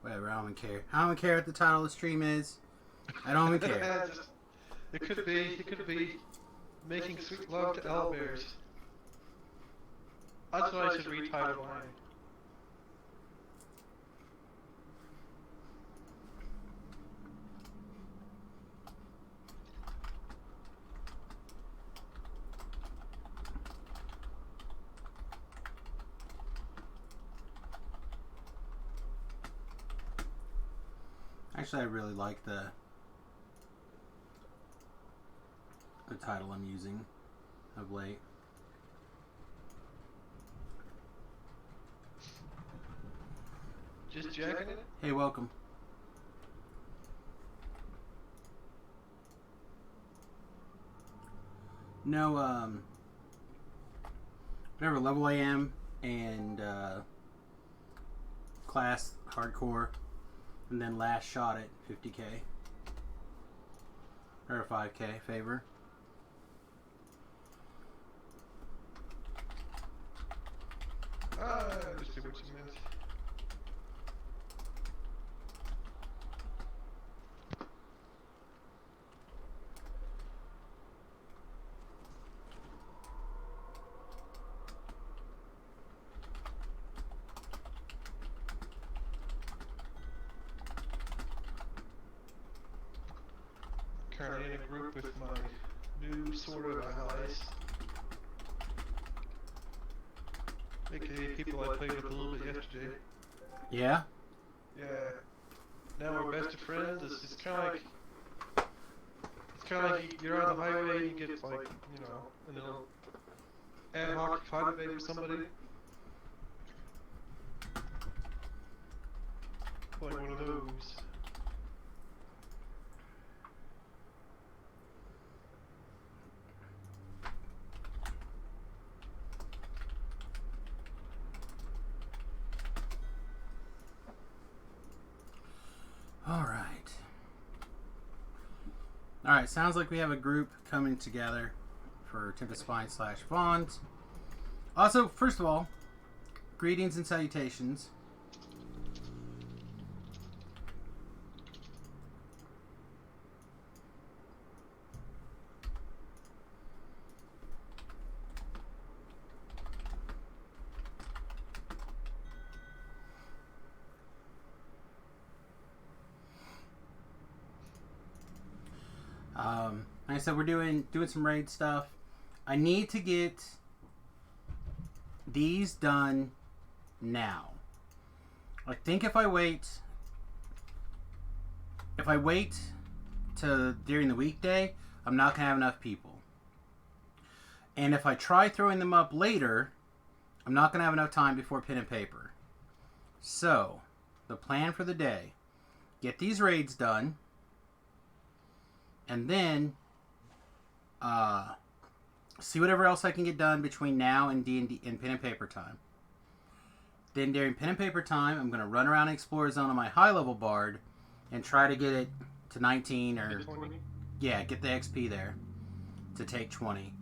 Whatever, I don't even care. I don't even care what the title of the stream is. I don't even care. It could be making sweet love to owlbears. That's what I should retitle mine. Actually, I really like the title I'm using of late. Just jacking it? Hey, welcome. No, whatever level I am and class hardcore, and then last shot at 50k or 5k favor. Just see what you meant. Currently in a group with my new sort of allies. AKA people I played with a little bit yesterday. Yeah? Yeah. Now we're best of friends. It's kind of like you're on the highway and you get like, you know, a little ad hoc fight debate with somebody. Like one of those. Alright, sounds like we have a group coming together for Tempest Spine / Bond. Also, first of all, greetings and salutations. Like I said, we're doing some raid stuff. I need to get these done now. I think if I wait to during the weekday, I'm not gonna have enough people. And if I try throwing them up later, I'm not gonna have enough time before pen and paper. So, the plan for the day: get these raids done, and then see whatever else I can get done between now and D&D and pen and paper time. Then during pen and paper time, I'm going to run around and explore zone on my high level bard and try to get it to 19 or 20. Yeah, get the XP there to take 20.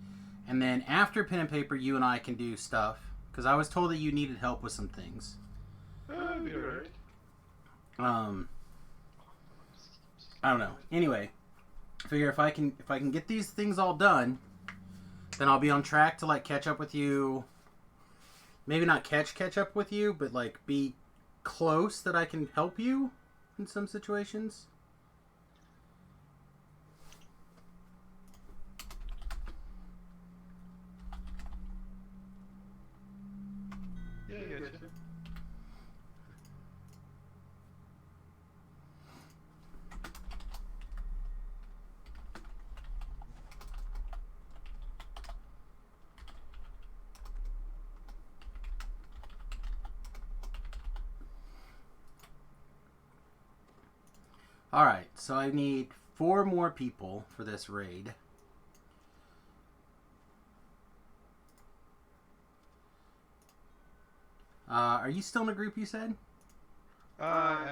And then after pen and paper, you and I can do stuff because I was told that you needed help with some things. That'd be alright. I don't know. Anyway, I figure if I can get these things all done, then I'll be on track to like catch up with you. Maybe not catch up with you, but like be close that I can help you in some situations. Yeah, I get you. Alright, so I need 4 more people for this raid. Are you still in a group, you said? I am.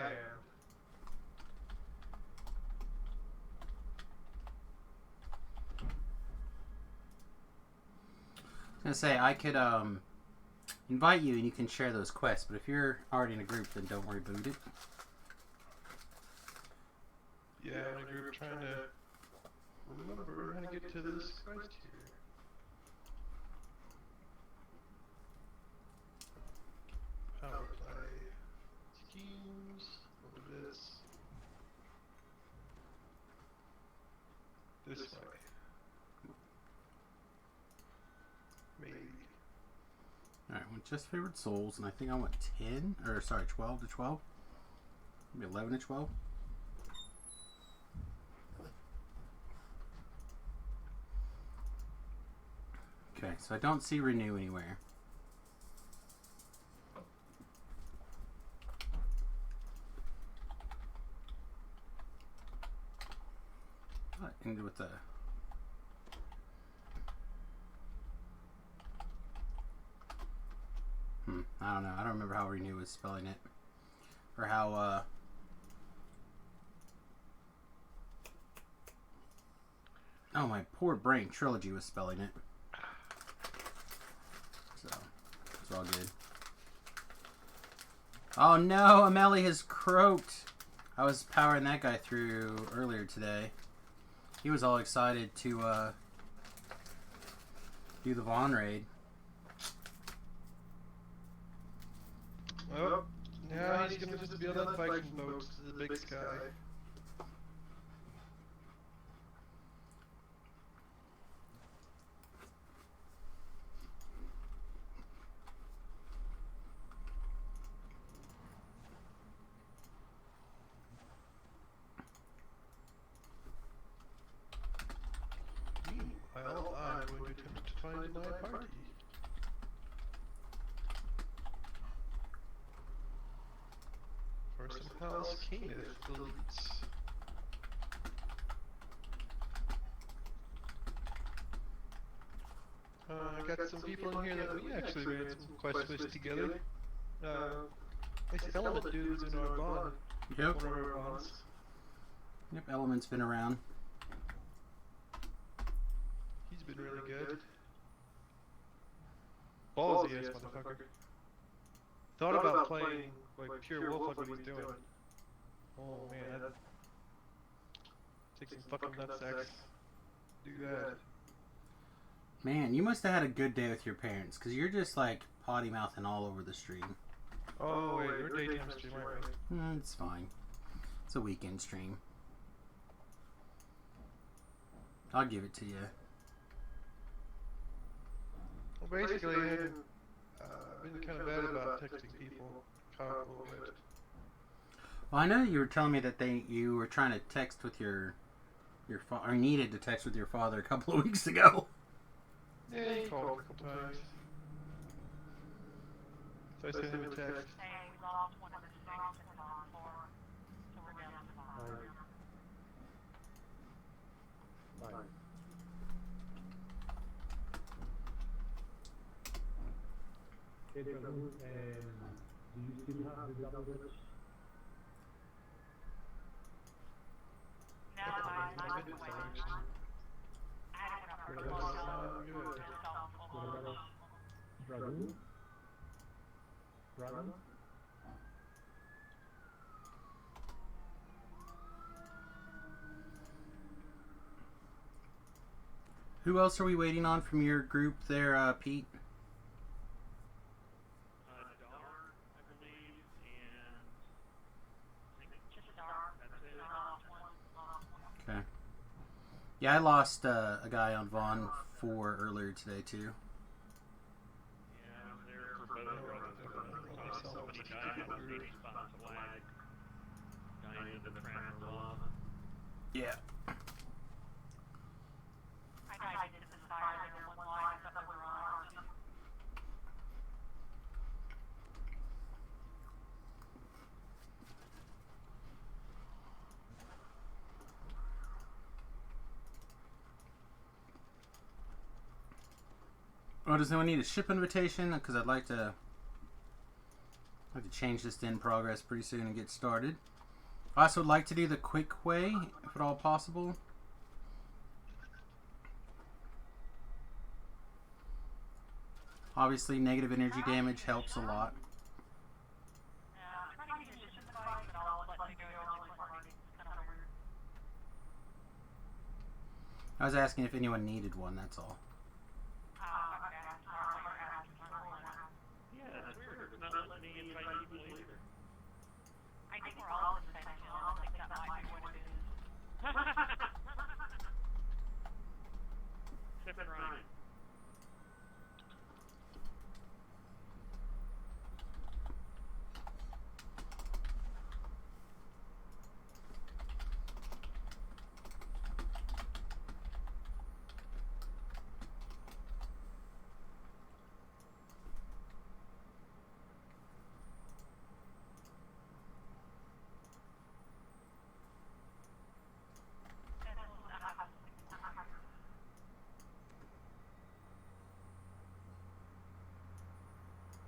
I was going to say, I could invite you and you can share those quests, but if you're already in a group, then don't worry about it. Yeah, I'm in a group trying to remember how to get to this quest here. Power play. Schemes. What is this? This way. Maybe. Alright, went just favored souls, and I think I went 10, or sorry, 12 to 12. Maybe 11 to 12. Okay, so I don't see renew anywhere. What ended with the... I don't know. I don't remember how renew was spelling it. Or how, oh, my poor brain. Trilogy was spelling it. So, it's all good. Oh no, Amelie has croaked. I was powering that guy through earlier today. He was all excited to, do the Vaughn raid. Oh, now he's gonna just build up Viking boats to the big sky. Meanwhile, I'm going to attempt to find my party. For some house Kenneth deletes. I got some people in here that we actually ran some quest with together. This element dude's in our bond. Yep. One of our bonds. Yep, Element's been around. He's been really good. Ballsy ass motherfucker. Thought about playing like pure wolf like what he's doing. Oh man, that take some fucking nutsacks. Do that. Man, you must have had a good day with your parents, because you're just like potty mouthing all over the stream. Oh wait, you're daytime stream, aren't It's fine. It's a weekend stream. I'll give it to you. Well, basically, I've been kind of bad about texting people. Caught up a little bit. Well, I know you were telling me that you were trying to text with your or needed to text with your father a couple of weeks ago. Yeah, he called a couple times. So I sent him a text. Okay, brother, do you still have the double dutch? No, I didn't actually. Dragoon? Dragoon? Who else are we waiting on from your group there, Pete? Okay. Yeah, I lost a guy on Vaughn 4 earlier today too. Yeah. Oh, does anyone need a ship invitation? Because I'd like to change this to in progress pretty soon and get started. I also would like to do the quick way, if at all possible. Obviously, negative energy damage helps a lot. I was asking if anyone needed one, that's all. Yeah, that's weird. It's not letting me invite people either. I think we're all essential. I don't think that might be what it is. Except for Ryan.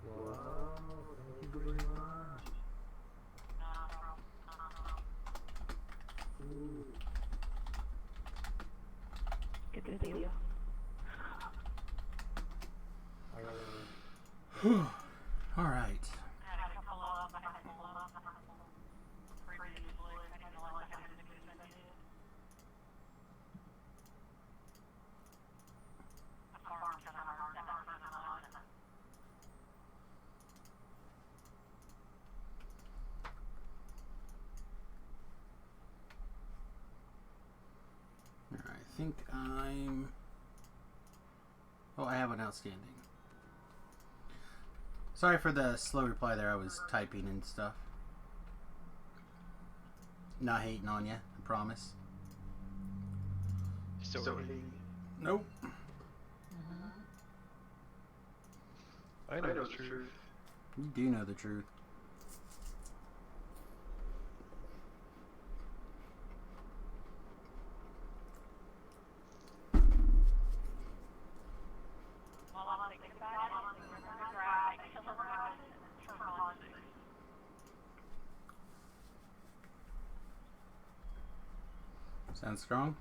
Wow, thank you very much. Ooh. Good to see you. All right. I think I'm... Oh, I have an outstanding. Sorry for the slow reply there. I was typing and stuff. Not hating on you, I promise. So Nope. I know the truth. You do know the truth. Sounds strong?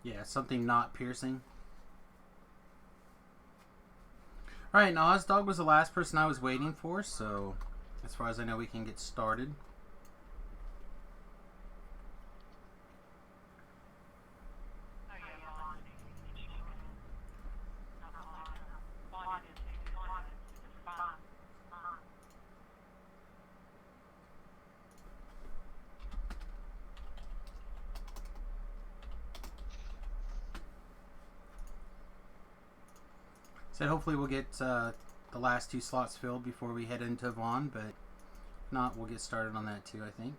Yeah, something not piercing. Alright, now Ozdog was the last person I was waiting for, so as far as I know we can get started. So hopefully we'll get the last 2 slots filled before we head into Vaughn, but if not, we'll get started on that too, I think.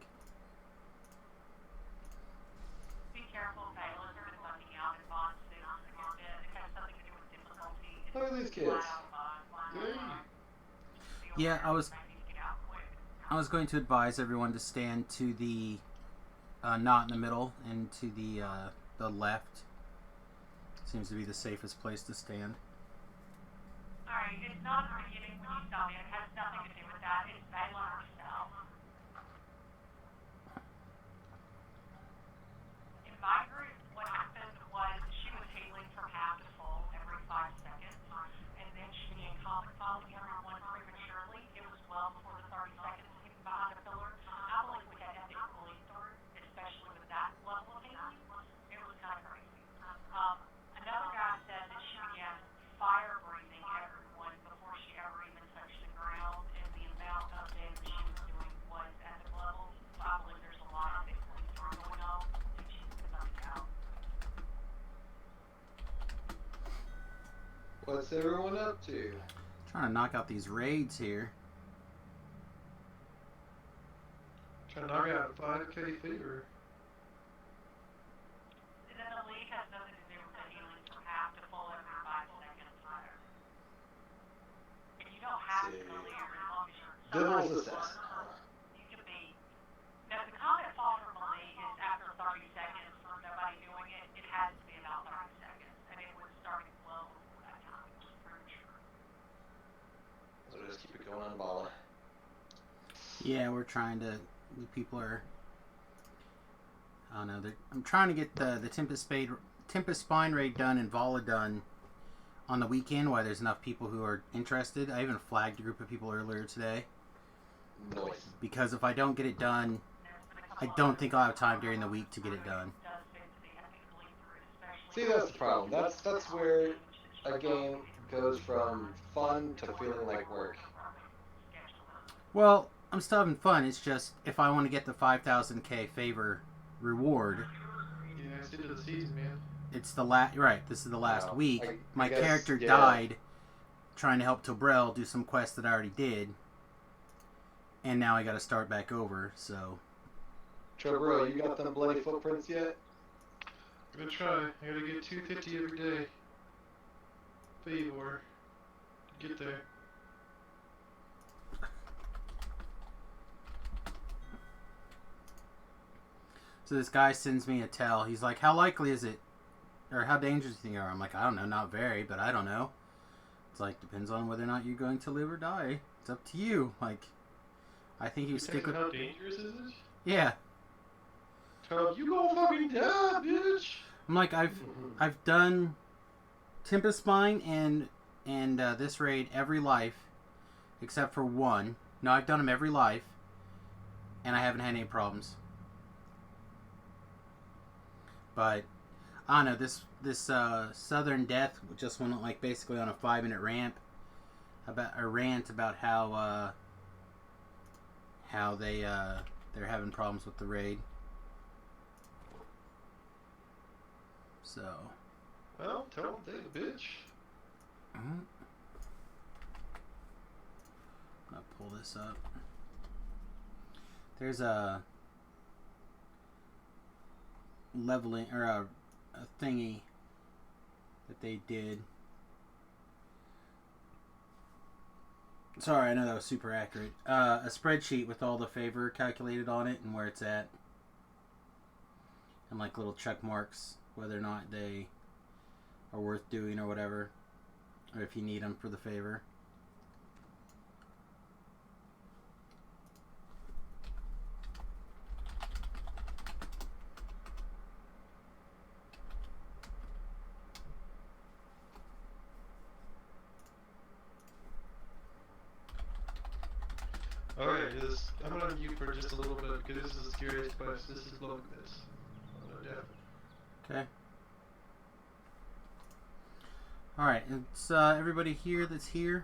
Be careful, Taylor. There's nothing out in Vaughn soon. It has something to do with difficulty. Look at these kids. Yeah, I was going to advise everyone to stand to the not in the middle and to the left. Seems to be the safest place to stand. Alright, it's not the beginning when you saw me. It has nothing to do with that. It's Bella herself. In my group, what happened was she was healing from half to full every 5 seconds, and then she began calling everyone prematurely. It was well before the 30 seconds hidden behind a pillar. I believe we had epic bullying through, especially with that level of healing. It was kind of crazy. Another guy said that she began fire breathing everyone before she ever even touched the ground, and the amount of damage she was doing was epic level. So I believe there's a lot of big bullying going on, and she's been knocked out. What's everyone up to? Trying to knock out these raids here. Trying to knock out 5K fever. And then the league has nothing to do with the healing from half to full every 5 seconds either. And you don't have to go there as long as you're Devil's assassin. You can be. Now, the common fault from the league is after 30 seconds from nobody doing it, it has to be about 30 seconds. And it was starting well before that time, which is pretty sure. So just keep it going on, Bala. Yeah, we're trying to... The people are... I don't know. I'm trying to get the Tempest Spine raid done and Vala done on the weekend while there's enough people who are interested. I even flagged a group of people earlier today Nice. because if I don't get it done, I don't think I'll have time during the week to get it done. See, that's the problem. That's where a game goes from fun to feeling like work. Well, I'm still having fun. It's just if I want to get the 5,000k favor reward, Yeah, it's into the season, man. it's the last. Right, this is the last Wow. week. I My guess, character yeah. died trying to help Tobrel do some quests that I already did, and now I got to start back over. So Bro, you got them bloody footprints yet? I'm gonna try. I gotta get 250 every day. Favor. To get there. So this guy sends me a tell. He's like, "How likely is it, or how dangerous do you think you are?" I'm like, "I don't know, not very, but I don't know." It's like, depends on whether or not you're going to live or die. It's up to you. Like, I think you stick with. How dangerous is it? Yeah, Tell you gonna fucking die, bitch. I'm like, I've done Tempest Mine and this raid every life, except for one. No, I've done them every life, and I haven't had any problems. But I don't know, this Southern Death just went like basically on a 5-minute rant about how they're having problems with the raid. So Well, tell them they the bitch. I'm gonna pull this up. There's a leveling or a thingy that they did. Sorry, I know that was super accurate. A spreadsheet with all the favor calculated on it and where it's at, and like little check marks whether or not they are worth doing or whatever, or if you need them for the favor. Alright, I'm gonna mute for just a little bit because this is the scariest place. This is low bits. Okay. Alright, it's everybody here that's here.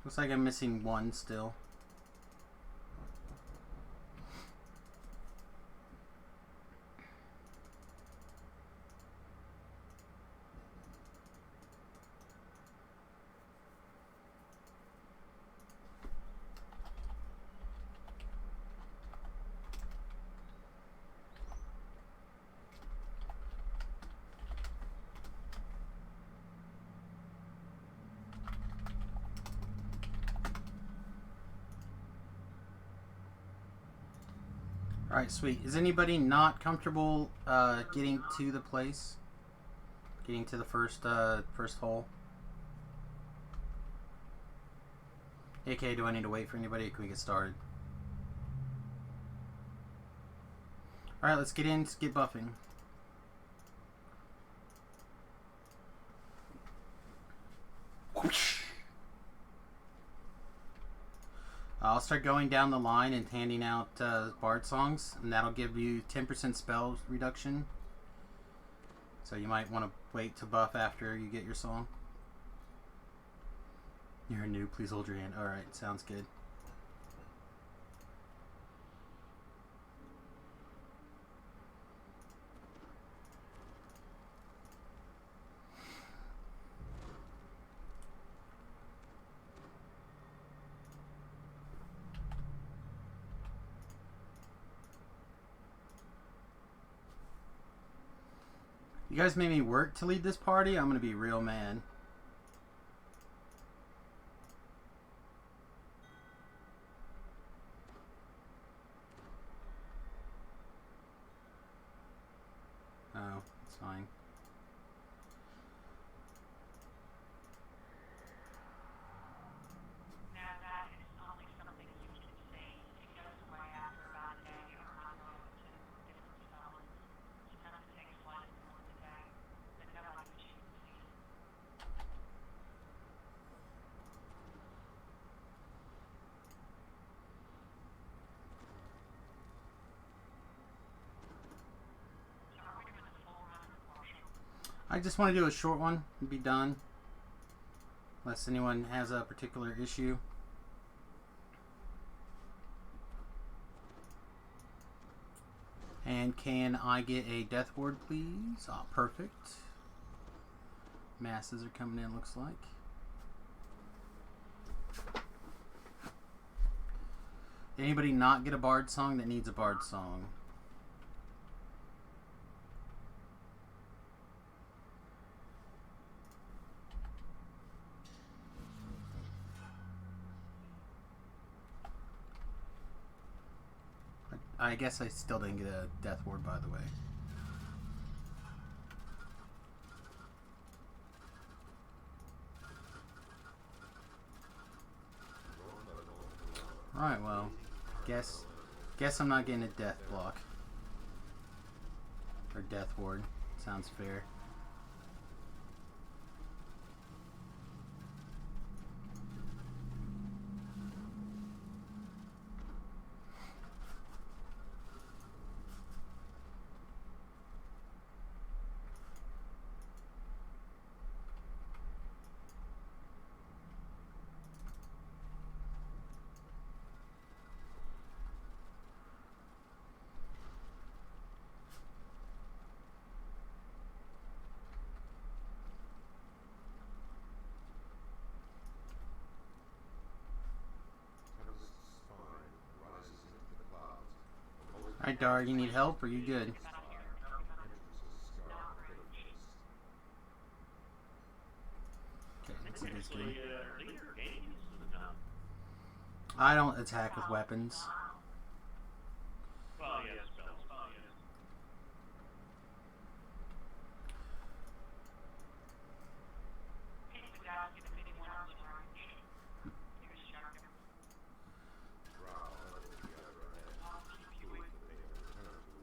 Looks like I'm missing one still. Alright, sweet. Is anybody not comfortable getting to the place? Getting to the first hole? AK, do I need to wait for anybody or can we get started? Alright, let's get in, let's get buffing. I'll start going down the line and handing out bard songs, and that'll give you 10% spell reduction. So you might want to wait to buff after you get your song. You're new, please hold your hand. Alright, sounds good. You guys made me work to lead this party. I'm gonna be real mad. Oh, it's fine. Now that is only something you can say. It goes away after about a day or not going to different spells. I just want to do a short one and be done. Unless anyone has a particular issue. And can I get a death ward, please? Ah, perfect. Masses are coming in, looks like. Anybody not get a bard song that needs a bard song? I guess I still didn't get a death ward, by the way. Alright, well, guess I'm not getting a death block. Or death ward. Sounds fair. Alright, Dar, you need help or you good? Okay, let's see this game. I don't attack with weapons. Well, yeah, spells.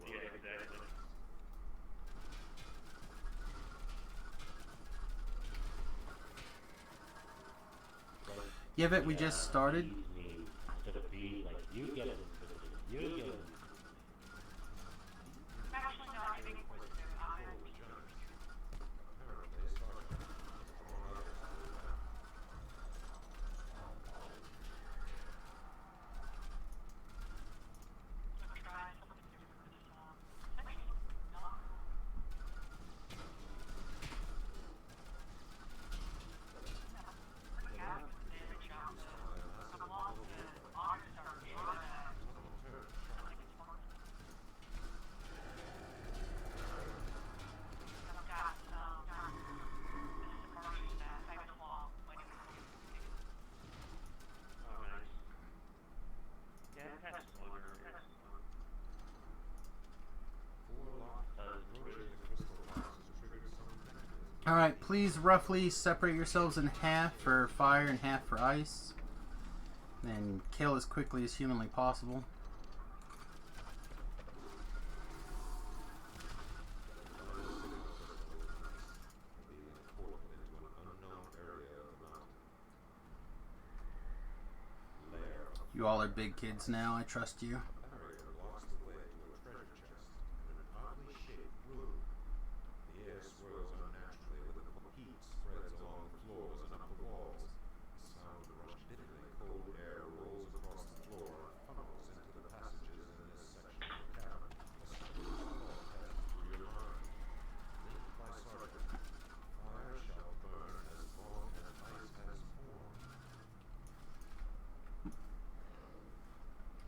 Yeah, exactly. Yeah, but we just started. Actually, no, I think we're good. I'm trying something different this time. Actually, not. Yeah, damage out the along the August or I think it's fun. I've got this is a commercial stat. I have a claw when it comes to Oh, nice. Yeah, that's slugger. Alright, please roughly separate yourselves in half for fire and half for ice. And kill as quickly as humanly possible. You all are big kids now, I trust you.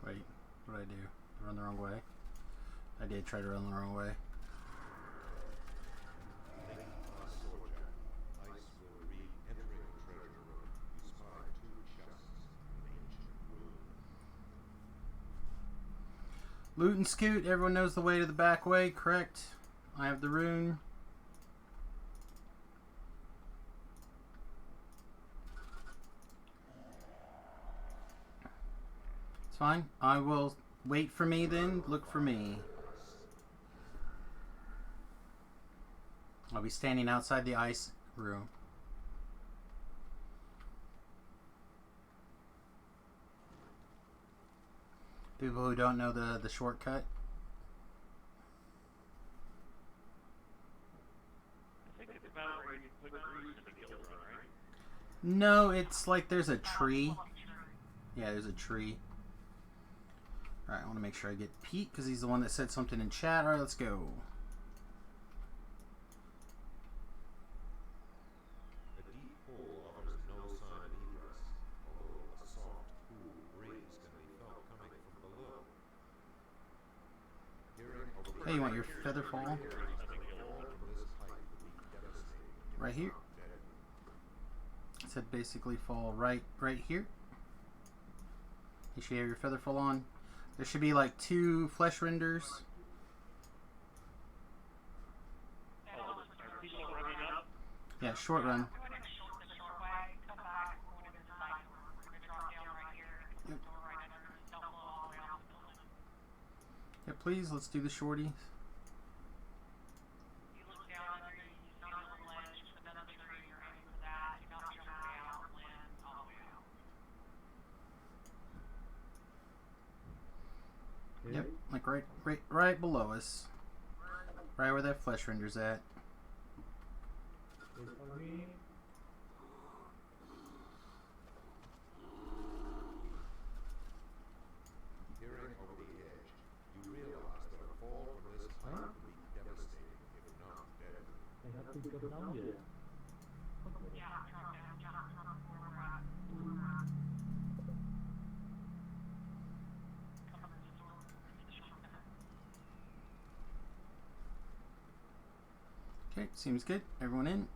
Wait, what did I do? Run the wrong way? I did try to run the wrong way. Loot and scoot, everyone knows the way to the back way, correct? I have the rune. It's fine. I will wait for me then. Look for me. I'll be standing outside the ice room. People who don't know the shortcut. I think the battle where you put grease in the kill run, right? No, it's like there's a tree. Yeah, there's a tree. Alright, I want to make sure I get Pete because he's the one that said something in chat. Alright, let's go. A deep hole offers no sign of egress, although a soft, cool breeze can be felt coming from below. Hearing over the Hey, you want your feather fall? fall from this height would be devastating. Right here. It said basically fall right here. You should have your feather fall on. There should be like 2 flesh renders. Are people running up? Yeah, short run. Go ahead and short the short way, come back, we're going to the side door. We're going to drop down right here, and the door right under us, don't blow all the way out the building. Yeah, please, let's do the shorties. You look down under you, you see a little ledge, put that on the tree, you're aiming for that, you knock your way out, land all the way out. Yep, like right below us. Right where that flesh render's at. Wait for me. Peering over the edge, you realize that a fall from this height would be devastating, if not deadly. I have to go down here. Yeah, drop down, drop where we're at. Come to the door, into the shortcut. Okay, seems good. Everyone in.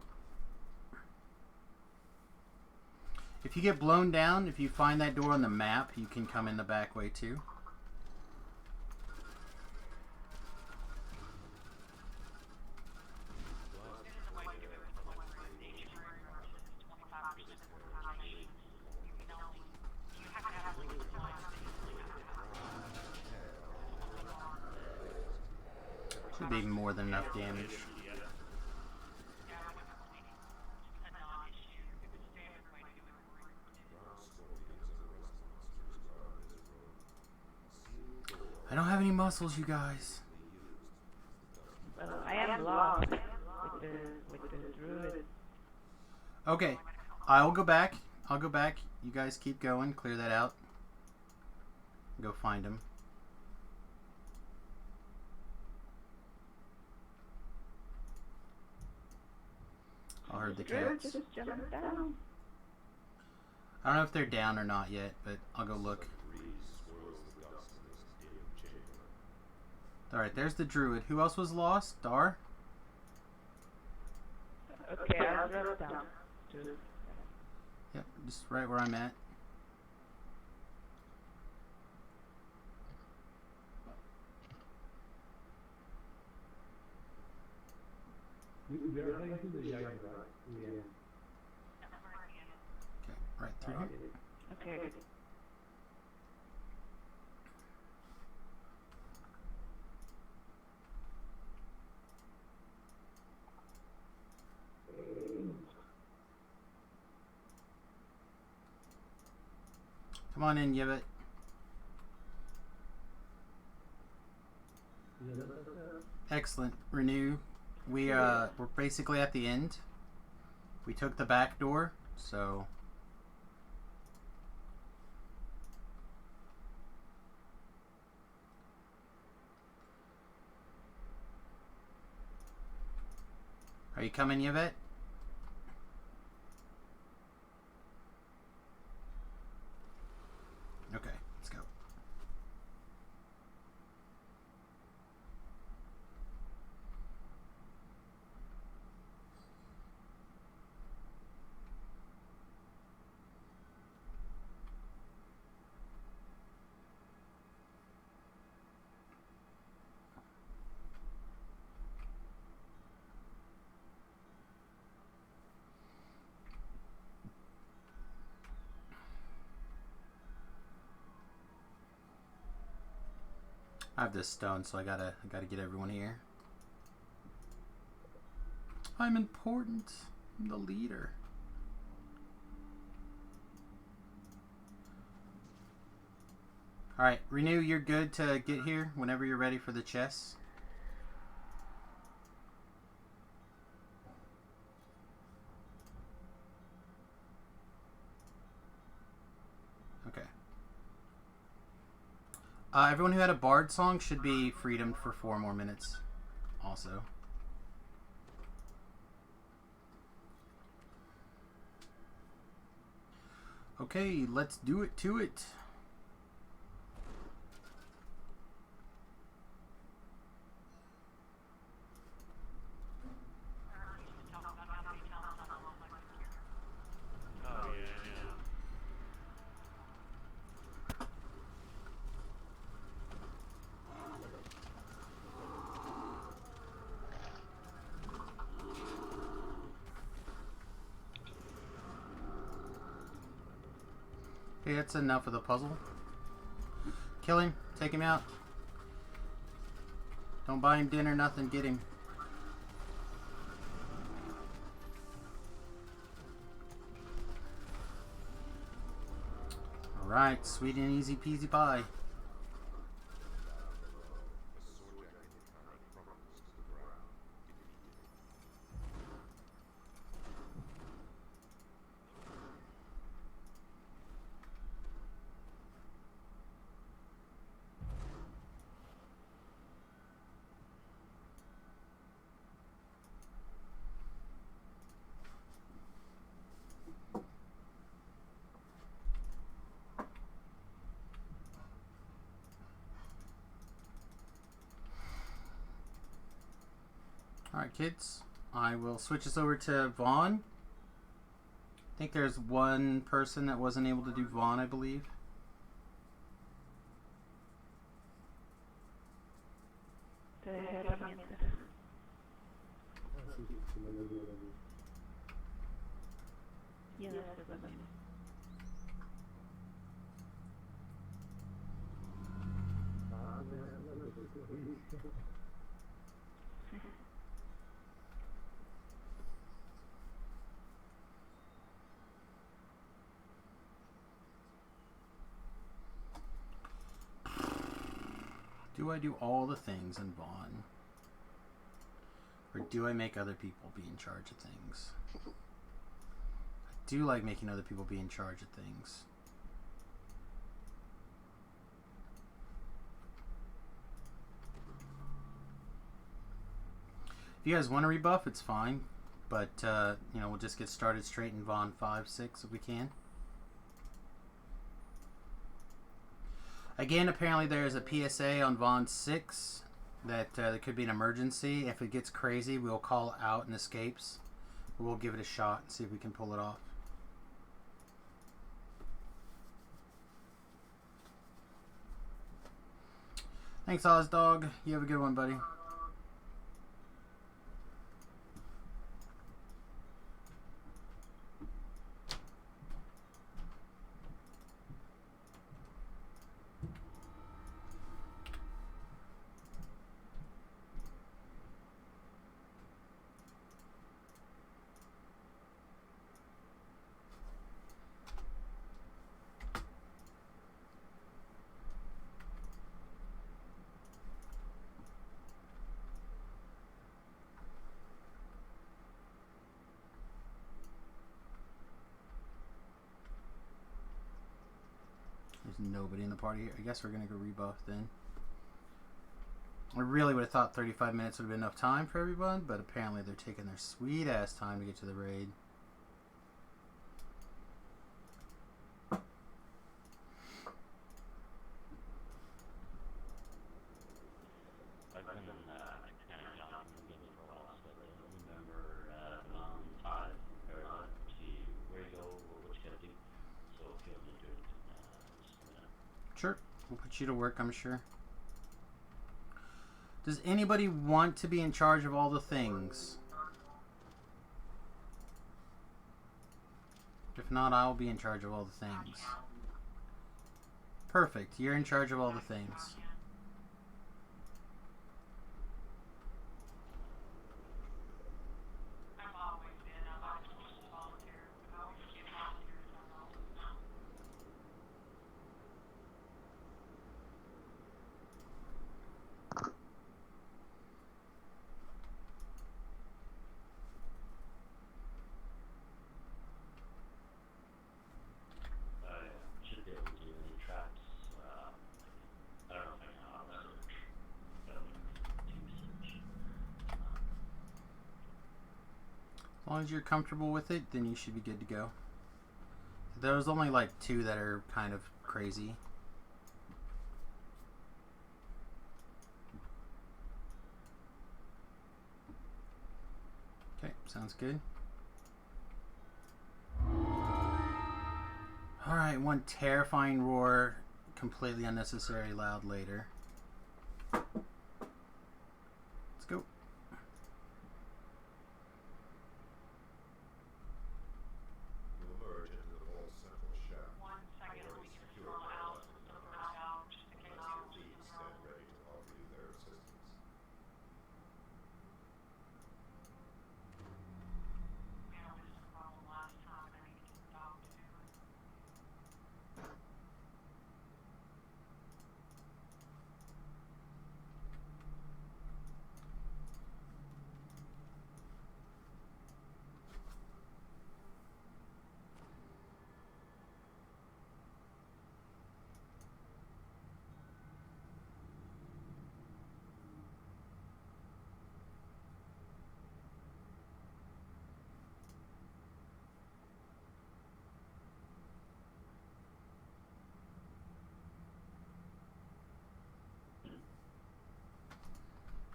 If you get blown down, if you find that door on the map, you can come in the back way too. This is a way to do it with the one room. Each room versus 25% combination. You can only, you have to have like 1, basically have to have. Should be more than enough damage. Yeah, I wouldn't believe it. It's a non-issue. It's a standard way to do it. Ground scorpions and rust monsters guard this road. Sealed door I don't have any muscles, you guys. I am lost with the druid. Okay, I'll go back. I'll go back. You guys keep going. Clear that out. Go find him. I heard the Druid cats. just jumped down. I don't know if they're down or not yet, but I'll go look. breeze swirls the dust in this dim chamber. Alright, there's the druid. Who else was lost? Dar? Okay, I'll drop down. Druid. Yep, just right where I'm at. We are heading to the yard, right? Yeah. Okay, right through here. Okay. Come on in, Yivit. Excellent. Renew. We're basically at the end. We took the back door, so are you coming, Yvette? Okay, let's go. I have this stone, so I gotta get everyone here. I'm important. I'm the leader. Alright, Renew, you're good to get here whenever you're ready for the chess. Everyone who had a bard song should be freedomed for 4 more minutes. Also. Okay, let's do it to it. Oh, yeah, yeah. Okay, that's enough of the puzzle. Kill him. Take him out. Don't buy him dinner, nothing. Get him. Alright, sweet and easy peasy pie. A sword jacket encounter crumbles to the ground, defeated. Alright, kids. I will switch us over to Vaughn. I think there's one person that wasn't able to do Vaughn, I believe. Herramientas. Ah, sí, se me olvidó la luz. Y en este también. Ah, me hace la luz que cogí. Do I do all the things in Vaughn? Or do I make other people be in charge of things? I do like making other people be in charge of things. If you guys want to rebuff, it's fine. But, you know, we'll just get started straight in Vaughn 5, 6 if we can. Again, apparently there is a PSA on Vaughn 6 that there could be an emergency. If it gets crazy, we'll call out and escapes. We'll give it a shot and see if we can pull it off. Thanks, Ozdog. You have a good one, buddy. There's nobody in the party here. I guess we're going to go rebuff then. I really would have thought 35 minutes would have been enough time for everyone, but apparently they're taking their sweet ass time to get to the raid. I've been kind of jumping the game for a while, so I don't remember round 5 or where you go or what you gotta do. So if you want me to do it, just let me know. Sure. We'll put you to work, I'm sure. Does anybody want to be in charge of all the things? If not, I'll be in charge of all the things. Perfect. You're in charge of all the things. I've always been, I've always just volunteered. I always get volunteers done all the time. I should be able to do any traps. I don't know long as you're comfortable with it, then you should be good to go. There's only like 2 that are kind of crazy. Okay, sounds good. Alright, one terrifying roar, completely unnecessary loud later. Let's go. You emerge into the vault's central shaft. 1 second, we can scroll out and look around out just in case Your you thieves stand ready to offer you their assistance. We had a wisdom problem last time and I need to get the dog to do it.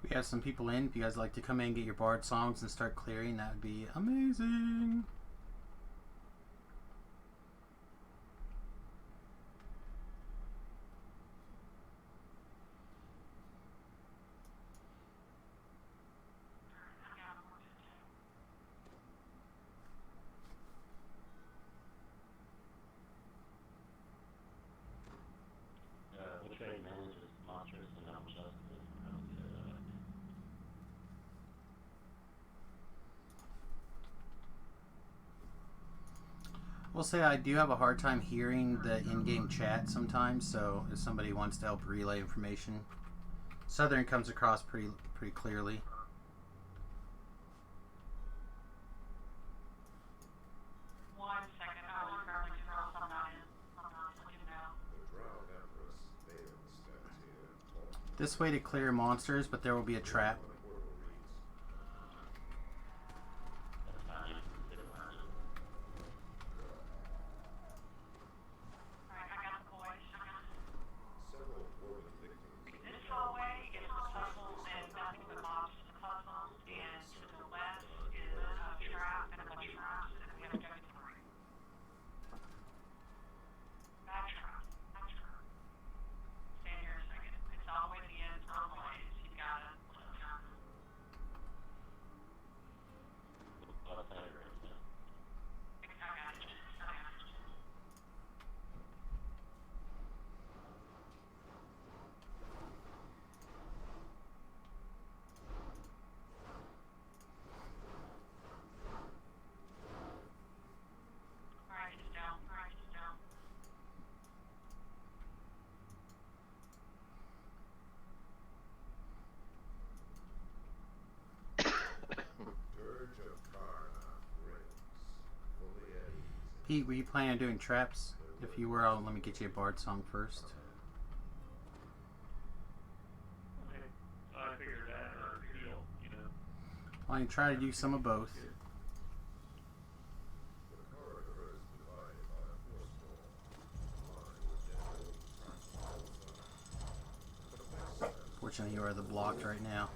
We have some people in. If you guys like to come in and get your bard songs and start clearing, that would be amazing. Which way manages monsters and how much else is how to get it out. We'll say I do have a hard time hearing the in-game chat sometimes, so if somebody wants to help relay information, Southern comes across pretty clearly. One second, I was currently doing something out in. I'm not looking now. The drowned empress, Valen, stands here and talks. This way to clear monsters, but there will be a trap. When the portal reads, That's fine, you can sit around it. Alright, I got the boys. several woven victims This hallway is a puzzle and nothing but mobs to the puzzle, and to the left is a trap and a bunch of traps, and we have to go to 3. Bad trap. Bad trap. Stand here a second. It's all the way to the end, both ways. You gotta look. Pathfinder is that. I got it. I got it. Alright, it's down. Alright, it's down. Dirge of Karna rings, fully at ease. Pete, were you planning on doing traps? If you were, let me get you a bard song first. I figured that or heal, you know. Why don't you try to do some of both? The corridor is divided by a force wall, lined with dead oak. Fortunately, you are the blocked right now.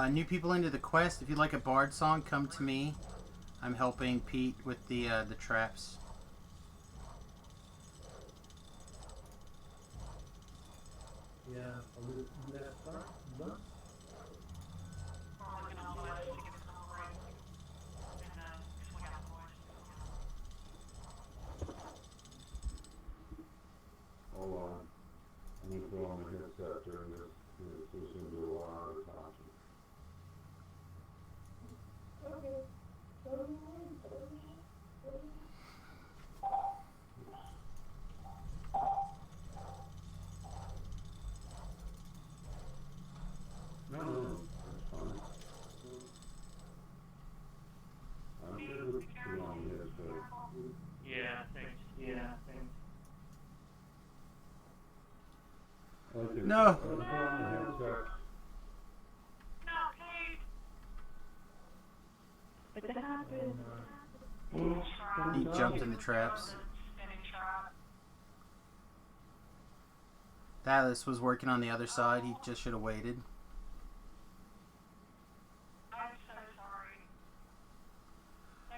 New people into the quest. If you'd like a bard song, come to me. I'm helping Pete with the traps. Yeah, a little left start, but We're looking all the way to get some right. And then swing out the boys. Hold on. I need to put on my headset during this. This is going to be a lot of talking. No, that's fine. I'm good with putting on the headset. Yeah, thanks. Yeah, thanks. Like this. No. Put on the headset. No, Kate. What the happened? He jumped in the traps. Spinning trap. Dallas was working on the other side. He just should have waited. I'm so sorry.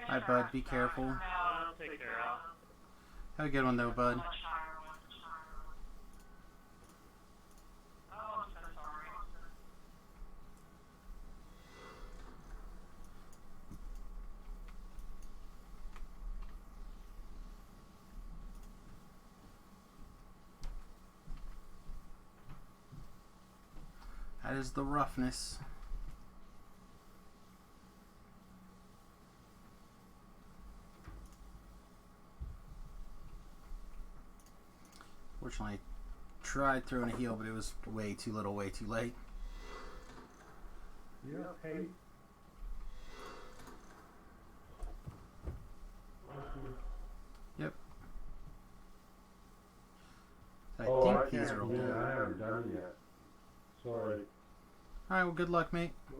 Alright, bud. Be careful. I'll take care of. Have a good one, though, bud. Much higher one. Oh, I'm so sorry. That is the roughness. Fortunately, I tried throwing a heal, but it was way too little, way too late. Yeah, hey. Yep. I Oh, think I these can't are all do it. done. I haven't done it yet. Sorry. Alright, well, good luck, mate. The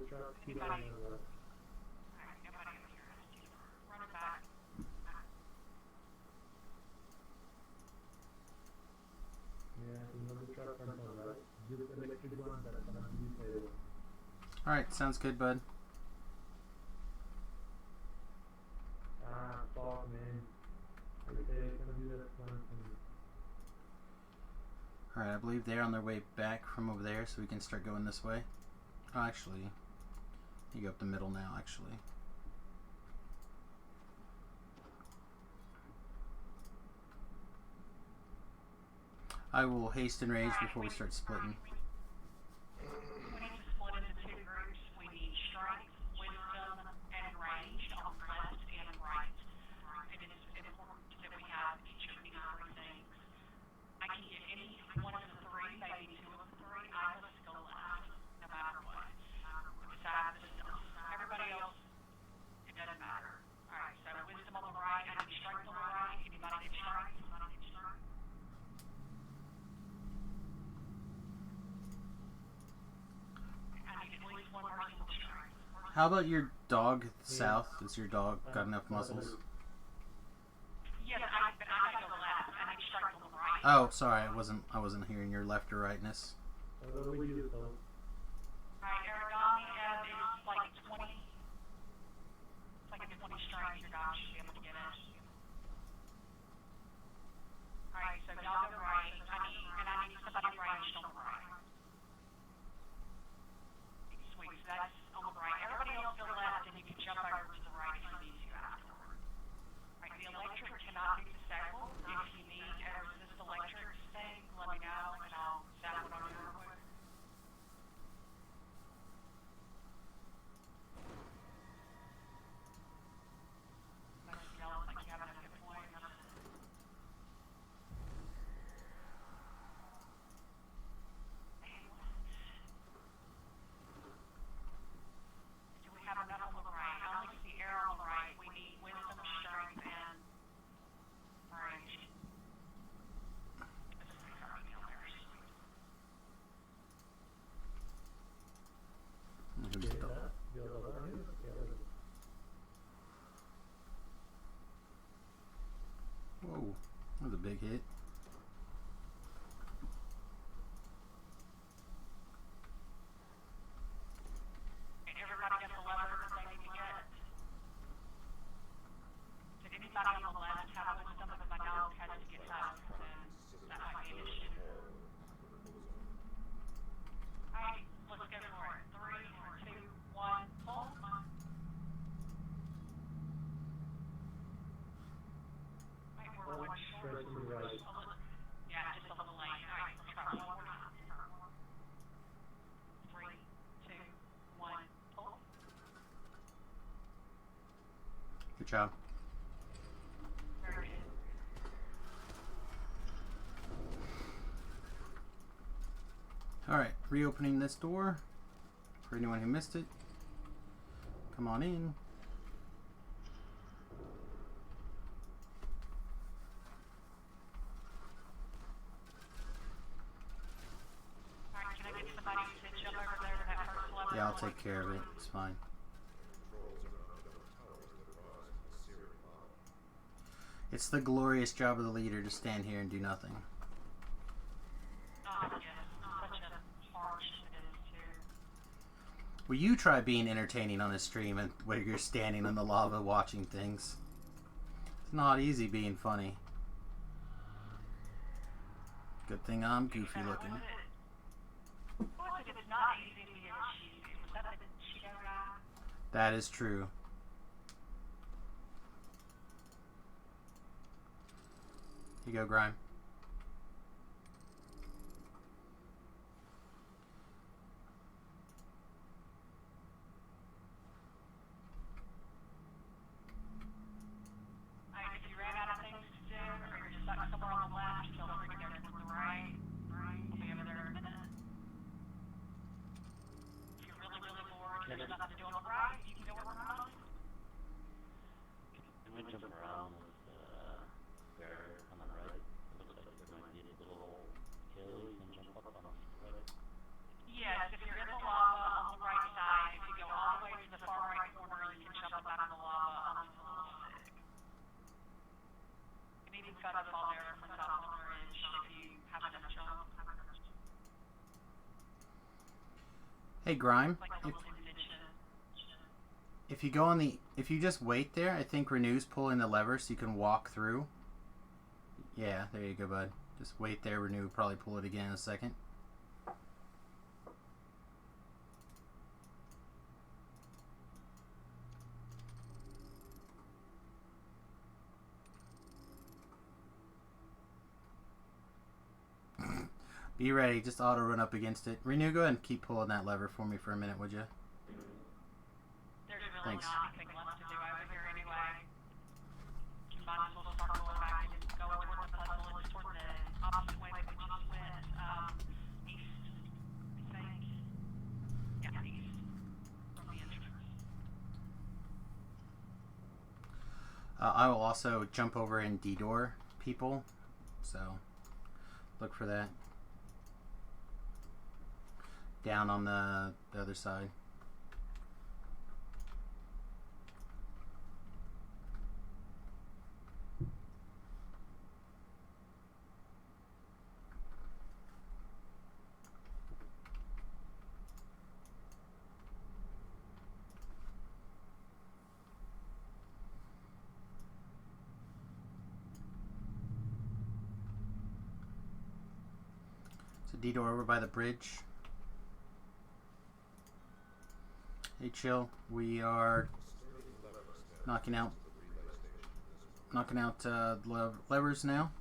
trap keep on Alright, nobody over here. Run it back. Yeah, another trap comes on, right? Just electric one that's gonna be disabled. Alright, sounds good, bud. Ah, fuck, man. Okay, I can do that one thing. Alright, I believe they're on their way back from over there, so we can start going this way. Oh, actually, you go up the middle now, actually. I will haste and rage before we start splitting. We need to split into two groups. We need strength, wisdom, and ranged on left and right. It is important that we have each of these three things. I can get any one of the three, maybe two of the three. I must go left, no matter what. Besides the stuff. Everybody else, it doesn't matter. Alright, so wisdom on the right, I need strength on the right. Anybody get strength? I need at least one person with strength. How about your dog south? Does your dog got enough muscles? Yes, but I gotta go left. I need strength on the right. Oh, sorry, I wasn't hearing your left or rightness. What would you do, though? Alright, origami is like 20. It's like a 20 strength. Your dog should be able to get it. Alright, so dog on the right. I need somebody ranged on the right. Sweet, so that's on the right. Everybody else go left, and you can jump over to the right if you need to afterward. Alright, the electric cannot be disabled. If you need a resist electric thing, let me know, and I'll set one on you real quick. Y'all look like you have enough hit points. Do we have enough on the right? I only see air on the right. We need wisdom, strength, and range. This is already down there. Who's the dog? The other one is? The other one. Whoa, that was a big hit. Everybody got the lever that they need to get. Did anybody on the left have wisdom if my dog has to get tough? Then that might be an issue. Alright, let's go for it. 3, 2, 1, pull. Wait, we're one short. Press to the right. Yeah, just a little late. Alright, let's try one more time. 3, 2, 1, pull. Good job. Very good. Alright, reopening this door for anyone who missed it. Come on in. take care of it. It's fine. It's the glorious job of the leader to stand here and do nothing. Oh, yes. Such a harsh it is, too. Will you try being entertaining on a stream and where you're standing in the lava watching things? It's not easy being funny. Good thing I'm goofy looking. It's not easy to be a cheese. Was that the Cheeto guy? That is true. Here you go, Grime. If you ran out of things to do, or you're just stuck somewhere on the left, feel free to go to the right. We'll be over there in a minute. If you're really, really bored, and there's nothing to do on the right, you can go over on the left. Can we jump around with bear on the right? It looks like there might be a little hill you can jump up on the right. Yes, if you're in the lava on the right side, if you go all the way to the far right corner, you can jump up out of the lava onto the little stick. You can even fall there from the top of the ridge if you have enough jump. Hey, Grime. Like a little invention. If you go on the, if you just wait there, I think Renew's pulling the lever so you can walk through. Yeah, there you go, bud. Just wait there. Renew will probably pull it again in a second. Be ready. Just auto run up against it. Renew, go ahead and keep pulling that lever for me for a minute, would you? There's really Thanks. not anything left to do over here anyway. You might as well start going back and go over toward the puzzle. It's toward the opposite way that we just went, east, I think. Yeah, east from the entrance. I will also jump over and de-door people, so look for that. Down on the other side. So detour over by the bridge. Hey, chill. We are knocking out levers now.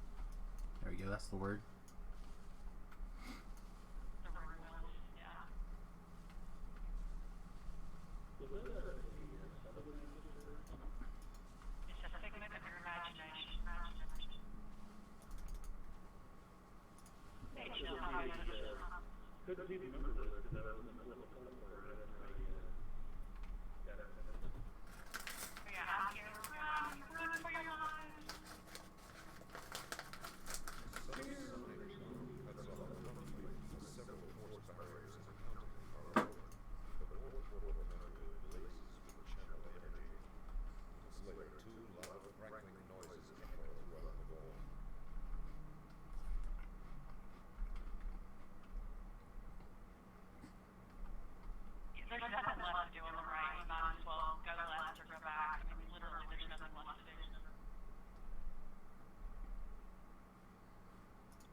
There we go. That's the word. The river wheels, yeah. It's a figment of your imagination. Hey, chill, how are you? Couldn't even remember this because I was in the middle of a phone call right after I Yeah, I'm here. Run for your lives. There's nothing left to do on the right. You might as well go left or go back. I mean, literally, there's nothing left to do.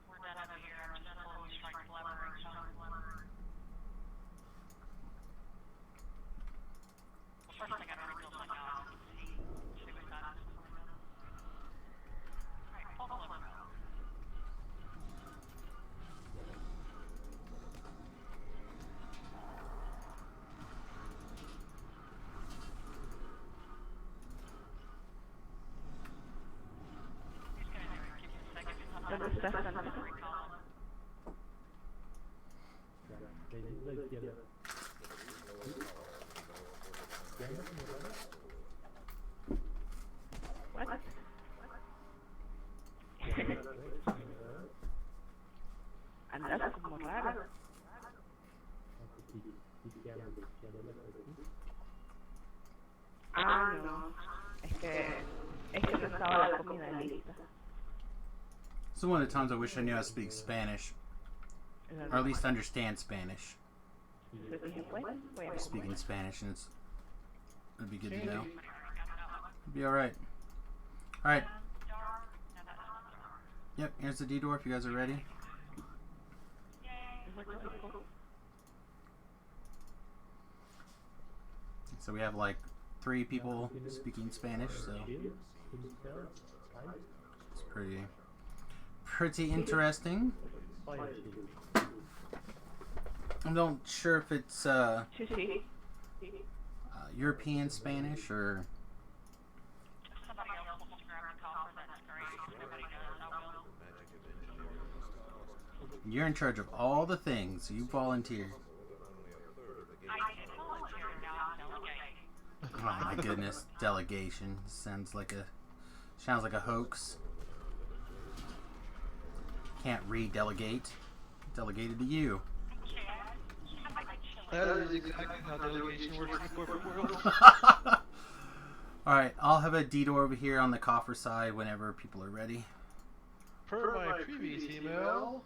We're done over here. I'm just slowly striking lever and showing lever. Well, first I gotta rebuild my house and see what's done. Alright, pull the lever out. The second. They just like get it. What? Andas como raro. acaba la comida lista. This is one of the times I wish I knew how to speak Spanish. Or at least understand Spanish. Entonces dije, pues, voy a Speaking comer. Spanish, and it'd be good to know. It'd be alright. Alright. Yep, here's the D-door if you guys are ready. So we have like 3 people speaking Spanish, so it's pretty interesting. I'm not sure if it's Sí. European Spanish or Somebody else wants to grab the coffer, that's great. Nobody knows, I will. you're in charge of all the things. You volunteer. I did volunteer, now I'm delegating. Oh my goodness, delegation sounds like a hoax. Can't re-delegate. Delegated to you. That is exactly how delegation works in the corporate world. Alright, I'll have a D-door over here on the coffer side whenever people are ready. Per my previous email,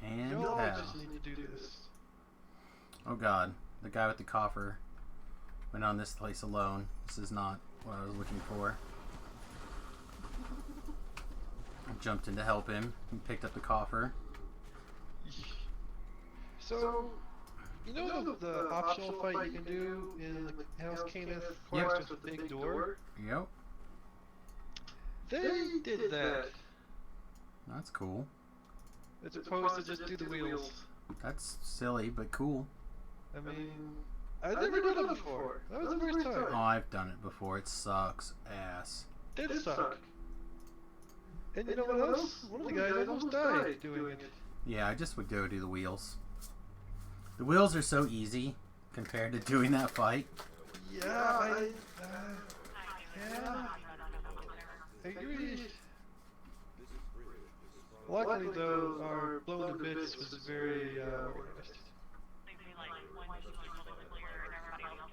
And y'all pow. just need to do this. Oh god, the guy with the coffer went on this place alone. This is not what I was looking for. I jumped in to help him and picked up the coffer. So, you know the optional fight you can do in the House Canis quest with the big door? Yep, They did that, that's cool. as opposed to just do the wheels. That's silly, but cool. I mean, I've never done it before. That was the first Oh, time. I've done it before. It sucks ass. It did suck. And you know what else? One of the guys almost died doing it. Yeah, I just would go do the wheels. The wheels are so easy compared to doing that fight. Yeah, I agree. Luckily, though, our blown to bits was very organized.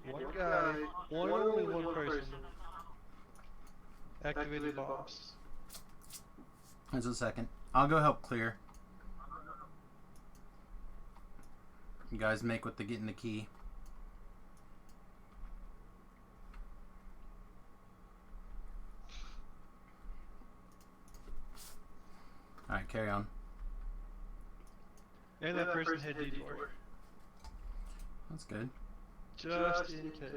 One guy, one and only one person, activated bombs. There's a second. I'll go help clear. You guys make with the getting the key. Alright, carry on. And that person had D-door. That's good. Just in case.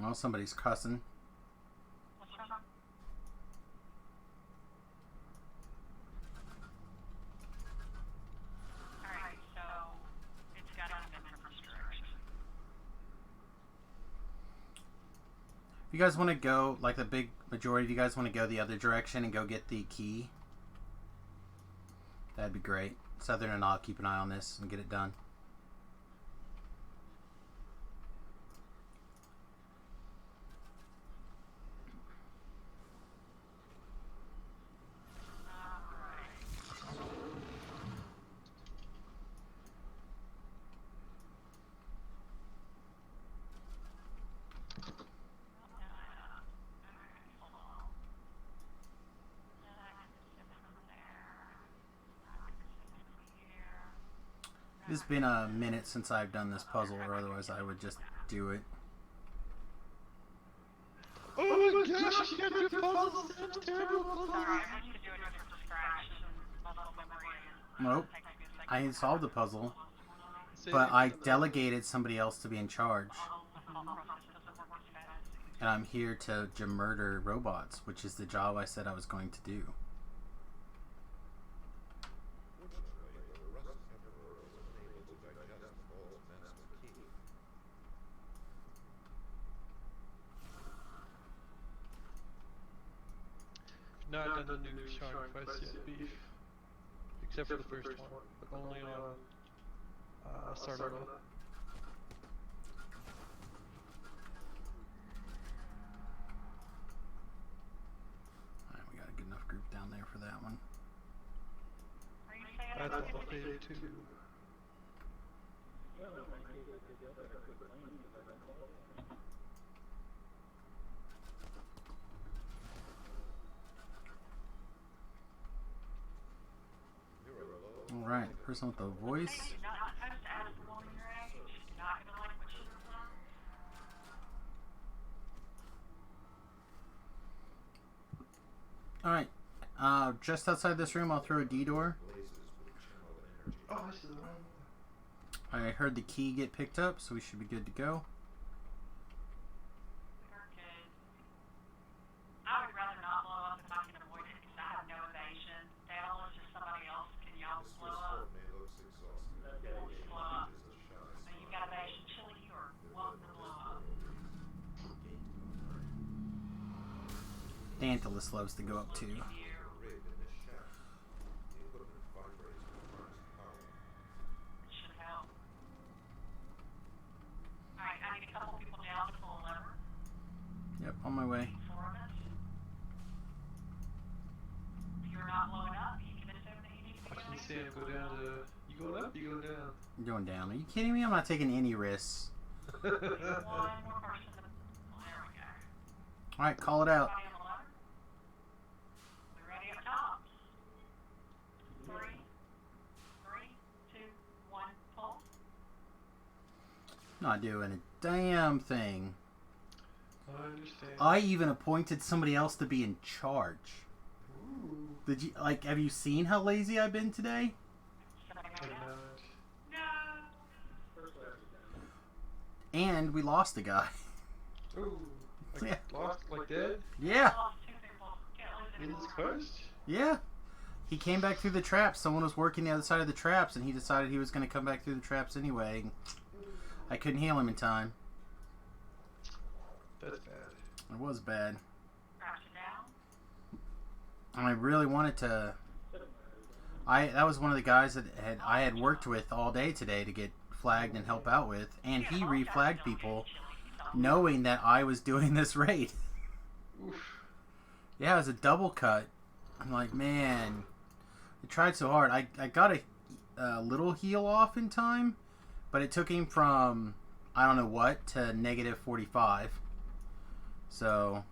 Well, somebody's cussing. What's wrong? Alright, so it's gotta come in from this direction. If you guys want to go, like the big majority of you guys want to go the other direction and go get the key, that'd be great. Southern and I'll keep an eye on this and get it done. It's been a minute since I've done this puzzle, or otherwise I would just do it. Oh my gosh, you can't do puzzles! That's terrible! Sorry, I need to do it from scratch and muscle memory. Nope. I solved the puzzle, but I delegated somebody else to be in charge. And I'm here to murder robots, which is the job I said I was going to do. Not done the new shark quest yet, beef. Except for the first one, but only on starter mode. Alright, we got a good enough group down there for that one. save too. Alright, person with the voice. Hey, you're not supposed to ask a woman your age. You're not gonna like what she looks like. Alright, just outside this room, I'll throw a D-door. Oh, this is the wrong one. I heard the key get picked up, so we should be good to go. You're good. I would rather not blow up if I can avoid it because I have no evasion. Dale is just somebody else. Can y'all This blow first up? fort may look exhausting, but Blow up. it is a shy So you got evasion, chili, or welcome to blow up. Dantalus loves to go up too. rigged in this shaft. The equipment vibrates with harnessed power. It should help. Alright, I need a couple people down to pull a lever. Yep, on my way. 4 of us. If you're not blowing up, you can assume that you need to be I can going. see him go down to. You going up? You going down? I'm going down. Are you kidding me? I'm not taking any risks. One more person. Well, there we go. Alright, call it out. Everybody on the ladder? We ready up top? 3, 2, 1, pull. Not doing a damn thing. I understand. I even appointed somebody else to be in charge. Ooh. Did you, like, have you seen how lazy I've been today? Somebody I go down. know. No. And we lost a guy. Ooh. Like, Yeah. lost, like dead? Yeah, Lost 2 people. Can't lose In this anymore. quest? yeah. He came back through the traps. Someone was working the other side of the traps, and he decided he was going to come back through the traps anyway. I couldn't heal him in time. That's bad. It was bad. Crash it down. And I really wanted to. That was one of the guys that I had worked with all day today to get flagged and help out with, and he reflagged people, knowing that I was doing this raid. Oof. Yeah, it was a double cut. I'm like, man, I tried so hard. I got a little heal off in time, but it took him from I don't know what to negative 45. So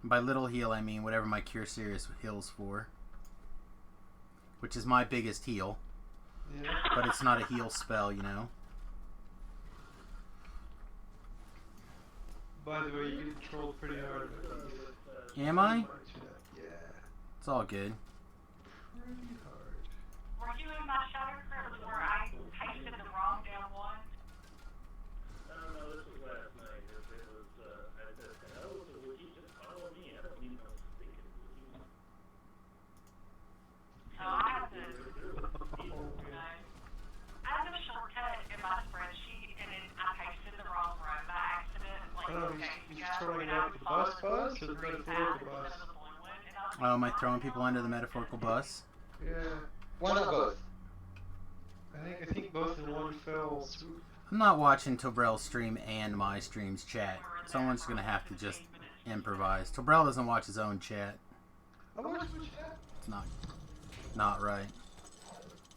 by little heal, I mean whatever my Cure Serious heals for, which is my biggest heal. Yeah. But it's not a heal spell, you know. By the way, you get trolled pretty hard. Am I? Yeah. It's all good. Pretty hard. Were you in my shadow crypt where I pasted the wrong damn one? No, this was last night. It was, I said, oh, so would you just follow me? I don't need no speaking. So I have to. Oh, No. I have a shortcut in my spreadsheet, and then I pasted the wrong row by accident. Like, Oh, okay, he's you guys throwing now out the follow bus or the green metaphorical path bus? instead of the blue one, and I was Oh, am I like, throwing people under the metaphorical bus? Yeah. Why not both? I think both in one fell swoop. I'm not watching Tobrell's stream and my stream's chat. Someone's gonna have to just improvise. Tobrell doesn't watch his own chat. I watch the chat It's not right.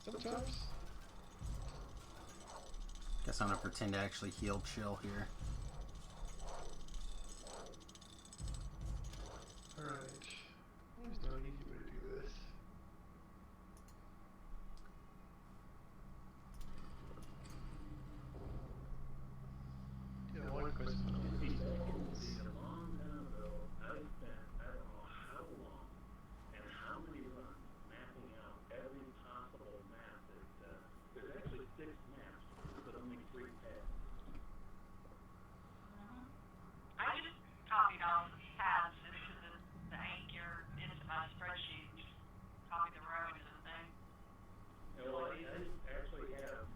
sometimes. Guess I'm gonna pretend to actually heal chill here. Alright. There's no easy way to do this. Yeah, one question. A long time ago, I spent, I don't know how long, and how many runs mapping out every possible map that, there's actually 6 maps, but only 3 paths. I just copied off tabs into the anchor into my spreadsheet. Just copy the row into the thing. Well, I actually have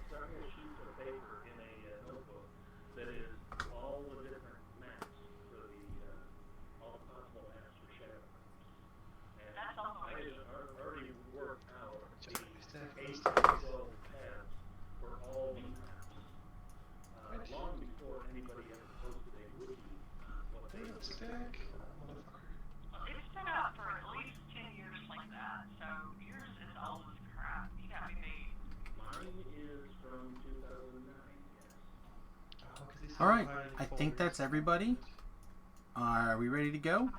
several sheets of paper in a notebook that is all the different maps for the, all the possible maps for Shadow. And That's all the I way. had already worked out the Stack 8 those to things. 12 paths for all the maps. Long before anybody ever posted a wiki on what they Damn, were stack. Motherfucker. It's been out for at least 10 years like that, so yours is old as crap. You gotta be Alright, I think that's everybody. Are we ready to go?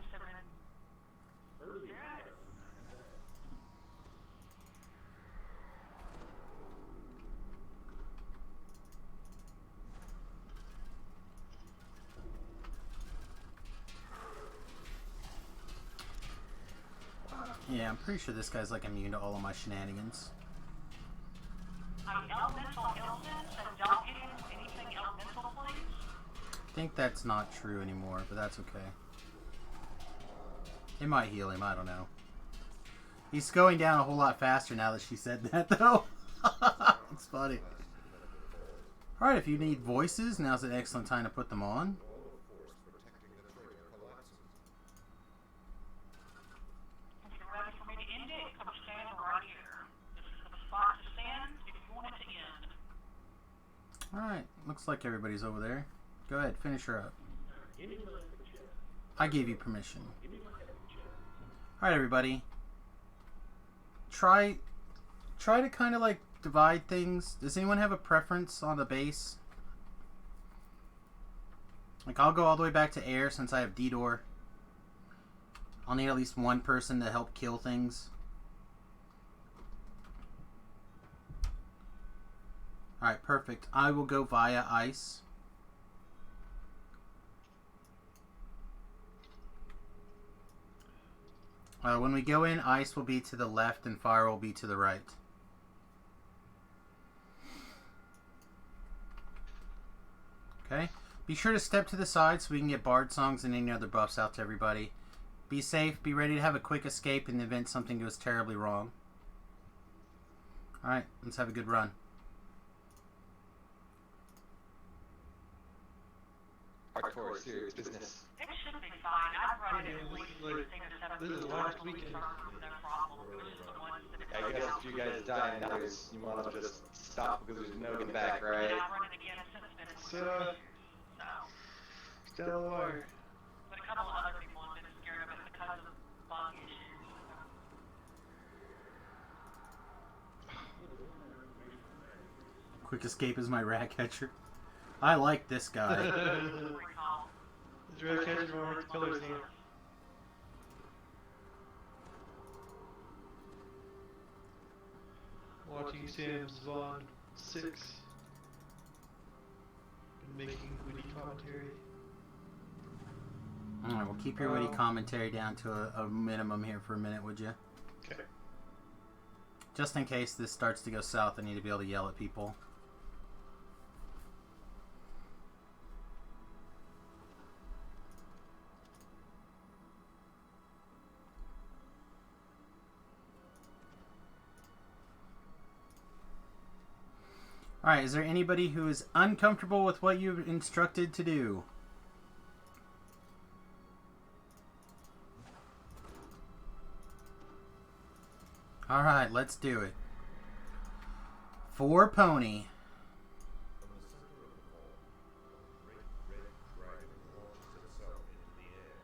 Yeah, I'm pretty sure this guy's like immune to all of my shenanigans. Elemental illness and don't get anything elemental, please. I think that's not true anymore, but that's okay. It might heal him, I don't know. He's going down a whole lot faster now that she said that, though. It's funny. Alright, if you need voices, now's an excellent time to put them on. If you're ready for me to end it, come stand right here. This is the spot to stand if you want it to end. Alright, looks like everybody's over there. Go ahead, finish her up. I gave you permission. Alright, everybody. Try to kind of like divide things. Does anyone have a preference on the base? Like, I'll go all the way back to air since I have D-Door. I'll need at least one person to help kill things. Alright, perfect. I will go via ice. When we go in, ice will be to the left and fire will be to the right. Okay. Be sure to step to the side so we can get bard songs and any other buffs out to everybody. Be safe. Be ready to have a quick escape in the event something goes terribly wrong. Alright, let's have a good run. Hardcore, serious business. It should be fine. I've run it at least 6 or 7 This is times. last weekend. No problem. It was just the ones that it I guess if you guys die now, you want to just stop because there's no getting back, right? I've run it again since then. So, So, down the wire. but a couple of other people have been scared of it because of bug issues. Quick escape is my rat catcher. I like this guy. Recall. Is there a catcher from the pillars here? Watching Sam's Vaughn 6 and making witty commentary. Alright, we'll keep your witty commentary down to a minimum here for a minute, would you? Okay. Just in case this starts to go south, I need to be able to yell at people. Alright, is there anybody who is uncomfortable with what you've instructed to do? Alright, let's do it. 4 pony. From the center of the hall, a great red dragon launches itself into the air.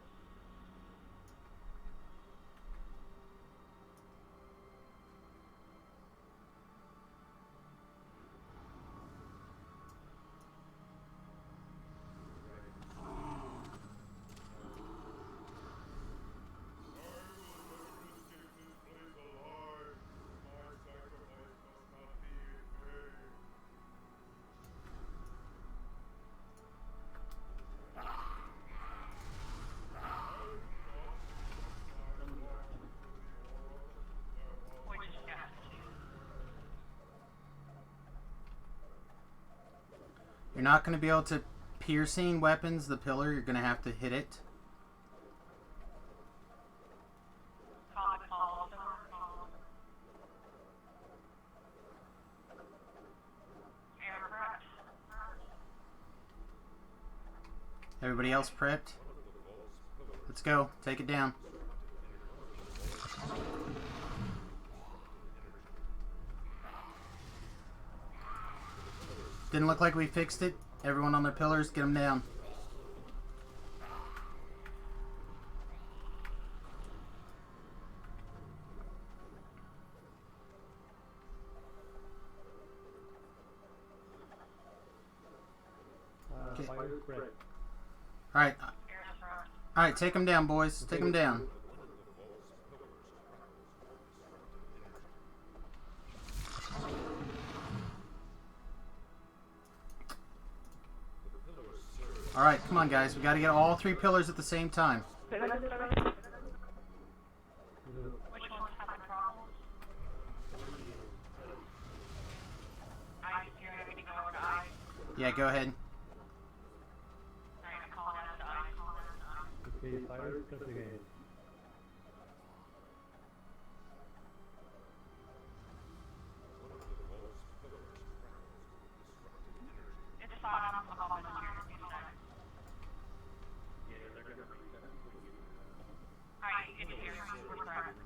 We just got to. You're not going to be able to piercing weapons the pillar. You're going to have to hit it. Comic call, door call. Air correct. Everybody else prepped? Let's go. Take it down. Didn't look like we fixed it. Everyone on their pillars, get them down. Okay. Fire spread. Alright. Air's front. Alright, take them down, boys. Take them down. Alright, come on, guys. We gotta get all 3 pillars at the same time. Which one's having problems? Ice, you're gonna need to go over to ice. Yeah, go ahead. Alright, I'm calling out to ice. Okay, fire spread again. It's fine, I'm calling it here. Alright, you can hear me. We're prepped.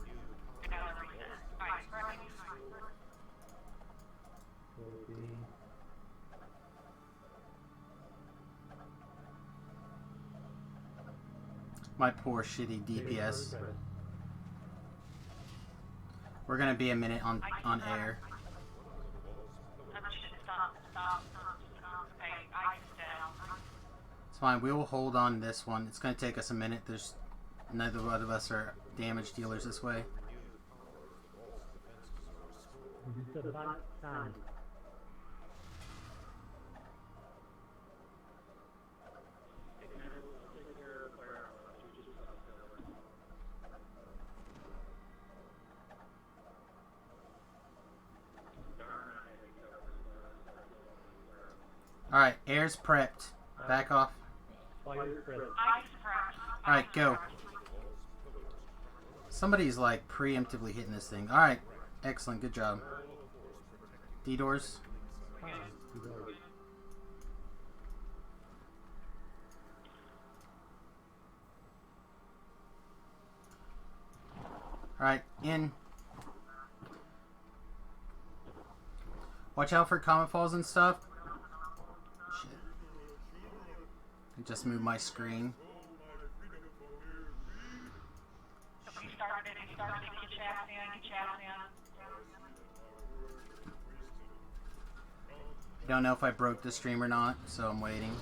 Another reset. Alright, prepping. Okay. My poor shitty Okay, fire DPS. spread. We're gonna be a minute on air. Stop. Okay, ice is down. It's fine. We will hold on this one. It's gonna take us a minute. There's neither one of us are damage dealers this way. This is a bad time. Alright, air's prepped. Back off. Fire spread. Ice prepped. Alright, go. Somebody's like preemptively hitting this thing. Alright, excellent. Good job. D-doors. Alright, in. Watch out for comet falls and stuff. Shit. I just moved my screen. He started it. Get chats in. I don't know if I broke the stream or not, so I'm waiting.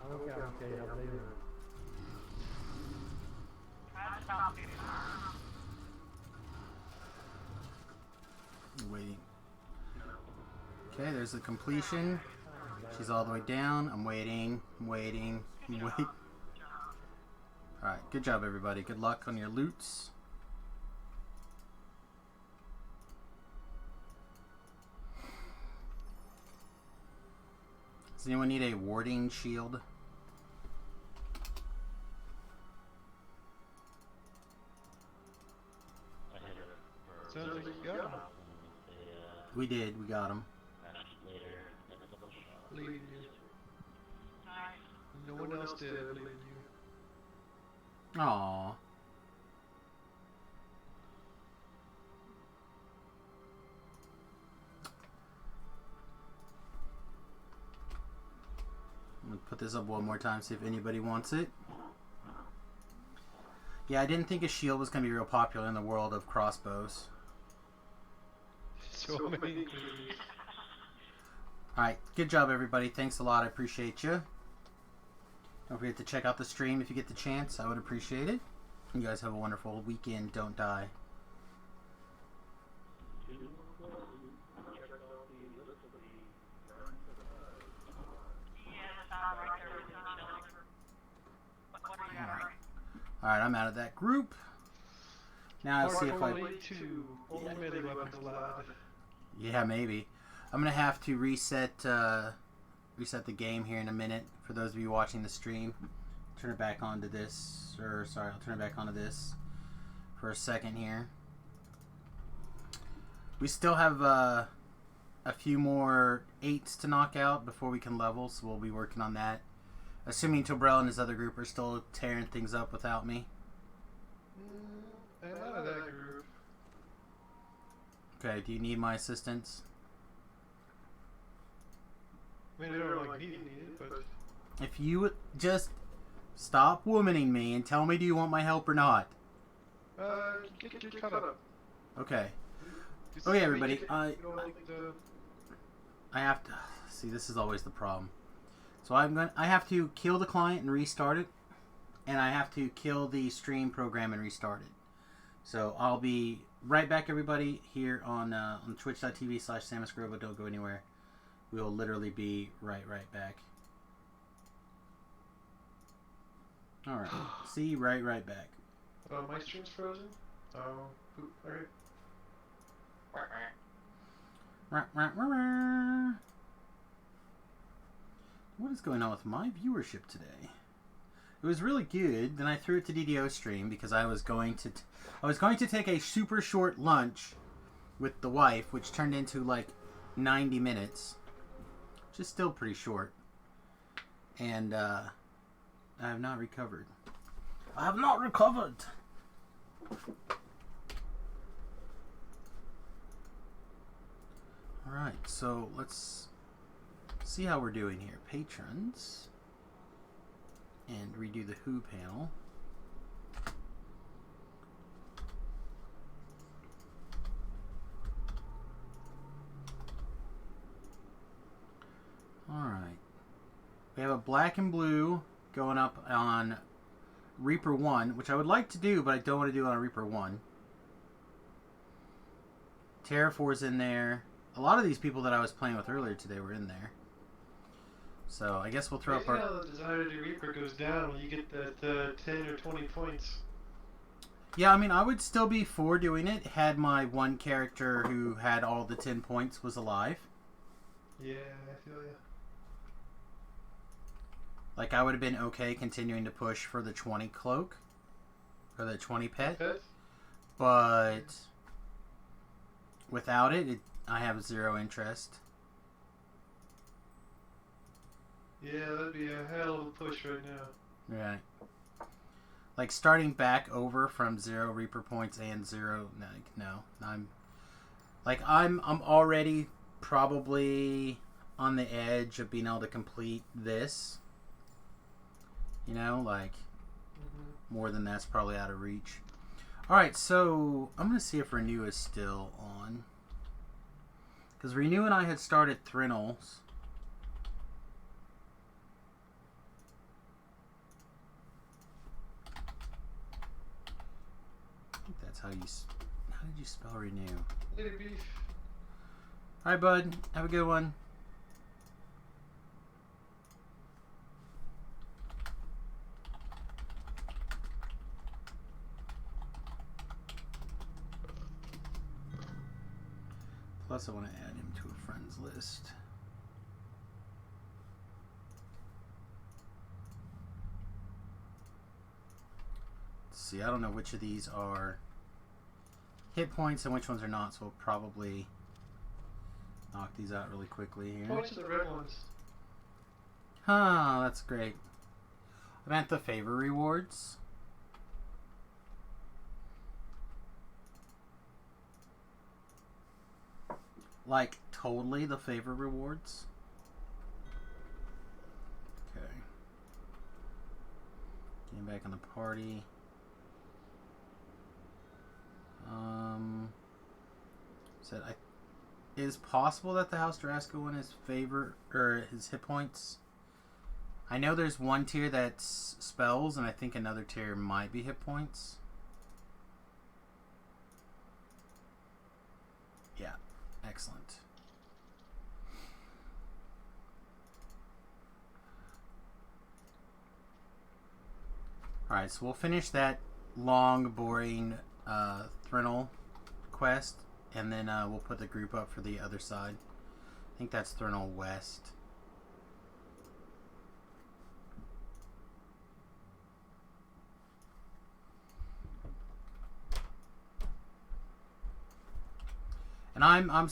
Okay, I'll blame you. Try to stop it. Waiting. Okay, there's the completion. She's all the way down. I'm waiting. Wait. Alright, good job everybody. Good luck on your loots. Does anyone need a warding shield? I hit it for Sounds like you got him. We did. We got him. later in a couple shots. Leading you. Nice. No one else did leading you. Aww. I'm gonna put this up one more time, see if anybody wants it. Yeah, I didn't think a shield was gonna be real popular in the world of crossbows. So many. Alright, good job everybody. Thanks a lot. I appreciate you. Don't forget to check out the stream if you get the chance. I would appreciate it. You guys have a wonderful weekend. Don't die. Alright, I'm out of that group. Now I'll see if I... Only melee weapons allowed. Yeah, maybe. I'm gonna have to reset reset the game here in a minute for those of you watching the stream. Turn it back onto this, or sorry, I'll turn it back onto this for a second here. We still have a few more 8s to knock out before we can level, so we'll be working on that. Assuming Tobrell and his other group are still tearing things up without me. I'm out of that group. Okay, do you need my assistance? I mean, I don't like need it, but If you would just stop womaning me and tell me do you want my help or not. Get caught up. Okay. Just Okay, make everybody. it, I have to see. This is always the problem. So I have to kill the client and restart it, and I have to kill the stream program and restart it. So I'll be right back, everybody, here on twitch.tv/SamusGrobo. Don't go anywhere. We will literally be right back. All right. See, right back. Oh, my stream's frozen? Oh, poop. Alright. What is going on with my viewership today? It was really good. Then I threw it to DDO stream because I was going to take a super short lunch with the wife, which turned into like 90 minutes, which is still pretty short. And I have not recovered. I have not recovered. All right, so let's see how we're doing here. Patrons. And redo the Who panel. Alright. We have a black and blue going up on Reaper 1, which I would like to do, but I don't want to do it on Reaper 1. Terrafor's in there. A lot of these people that I was playing with earlier today were in there. So I guess we'll throw up our... how the desire to do Reaper goes down when you get that 10 or 20 points. Yeah, I mean, I would still be for doing it had my one character who had all the 10 points was alive. Yeah, I feel ya. Like, I would have been okay continuing to push for the 20 cloak. Or the 20 pet. But without it, I have zero interest. Yeah, that'd be a hell of a push right now. Right. Like, starting back over from 0 Reaper points and 0... No. I'm already probably on the edge of being able to complete this. You know, like, more than that's probably out of reach. Alright, so I'm going to see if Renew is still on. Because Renew and I had started Thrinnels. I think that's how did you spell Renew? Lady Beef. Alright, bud. Have a good one. Plus, I want to add him to a friends list. Let's see, I don't know which of these are hit points and which ones are not, so we'll probably knock these out really quickly here. Points are the red ones. Huh, that's great. I meant the favor rewards. Like, totally the favor rewards. Okay. Getting back in the party. Said it is possible that the House Tarasco one is favor, or his hit points. I know there's one tier that's spells, and I think another tier might be hit points. Yeah. Excellent. Alright, so we'll finish that long, boring Thrinnel quest, and then we'll put the group up for the other side. I think that's Thrinnel West. And I'm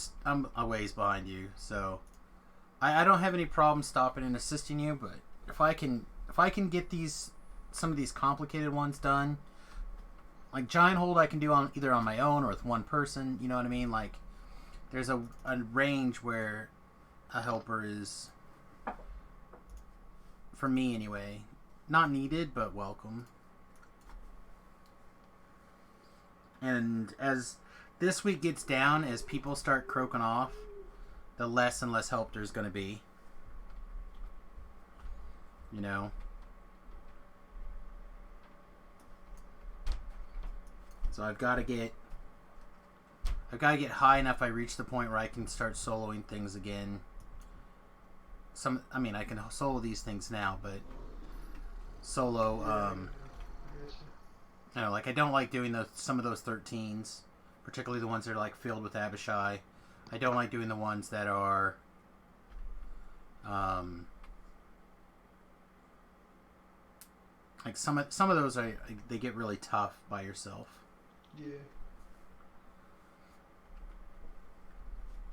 a ways behind you, so I don't have any problem stopping and assisting you. But if I can get some of these complicated ones done, like Giant Hold, I can do on either on my own or with one person. You know what I mean? Like, there's a range where a helper is, for me anyway, not needed but welcome. And as this week gets down, as people start croaking off, the less and less help there's going to be. You know? So I've got to get high enough I reach the point where I can start soloing things again. I mean, I can solo these things now, but solo, you know, like I don't like doing some of those 13s, particularly the ones that are like filled with Abishai. I don't like doing the ones that are, like some of those they get really tough by yourself. Yeah.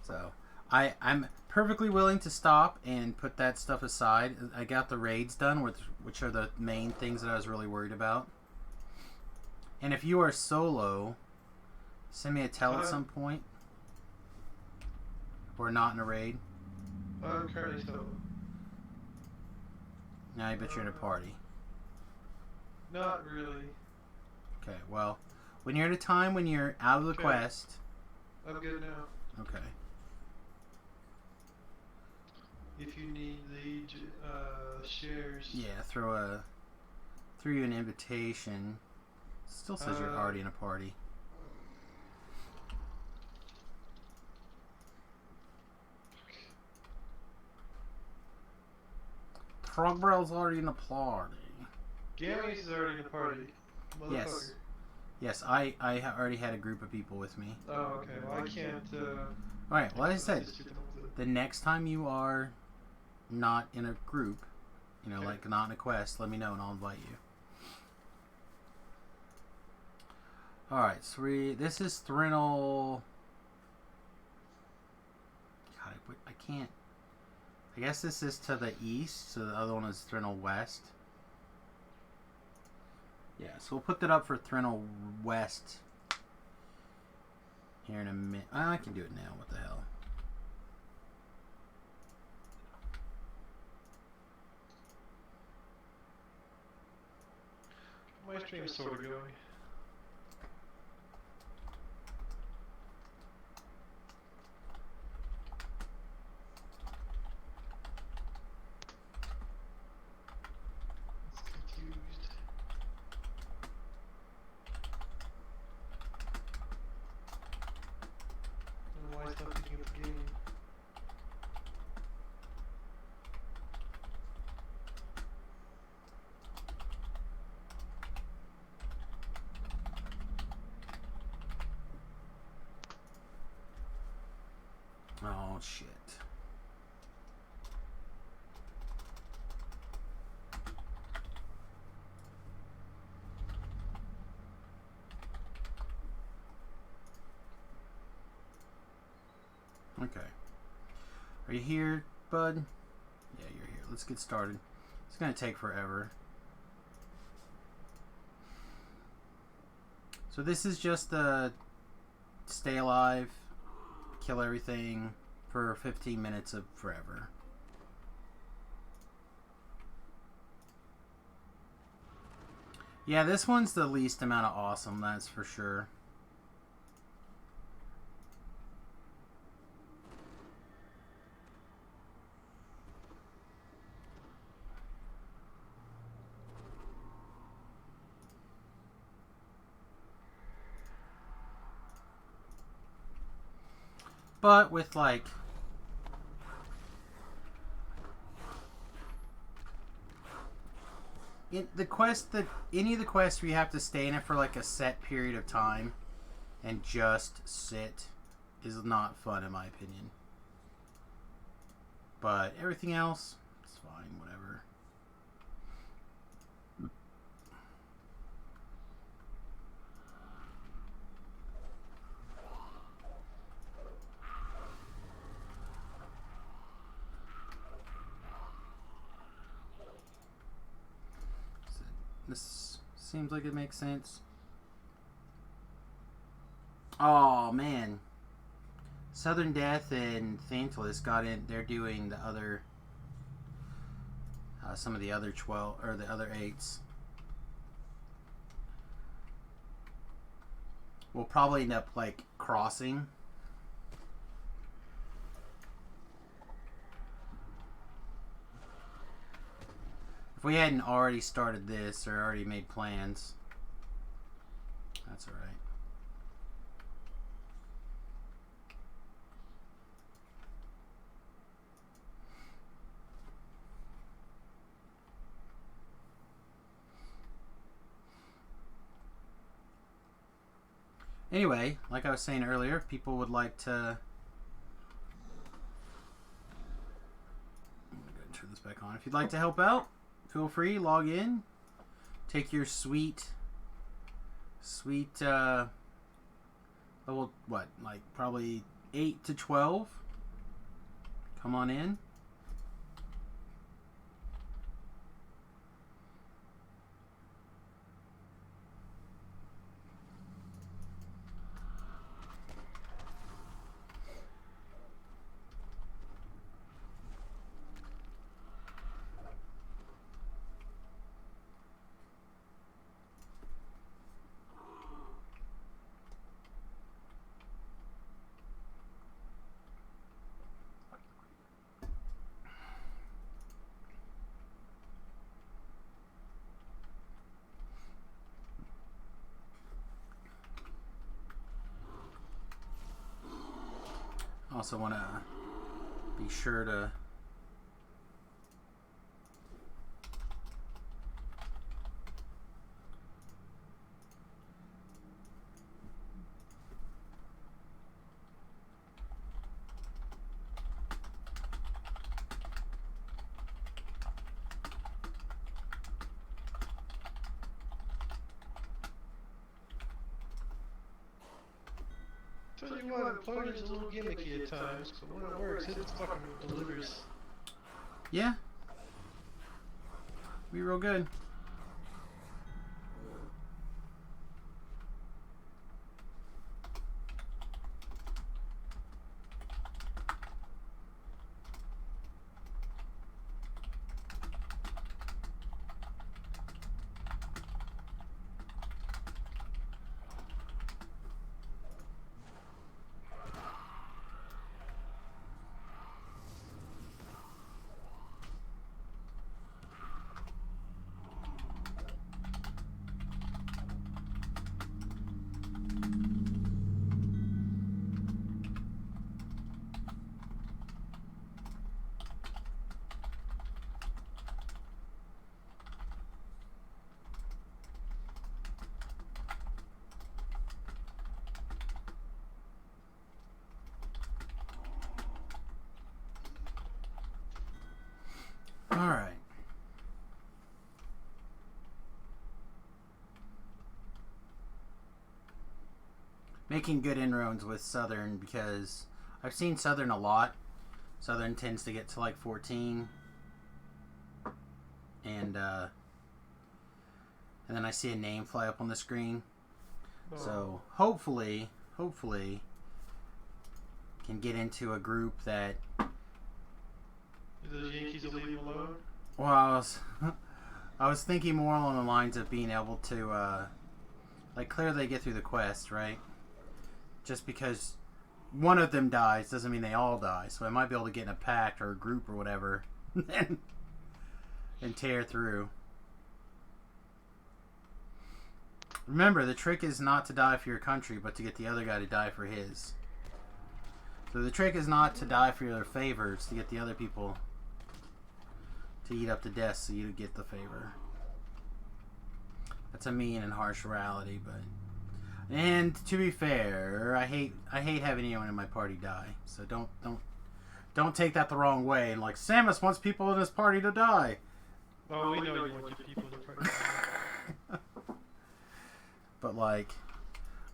So I'm perfectly willing to stop and put that stuff aside. I got the raids done, which are the main things that I was really worried about. And if you are solo, send me a tell at some point. Or not in a raid. I'm currently solo. Now I bet you're in a party. Not really. Okay, well, when you're at a time when you're out of the quest. I'm good now. Okay. If you need the shares. Yeah, throw you an invitation. Still says you're already in a party. Trogbell's already in a party. Gammy's already in a party. Yes. Yes, I already had a group of people with me. Oh, okay. Well, I can't. Alright, well, like I said, the next time you are not in a group, you know, like not in a quest, let me know and I'll invite you. Alright, so this is Thrinal. God, I can't. I guess this is to the east, so the other one is Thrinal West. Yeah, so we'll put that up for Thrinal West here in a minute. I can do it now, what the hell. My stream's sort of going. It's confused. I don't know why it's not picking up the game. Oh, shit. Okay. Are you here, bud? Yeah, you're here. Let's get started. It's going to take forever. So this is just the stay alive, kill everything for 15 minutes of forever. Yeah, this one's the least amount of awesome, that's for sure. But with like the quest, any of the quests where you have to stay in it for like a set period of time and just sit is not fun in my opinion. But everything else, it's fine, whatever. This seems like it makes sense. Oh man, Southern Death and Thantalus got in. They're doing the other, some of the other 12 or the other 8s. we'll probably end up like crossing. If we hadn't already started this or already made plans, that's all right. Anyway, like I was saying earlier, if people would like to... I'm going to go and turn this back on. If you'd like to help out, feel free, log in. Take your sweet, level, what, like probably 8 to 12. Come on in. Also want to be sure to Tell you what, Employer's a little gimmicky at times, but when it works, it fucking delivers. Yeah. Be real good. All right. Making good inroads with Southern because I've seen Southern a lot. Southern tends to get to like 14. And then I see a name fly up on the screen. Oh. So hopefully can get into a group that... The Yankees will leave him alone? Well, I was thinking more along the lines of being able to, like, clearly get through the quest, right? Just because one of them dies doesn't mean they all die. So I might be able to get in a pact or a group or whatever and tear through. Remember, the trick is not to die for your country, but to get the other guy to die for his. So the trick is not to die for your favors, to get the other people to eat up to death so you get the favor. That's a mean and harsh reality, but... And to be fair, I hate having anyone in my party die. So don't take that the wrong way. And like, Samius wants people in his party to die. Oh, we know you want your people to party. But like,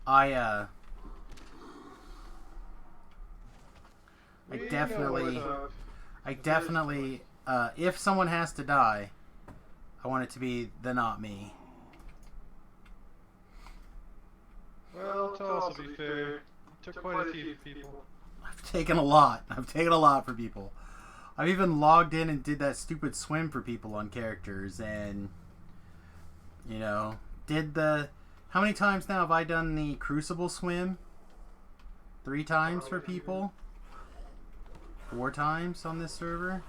I definitely, if someone has to die, I want it to be the not me. Well, to also be fair, it took quite a few people. I've taken a lot for people. I've even logged in and did that stupid swim for people on characters, and you know, did the How many times now have I done the Crucible swim? 3 times for people? 4 times on this server?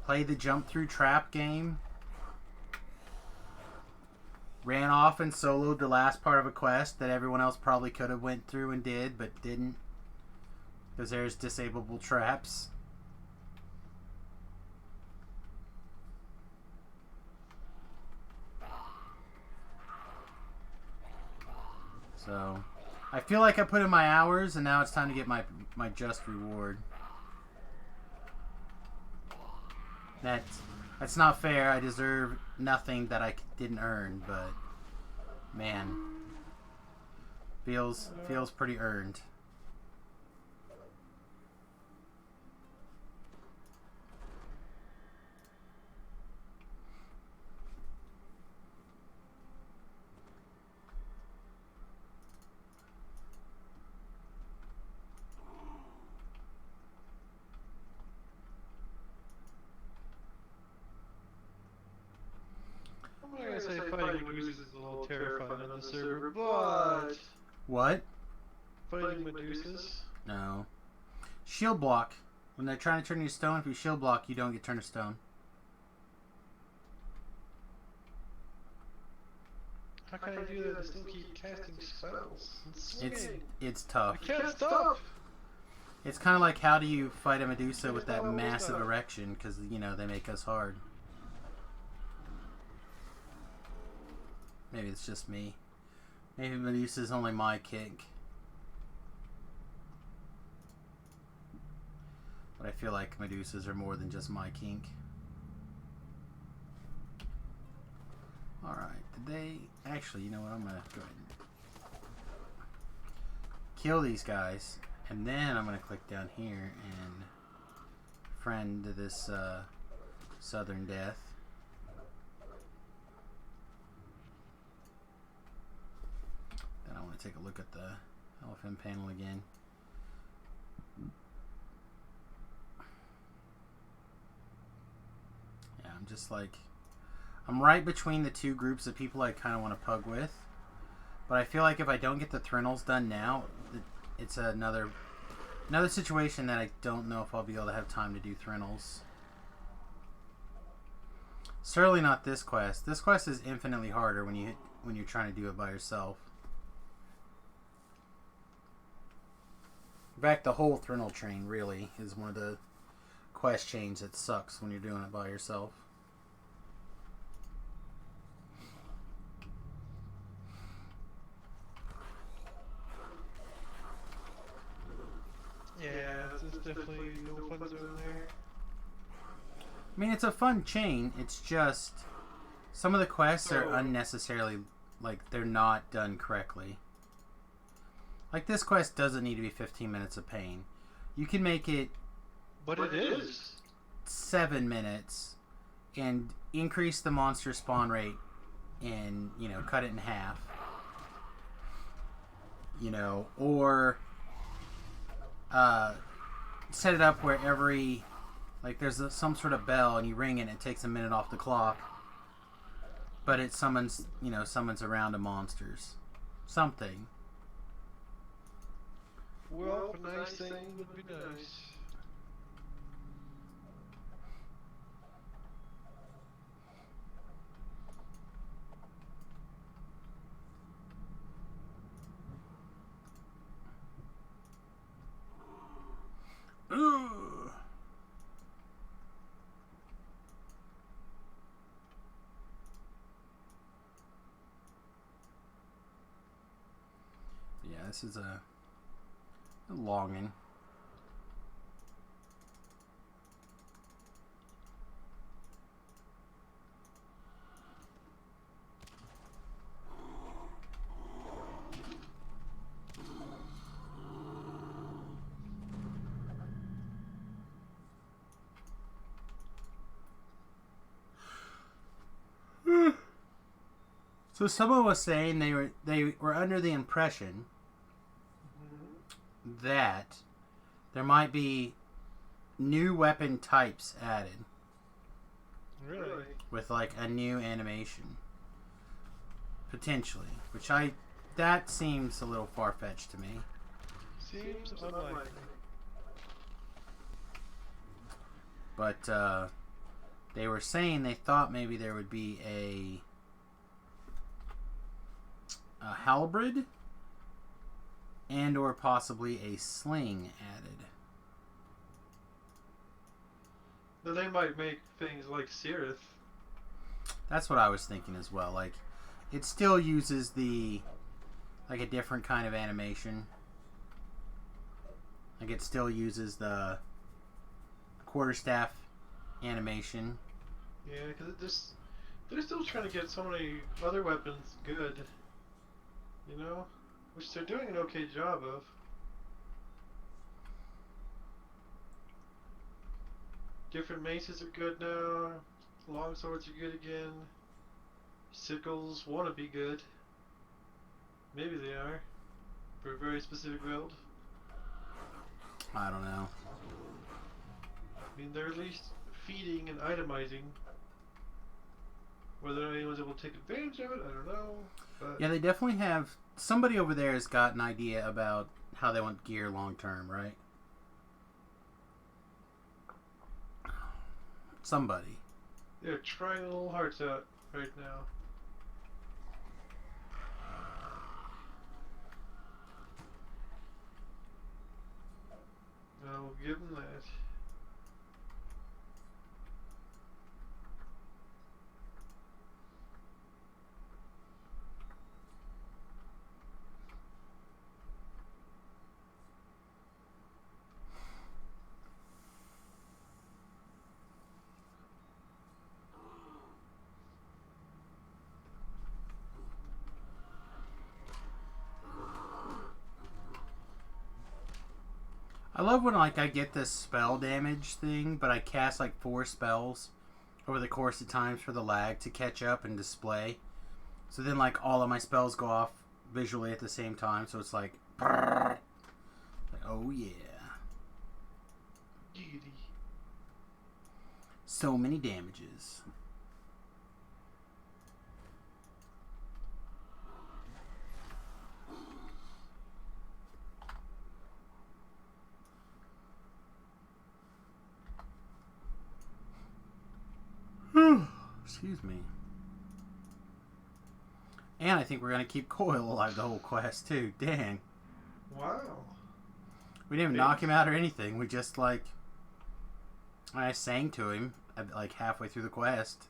Played the jump through trap game. Ran off and soloed the last part of a quest that everyone else probably could have went through and did, but didn't. Because there's disableable traps. So, I feel like I put in my hours, and now it's time to get my just reward. That's not fair. I deserve nothing that I didn't earn, but man, feels pretty earned. I'm gonna say fighting Medusas is a little terrifying on the server, but What? fighting Medusas. No. Shield block. When they're trying to turn you to stone, if you shield block, you don't get turned to stone. How can I do that and still keep casting spells and swinging? It's tough. I can't stop! It's kind of like, how do you fight a Medusa with that Stop. massive erection? Because, you know, they make us hard. Maybe it's just me. Maybe Medusa's only my kink. But I feel like Medusas are more than just my kink. Alright, did they... Actually, you know what? I'm going to go ahead and kill these guys. And then I'm going to click down here and friend this Southern Death. Then I want to take a look at the elephant panel again. Yeah, I'm just like... I'm right between the two groups of people I kind of want to pug with. But I feel like if I don't get the Thrinals done now, it's another situation that I don't know if I'll be able to have time to do Thrinals. Certainly not this quest. This quest is infinitely harder when you're trying to do it by yourself. In fact, the whole Thrinal train really is one of the quest chains that sucks when you're doing it by yourself. Yeah, there's definitely no fun zone there. I mean, it's a fun chain. It's just some of the quests are unnecessarily, like, they're not done correctly. Like, this quest doesn't need to be 15 minutes of pain. You can make it... But it is. 7 minutes and increase the monster spawn rate and, you know, cut it in half. You know, or... set it up where every, like, there's some sort of bell and you ring it and it takes a minute off the clock, but it summons, you know, summons a round of monsters. Something. Well, a nice thing would be nice. Ooh. Yeah, this is a longing. So someone was saying they were under the impression that there might be new weapon types added. Really? with like a new animation, potentially. That seems a little far fetched to me. Seems unlikely. But they were saying they thought maybe there would be a halberd and or possibly a sling added. Then they might make things like Sirith. That's what I was thinking as well. Like, it still uses like a different kind of animation. Like, it still uses the quarterstaff animation. Yeah, because they're still trying to get so many other weapons good. You know? Which they're doing an okay job of. Different maces are good now. Long swords are good again. Sickles want to be good. Maybe they are. For a very specific build. I don't know. I mean, they're at least feeding and itemizing. Whether anyone's able to take advantage of it, I don't know. But Yeah, they definitely have. Somebody over there has got an idea about how they want gear long term, right? Somebody. they're trying little hearts out right now. I will give them that. I love when like I get this spell damage thing, but I cast like 4 spells over the course of times for the lag to catch up and display. So then like all of my spells go off visually at the same time, so it's like, like oh yeah. Giddy. So many damages. Excuse me. And I think we're going to keep Coil alive the whole quest, too. Dang. Wow. We didn't even knock him out or anything. We just, like... I sang to him, like, halfway through the quest.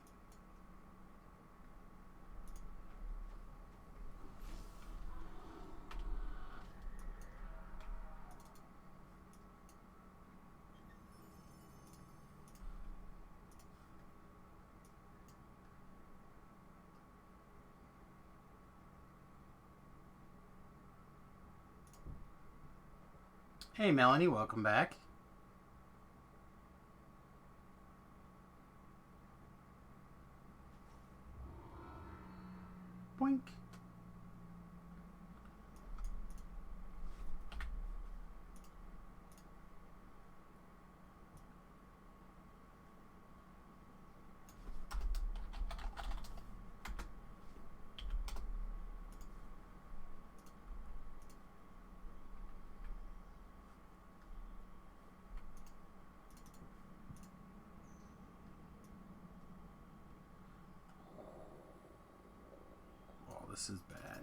Hey, Melanie, welcome back. Boink. Oh, this is bad.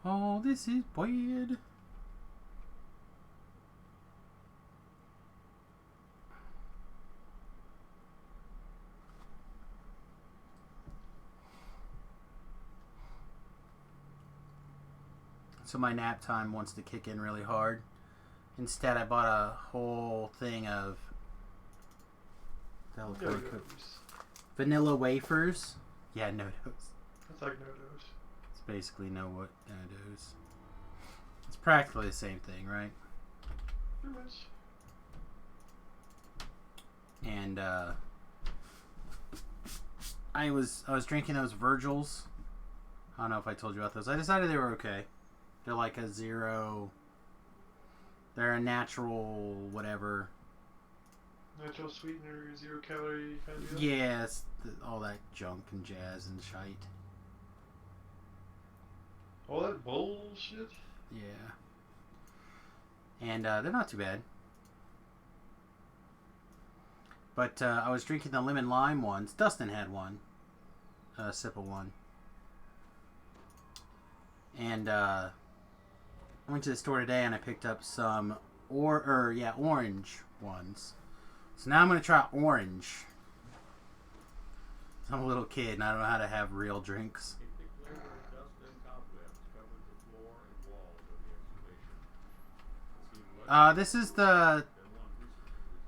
Oh, this is bad. So my nap time wants to kick in really hard. Instead, I bought a whole thing of vanilla wafers. Yeah, no dose. It's like no dose. It's basically no dose. It's practically the same thing, right? Pretty much. And I was drinking those Virgils. I don't know if I told you about those. I decided they were okay. They're like a 0 They're a natural whatever. Natural sweetener, 0 calorie kind of deal? Yeah, it's all that junk and jazz and shite. All that bullshit? Yeah. And they're not too bad. But I was drinking the lemon lime ones. Dustin had one. A sip of one. And I went to the store today and I picked up some orange ones. So now I'm going to try orange. I'm a little kid and I don't know how to have real drinks. This is the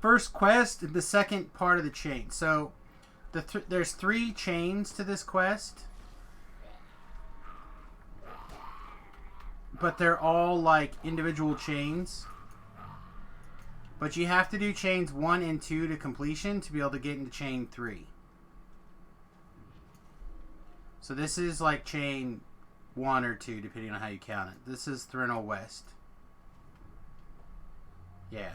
first quest, the second part of the chain. So there's 3 chains to this quest. But they're all like individual chains. But you have to do chains 1 and 2 to completion to be able to get into chain 3. So this is like chain 1 or 2 depending on how you count it. This is Threnor West. Yeah.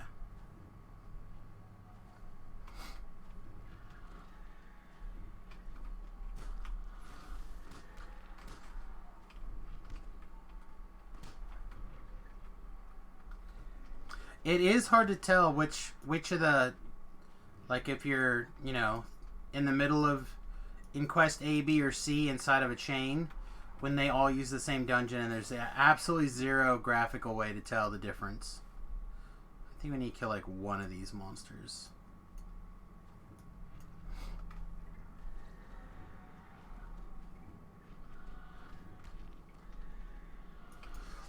It is hard to tell which of the, like if you're, you know, in the middle of, in quest A, B, or C inside of a chain, when they all use the same dungeon, and there's absolutely zero graphical way to tell the difference. I think we need to kill like one of these monsters.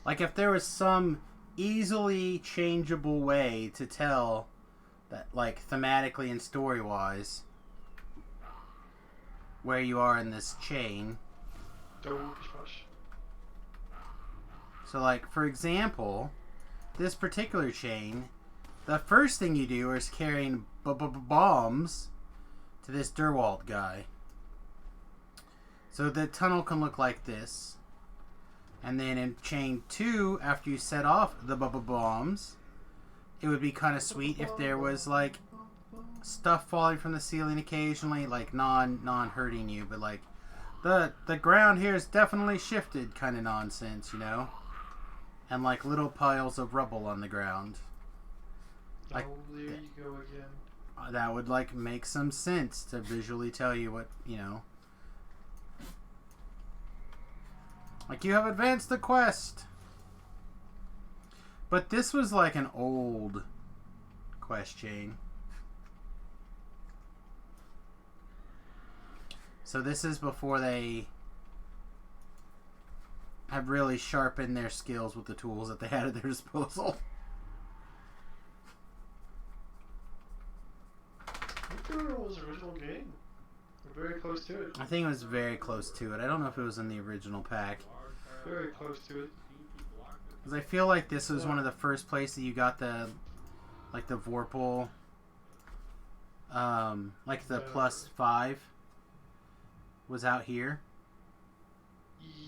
Like if there was some easily changeable way to tell that, like thematically and story wise, where you are in this chain. So like for example, this particular chain, the first thing you do is carrying bombs to this Durwalt guy. So the tunnel can look like this. And then in chain 2, after you set off the bombs, it would be kind of sweet if there was like stuff falling from the ceiling occasionally, like non hurting you, but like the ground here is definitely shifted kind of nonsense, you know? And like little piles of rubble on the ground. Like, there you go again. That would like make some sense to visually tell you what, you know. Like, you have advanced the quest. But this was like an old quest chain. So this is before they have really sharpened their skills with the tools that they had at their disposal. I think it was the original game. We're very close to it. I think it was very close to it. I don't know if it was in the original pack. Very close to it. Because I feel like this was one of the first places you got the, like the Vorpal, like the +5 was out here.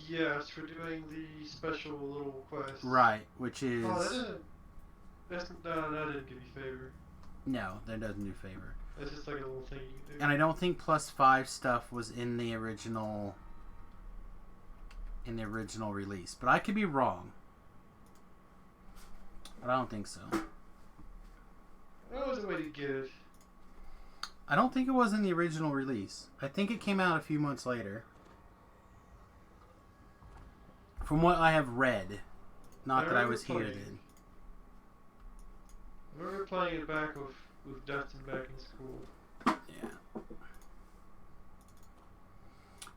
Yes, for doing the special little quest. Right, which is... Oh, that didn't give you favor. No, that doesn't do favor. It's just like a little thing you can do. And I don't think +5 stuff was in the original release. But I could be wrong. But I don't think so. That was a way to get it. I don't think it was in the original release. I think it came out a few months later. From what I have read. Not that I was here then. I remember playing it back with Dustin back in school. Yeah.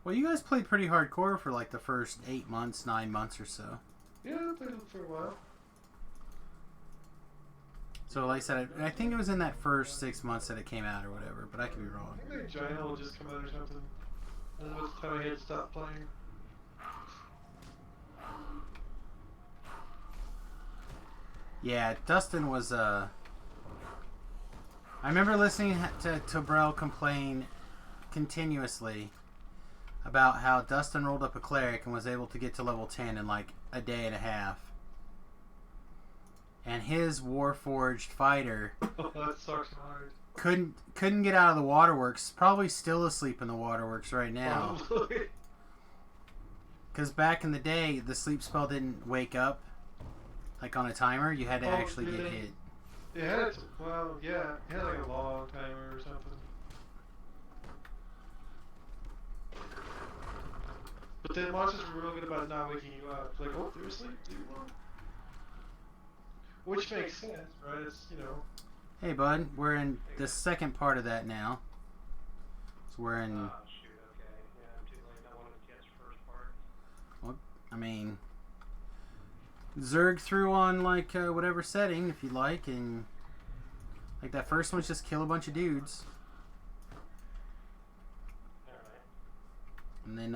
Well, you guys played pretty hardcore for like the first 8 months, 9 months or so. Yeah, I played it for a while. So, like I said, I think it was in that first 6 months that it came out or whatever, but I could be wrong. I think Giant will just come out or something. And that's the time I had stopped playing. Yeah, Dustin was, I remember listening to Brell complain continuously about how Dustin rolled up a cleric and was able to get to level 10 in like a day and a half. and his Warforged fighter Oh, that sucks hard. couldn't get out of the waterworks. Probably still asleep in the waterworks right now. Probably. Because back in the day, the sleep spell didn't wake up like on a timer. You had to actually get hit. It had to, well, yeah, it had like a long timer or something. But then monsters were real good about not waking you up. It's like, oh, they're asleep, do you want? Which makes sense, right? It's, you know. Hey, bud, we're in the second part of that now. So we're in. Oh, shoot, okay. Yeah, I'm too late. I wanted to catch the first part. Well, I mean, Zerg through on like whatever setting if you like, and like that first one's just kill a bunch of dudes, and then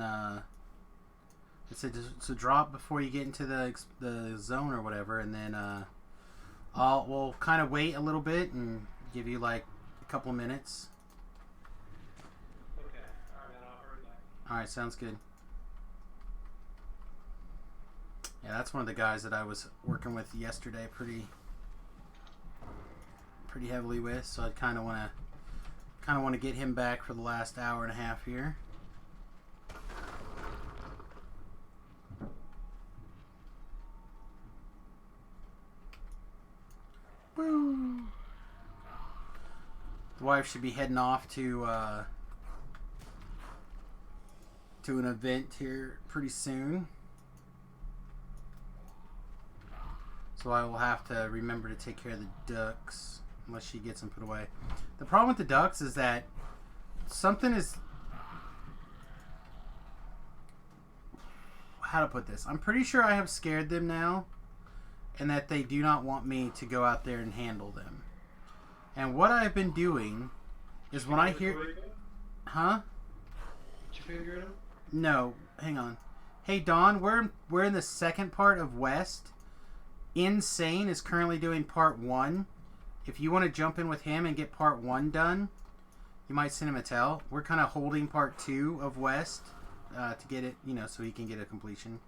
it's a drop before you get into the zone or whatever, and then we'll kind of wait a little bit and give you like a couple of minutes. Okay, alright, I'll hurry back. All right, sounds good. Yeah, that's one of the guys that I was working with yesterday pretty heavily with, so I kind of want to get him back for the last hour and a half here. Woo! The wife should be heading off to an event here pretty soon. So I will have to remember to take care of the ducks unless she gets them put away. The problem with the ducks is that something is... How to put this? I'm pretty sure I have scared them now and that they do not want me to go out there and handle them. And what I've been doing is when I hear... Huh? Did you figure it out? No. Hang on. Hey, Dawn, we're in the second part of West. Insane is currently doing part 1. If you want to jump in with him and get part 1 done, you might send him a tell. We're kind of holding part 2 of West to get it, so he can get a completion.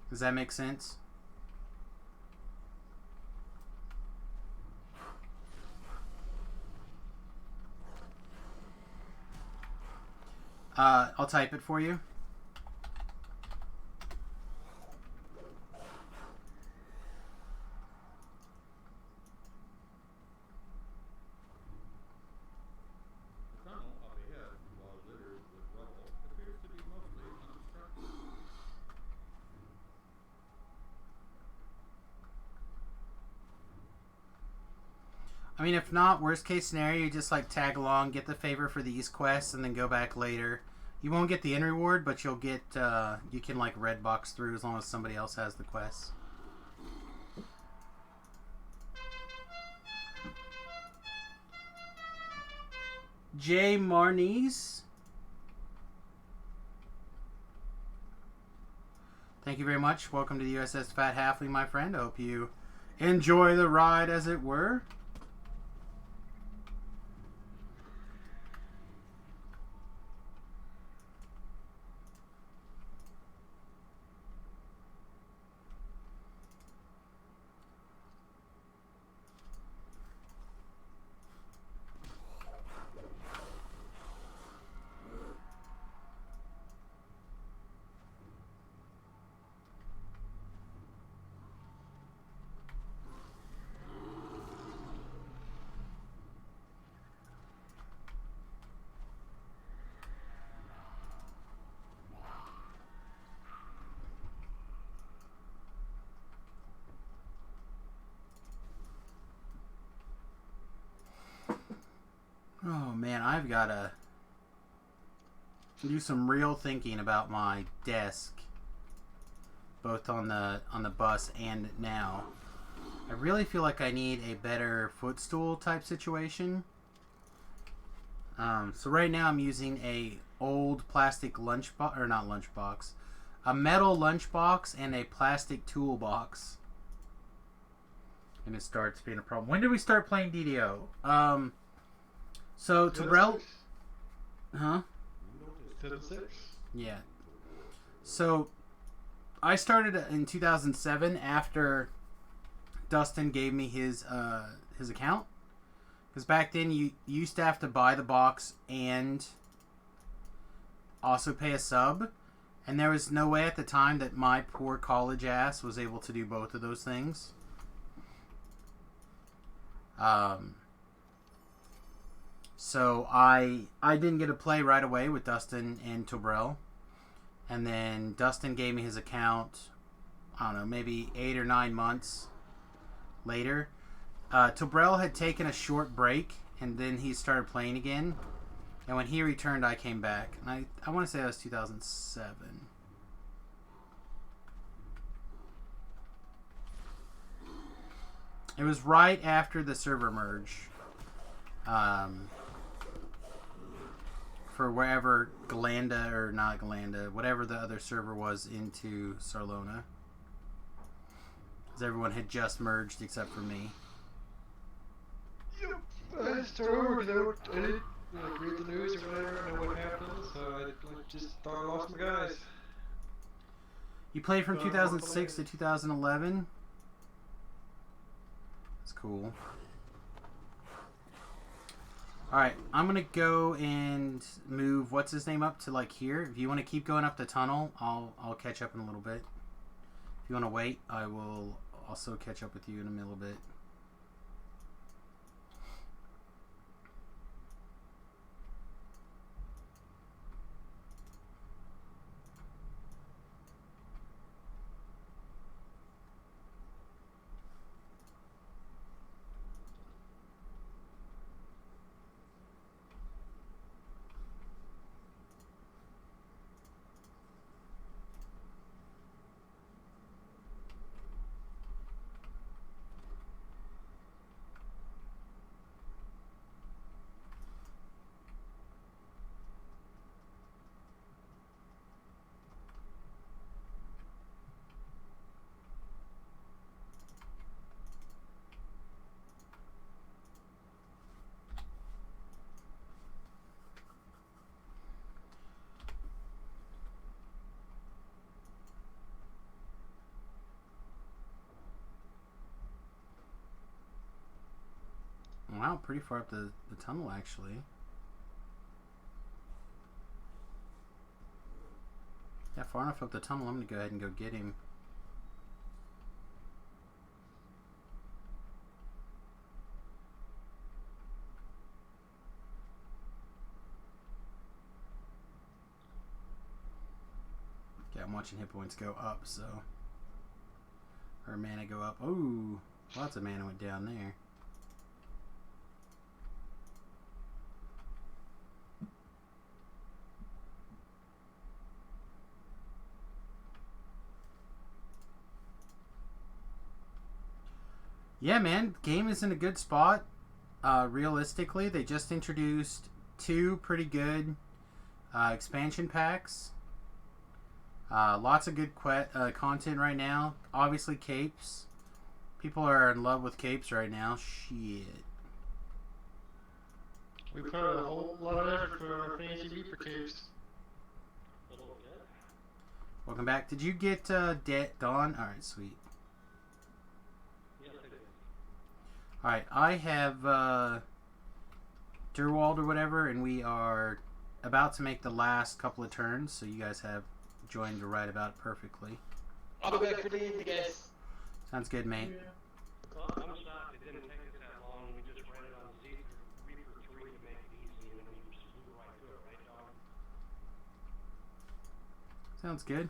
Does that make sense? I'll type it for you. I mean, if not, worst case scenario, you just like tag along, get the favor for these quests, and then go back later. You won't get the end reward, but you'll get, you can like red box through as long as somebody else has the quests. Jay Marnies. Thank you very much. Welcome to the USS Fat Halfling, my friend. I hope you enjoy the ride, as it were. Oh man, I've got to do some real thinking about my desk, both on the bus and now. I really feel like I need a better footstool type situation. So right now I'm using a old plastic lunchbox, or not lunchbox, a metal lunchbox and a plastic toolbox. And it starts being a problem. When did we start playing DDO? So Terrell, huh? To the 6. Yeah. So I started in 2007 after Dustin gave me his account. Because back then you used to have to buy the box and also pay a sub. And there was no way at the time that my poor college ass was able to do both of those things. So I didn't get to play right away with Dustin and Tobrell. And then Dustin gave me his account, I don't know, maybe 8 or 9 months later. Tobrell had taken a short break, and then he started playing again. And when he returned, I came back. And I want to say that was 2007. It was right after the server merge. For wherever Galanda, or not Galanda, whatever the other server was into Sarlona. Because everyone had just merged except for me. Yep, I started without, I didn't like read the news or whatever, know what happened, so I just thought I lost my guys. You played from 2006 to 2011? That's cool. Alright, I'm gonna go and move what's his name up to like here. If you want to keep going up the tunnel, I'll catch up in a little bit. If you want to wait, I will also catch up with you in a little bit. Wow, pretty far up the tunnel, actually. Yeah, far enough up the tunnel. I'm going to go ahead and go get him. Okay, I'm watching hit points go up, so... Or mana go up. Ooh, lots of mana went down there. Yeah, man, game is in a good spot. Realistically, they just introduced 2 pretty good expansion packs. Lots of good content right now. Obviously, capes. People are in love with capes right now. Shit. We put out a whole lot of effort for our fancy Reaper capes. Welcome back. Did you get Dawn? Alright, sweet. Alright, I have Durwald or whatever, and we are about to make the last couple of turns, so you guys have joined right about perfectly. I'll be back for the guys. Sounds good, mate. Well, I'm shocked it didn't take us that long. We just ran it on Reaper 3 to make it easy, and then we just flew right through it, right, Dog? Sounds good.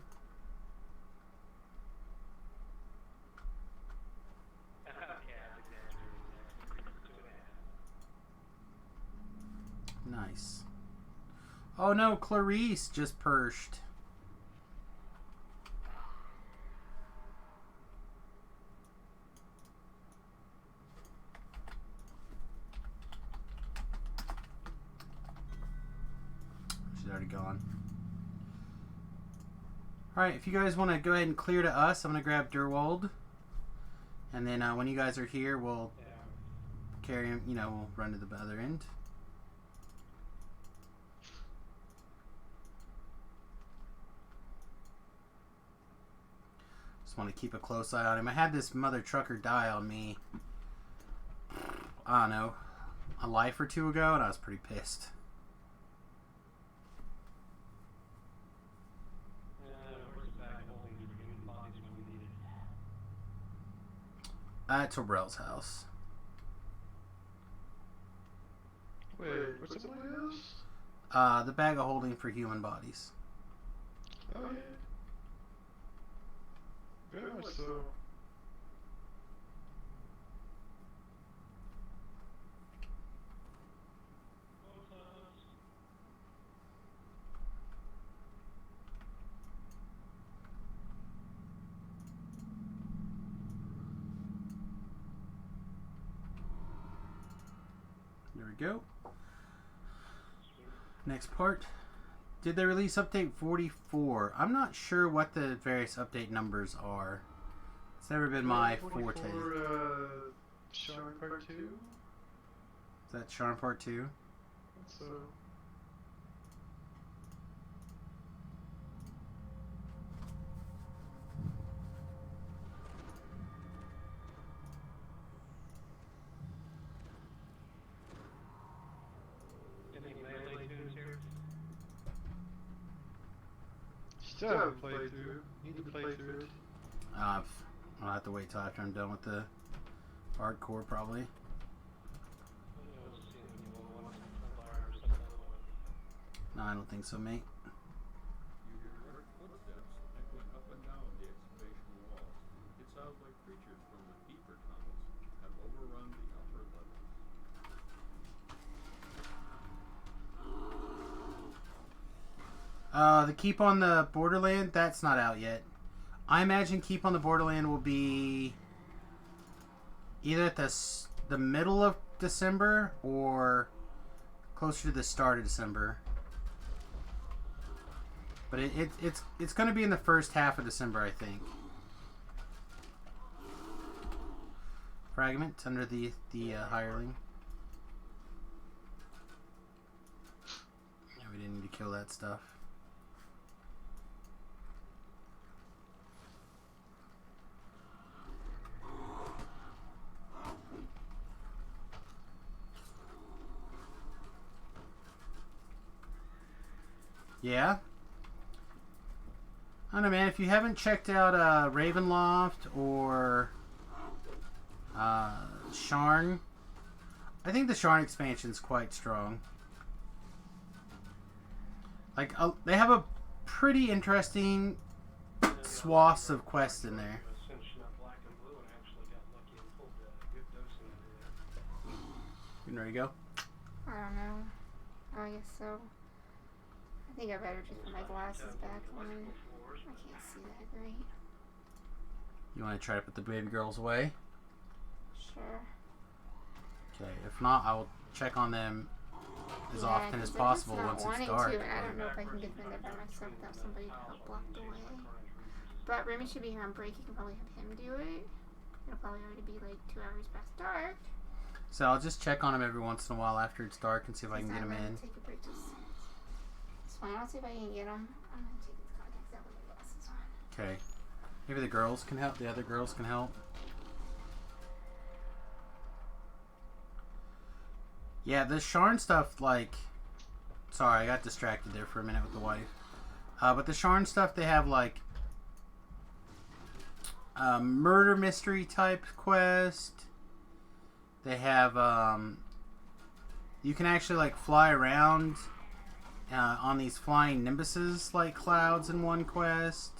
Nice. Oh no, Clarice just perched. She's already gone. Alright, if you guys want to go ahead and clear to us, I'm going to grab Durwald. And then when you guys are here, we'll carry him, we'll run to the other end. Just want to keep a close eye on him. I had this mother trucker die on me, I don't know, a life or two ago, and I was pretty pissed. Where's the bag holding for human bodies when we need it? At Tobrell's house. Wait, what's somebody else? The bag of holding for human bodies. Oh yeah. Very much so. There we go. Next part. Did they release update 44? I'm not sure what the various update numbers are. It's never been my forte. Sharn Part 2? Is that Sharn Part 2? So. Any melee tunes here? Still haven't played through. Need to play through it. I'll have to wait till after I'm done with the hardcore, probably. No, I don't think so, mate. You hear dark footsteps echoing up and down the excavation walls. It sounds like creatures from the deeper tunnels have overrun the upper levels. The Keep on the Borderland, that's not out yet. I imagine Keep on the Borderland will be either at the middle of December or closer to the start of December. But it's going to be in the first half of December, I think. Fragment under the hireling. Yeah, we didn't need to kill that stuff. Yeah? I don't know, man. If you haven't checked out Ravenloft or Sharn, I think the Sharn expansion's quite strong. Like, they have a pretty interesting swaths of quests in there. You ready to go? I don't know. I guess so. I think I better just put my glasses back on. I can't see that great. You want to try to put the baby girls away? Sure. Okay, if not, I will check on them as often as possible once it's dark. To, and I don't know if I can get them there by myself without somebody to help block the way. But Remy should be here on break. You can probably have him do it. It'll probably already be like 2 hours past dark. So I'll just check on him every once in a while after it's dark and see if I can get him in. Take a break. It's fine. I'll see if I can get him. I'm gonna take these contacts out with my glasses on. Okay. Maybe the girls can help. The other girls can help. Yeah, the Sharn stuff, like... Sorry, I got distracted there for a minute with the wife. But the Sharn stuff, they have, like... murder mystery type quest. They have, you can actually, like, fly around on these flying nimbuses, like clouds in one quest.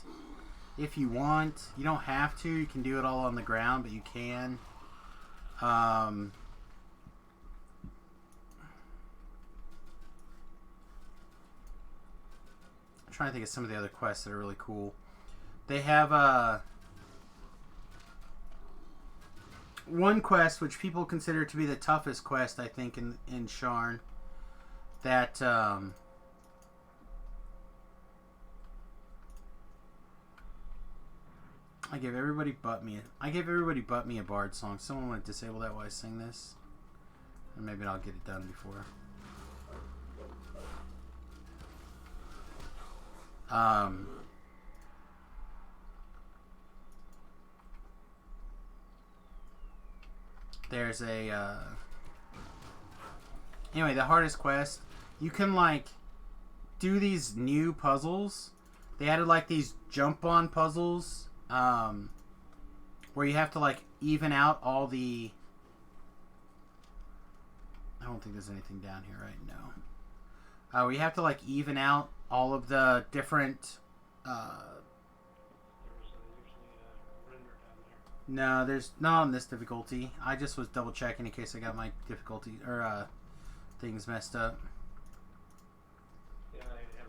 If you want. You don't have to. You can do it all on the ground, but you can. I'm trying to think of some of the other quests that are really cool. They have, one quest which people consider to be the toughest quest, I think, in Sharn, that I give everybody but me a bard song. Someone want to disable that while I sing this, and maybe I'll get it done before. there's a anyway, the hardest quest, you can like do these new puzzles. They added like these jump on puzzles where you have to like even out all the, I don't think there's anything down here right now. Where you have to like even out all of the different no, there's not on this difficulty. I just was double checking in case I got my difficulty or things messed up. Yeah, I have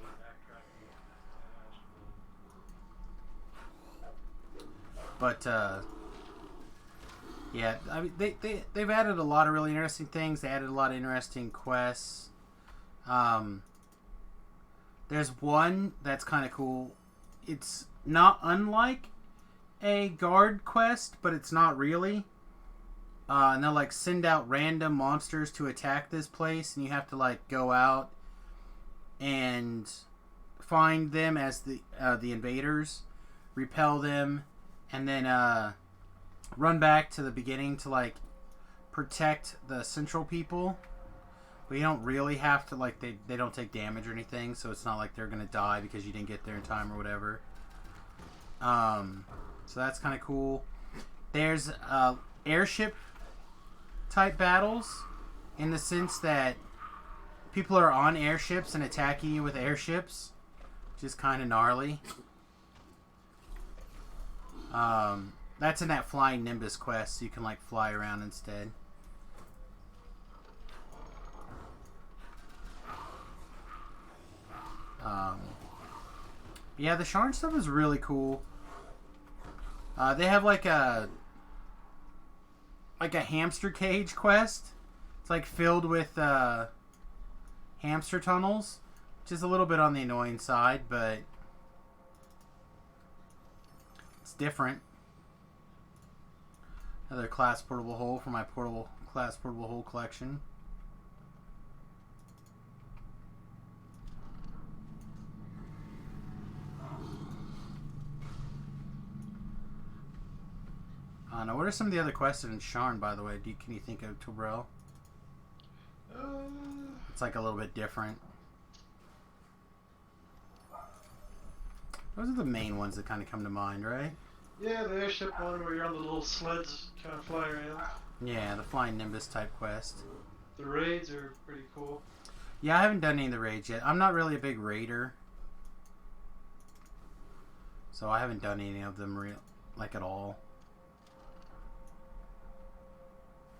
backtracking. But yeah, I mean they've added a lot of really interesting things. They added a lot of interesting quests. There's one that's kind of cool. It's not unlike a guard quest, but it's not really. And they'll like send out random monsters to attack this place, and you have to like go out and find them as the invaders, repel them, and then run back to the beginning to like protect the central people. But you don't really have to, like, they don't take damage or anything, so it's not like they're gonna die because you didn't get there in time or whatever. So that's kind of cool. There's airship type battles in the sense that people are on airships and attacking you with airships, which is kind of gnarly. That's in that Flying Nimbus quest, so you can like fly around instead. Yeah, the Sharn stuff is really cool. They have like a hamster cage quest. It's like filled with hamster tunnels, which is a little bit on the annoying side, but it's different. Another class portable hole for my class portable hole collection. Now, what are some of the other quests in Sharn, by the way? Can you think of Tobrel? It's like a little bit different. Those are the main ones that kind of come to mind, right? Yeah, the airship one where you're on the little sleds kind of fly around. Yeah, the Flying Nimbus type quest. The raids are pretty cool. Yeah, I haven't done any of the raids yet. I'm not really a big raider, so I haven't done any of them like at all.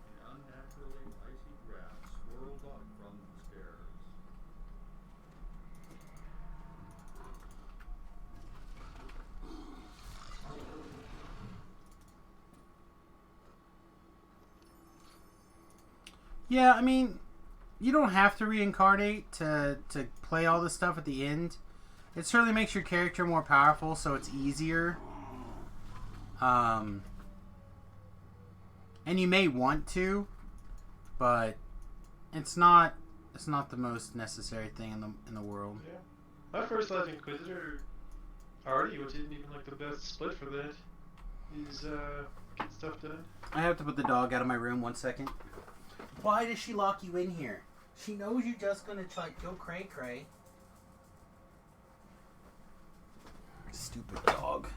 The unnaturally icy grass swirled up from the stairs. Yeah, I mean, you don't have to reincarnate to play all this stuff at the end. It certainly makes your character more powerful, so it's easier. And you may want to, but it's not the most necessary thing in the world. Yeah. My first life Inquisitor party, which isn't even like the best split for that, is get stuff done. I have to put the dog out of my room 1 second. Why does she lock you in here? She knows you're just gonna try to kill Cray Cray. Stupid dog.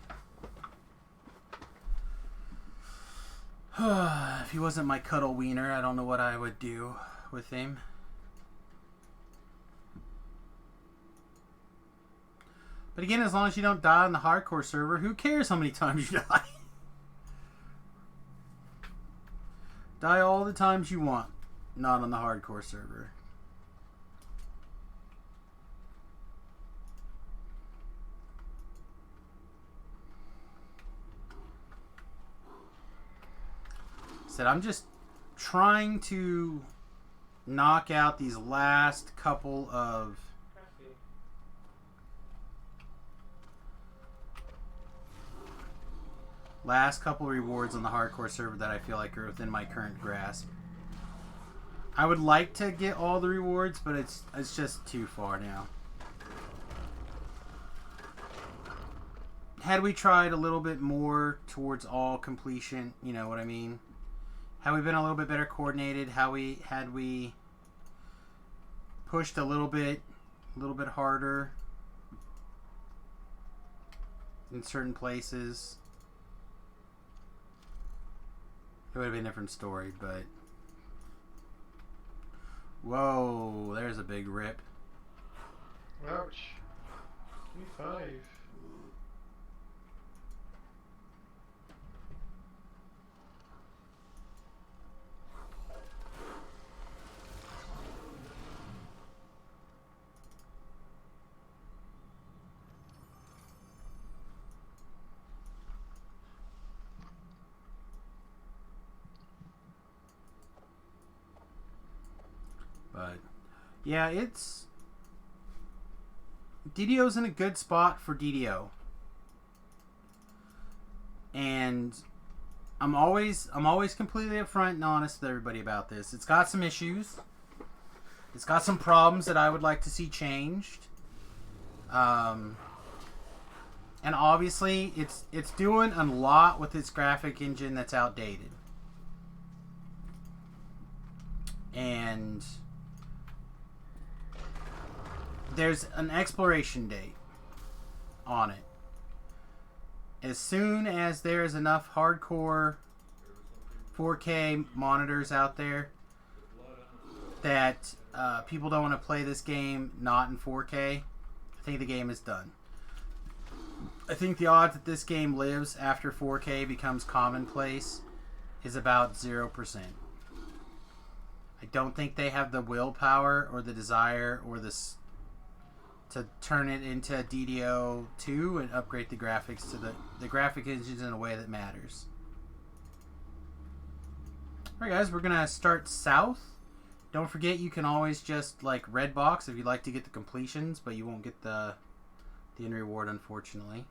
If he wasn't my cuddle wiener, I don't know what I would do with him. But again, as long as you don't die on the hardcore server, who cares how many times you die? Die all the times you want, not on the hardcore server. Said I'm just trying to knock out these last couple of rewards on the hardcore server that I feel like are within my current grasp. I would like to get all the rewards, but it's just too far now. Had we tried a little bit more towards all completion, you know what I mean? had we been a little bit better coordinated, had we pushed a little bit harder in certain places, it would have been a different story, but whoa, there's a big rip. Ouch. 25. But yeah, DDO's in a good spot for DDO. And I'm always completely upfront and honest with everybody about this. It's got some issues. It's got some problems that I would like to see changed. And obviously it's doing a lot with its graphic engine that's outdated. And there's an expiration date on it. As soon as there's enough hardcore 4K monitors out there that people don't want to play this game not in 4K, I think the game is done. I think the odds that this game lives after 4K becomes commonplace is about 0%. I don't think they have the willpower or the desire or to turn it into DDO2 and upgrade the graphics to the graphic engines in a way that matters. Alright guys, we're gonna start south. Don't forget you can always just like red box if you'd like to get the completions, but you won't get the end reward unfortunately.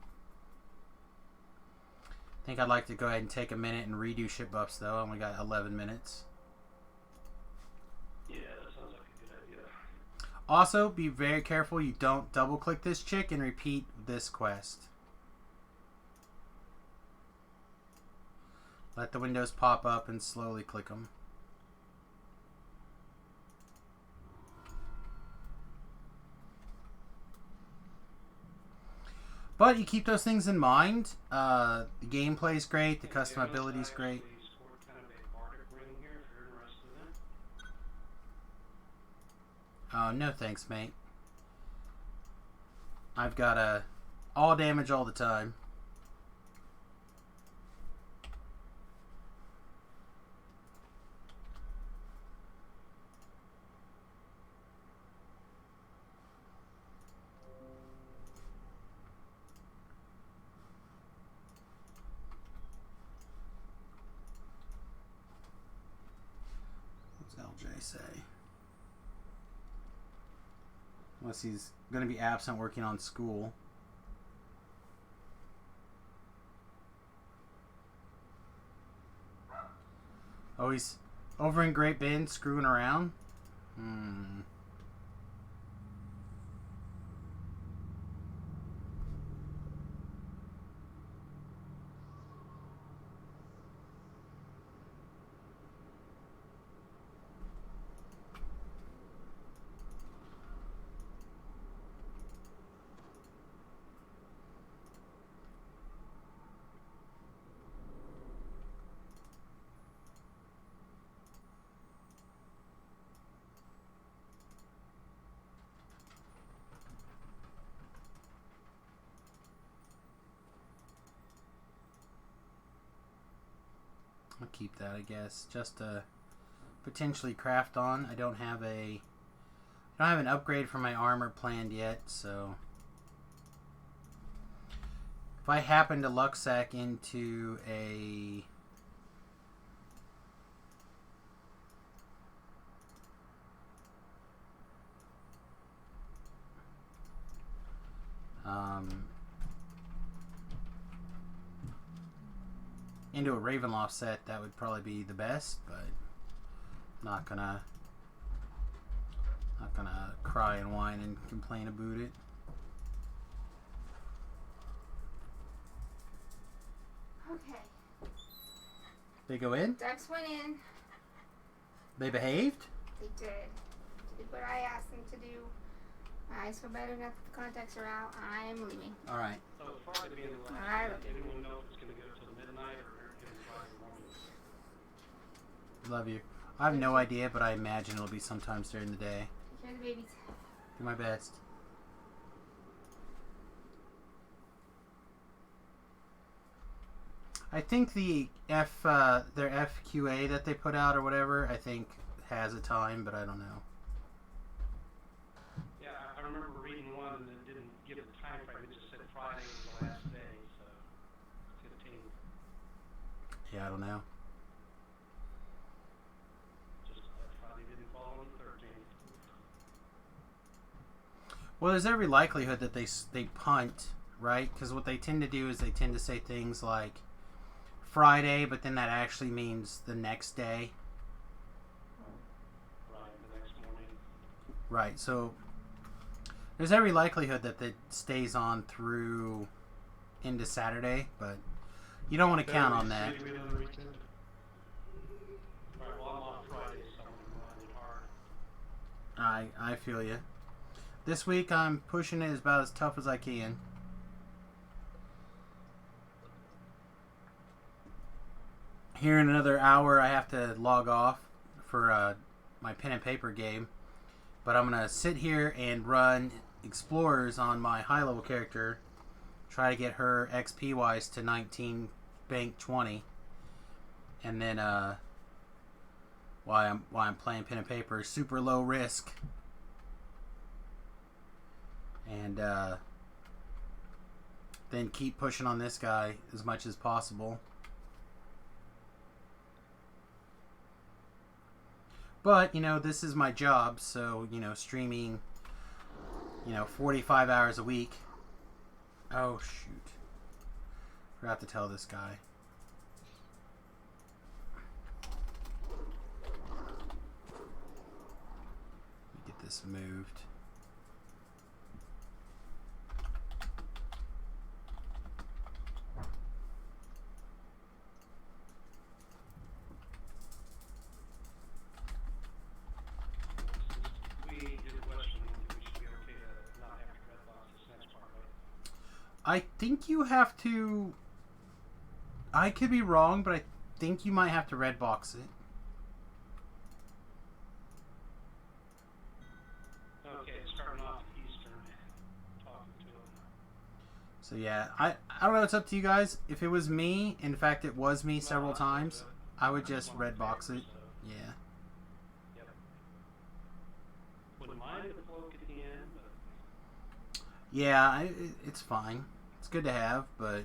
I think I'd like to go ahead and take a minute and redo ship buffs though. I only got 11 minutes. Yeah, that sounds like a good idea. Also, be very careful you don't double click this chick and repeat this quest. Let the windows pop up and slowly click them. But you keep those things in mind. The gameplay is great. The customability is great. No thanks, mate. I've got all damage all the time. What's LJ say? Unless he's going to be absent working on school. Oh, he's over in Great Bend screwing around? I'll keep that, I guess, just to potentially craft on. I don't have an upgrade for my armor planned yet, so if I happen to luck sack into a into a Ravenloft set, that would probably be the best, but not gonna cry and whine and complain about it. Okay. They go in? Ducks went in. They behaved? They did what I asked them to do. My eyes feel better now that the contacts are out. I'm leaving. Alright. So Friday being the last Alright. day, anyone know if it's going to go till midnight or if it's Friday morning? Love you. I have no idea, but I imagine it'll be sometimes during the day. Take care of the babies. Do my best. I think their FQA that they put out or whatever, I think has a time, but I don't know. Yeah, I remember reading one and it didn't give the time frame. It just said Friday was the last day, so 15. Yeah, I don't know. Just Friday didn't fall on the 13th. Well, there's every likelihood that they punt, right? Because what they tend to do is they tend to say things like Friday, but then that actually means the next day. Right, the next morning. Right, so there's every likelihood that it stays on through into Saturday, but you don't want to count on that. Right, well, I'm off Friday, so I'm running hard. I feel you. This week I'm pushing it about as tough as I can. Here in another hour I have to log off for my pen and paper game. But I'm going to sit here and run Explorers on my high-level character. Try to get her XP-wise to 19, bank 20. And then while I'm playing pen and paper, super low risk. And then keep pushing on this guy as much as possible. But, you know, this is my job, so, you know, streaming, 45 hours a week. Oh, shoot. Forgot to tell this guy. Let me get this moved. I think you have to... I could be wrong, but I think you might have to red box it. Okay, starting off Eastern, talking to him. So yeah, I don't know, it's up to you guys. If it was me, in fact it was me several times, I would just red box it. Yeah. Yep. Wouldn't mind if it broke at the end, but... Yeah, it's fine. It's good to have, but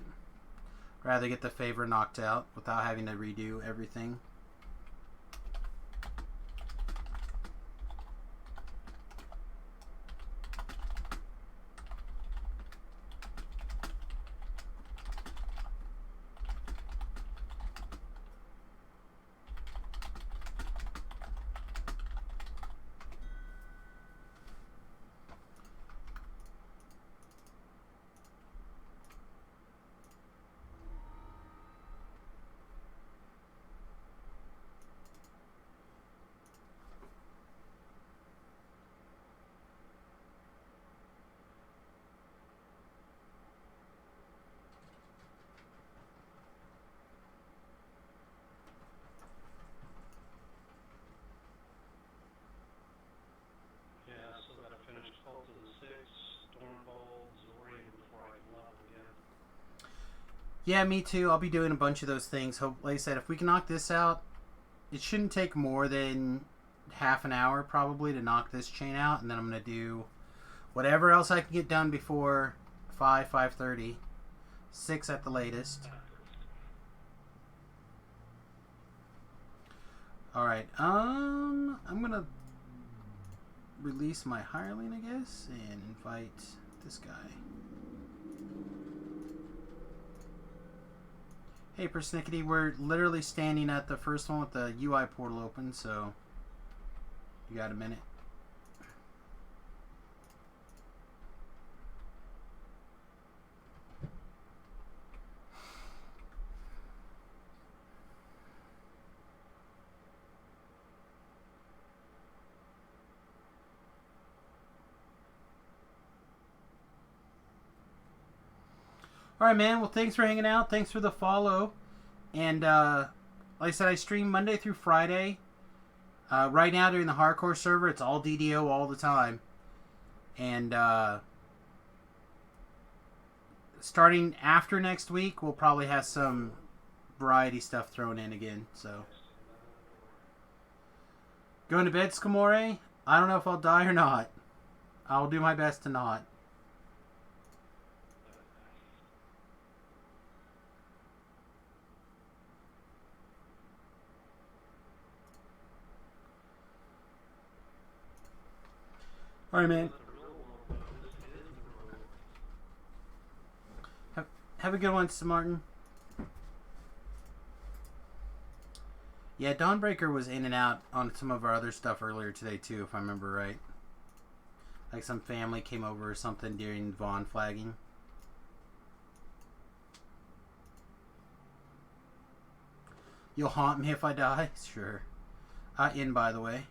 rather get the favor knocked out without having to redo everything. Yeah, me too. I'll be doing a bunch of those things. Like I said, if we can knock this out, it shouldn't take more than half an hour probably to knock this chain out, and then I'm going to do whatever else I can get done before 5:30, 6 at the latest. Alright, I'm going to release my hireling, I guess, and invite this guy. Hey, Persnickety, we're literally standing at the first one with the UI portal open, so you got a minute. All right, man. Well, thanks for hanging out. Thanks for the follow. And like I said, I stream Monday through Friday. Right now during the hardcore server, it's all DDO all the time. And starting after next week, we'll probably have some variety stuff thrown in again. So, going to bed, Skamore? I don't know if I'll die or not. I'll do my best to not. All right, man. Have a good one, Martin. Yeah, Dawnbreaker was in and out on some of our other stuff earlier today, too, if I remember right. Like some family came over or something during Vaughn flagging. You'll haunt me if I die? Sure. In, by the way.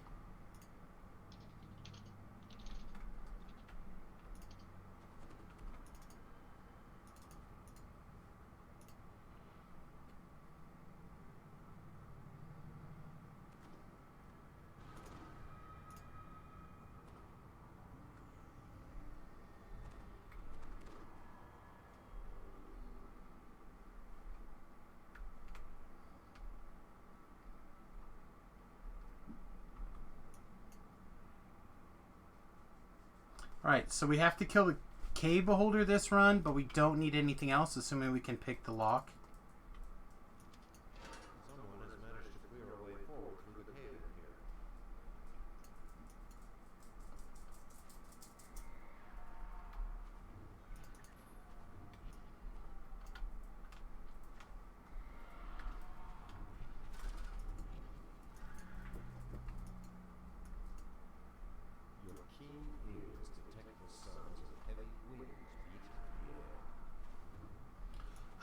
Alright, so we have to kill the cave beholder this run, but we don't need anything else, assuming we can pick the lock. Someone has managed to clear a way forward through the cave in here. Your keen ears detect the sounds of heavy wings beating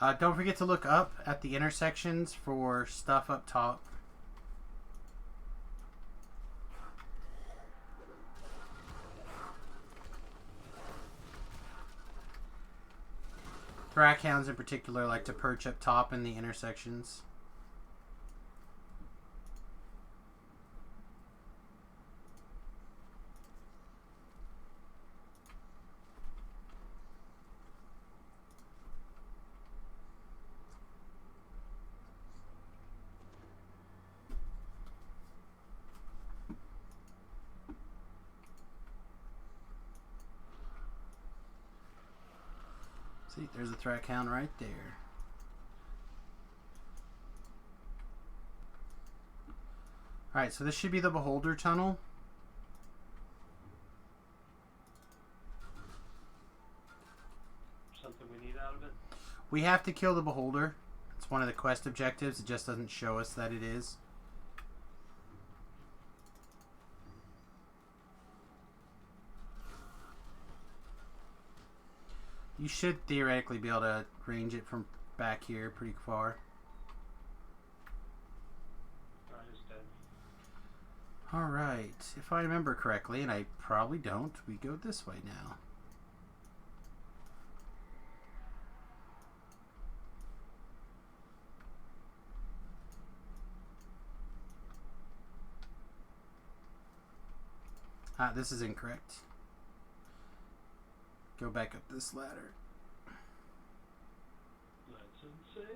the air. Don't forget to look up at the intersections for stuff up top. Thrackhounds in particular like to perch up top in the intersections. See, there's a Thrackhound right there. Alright, so this should be the Beholder Tunnel. Something we need out of it? We have to kill the Beholder. It's one of the quest objectives. It just doesn't show us that it is. You should theoretically be able to range it from back here pretty far. Alright, it's dead. Alright, if I remember correctly, and I probably don't, we go this way now. Ah, this is incorrect. Go back up this ladder. That's insane.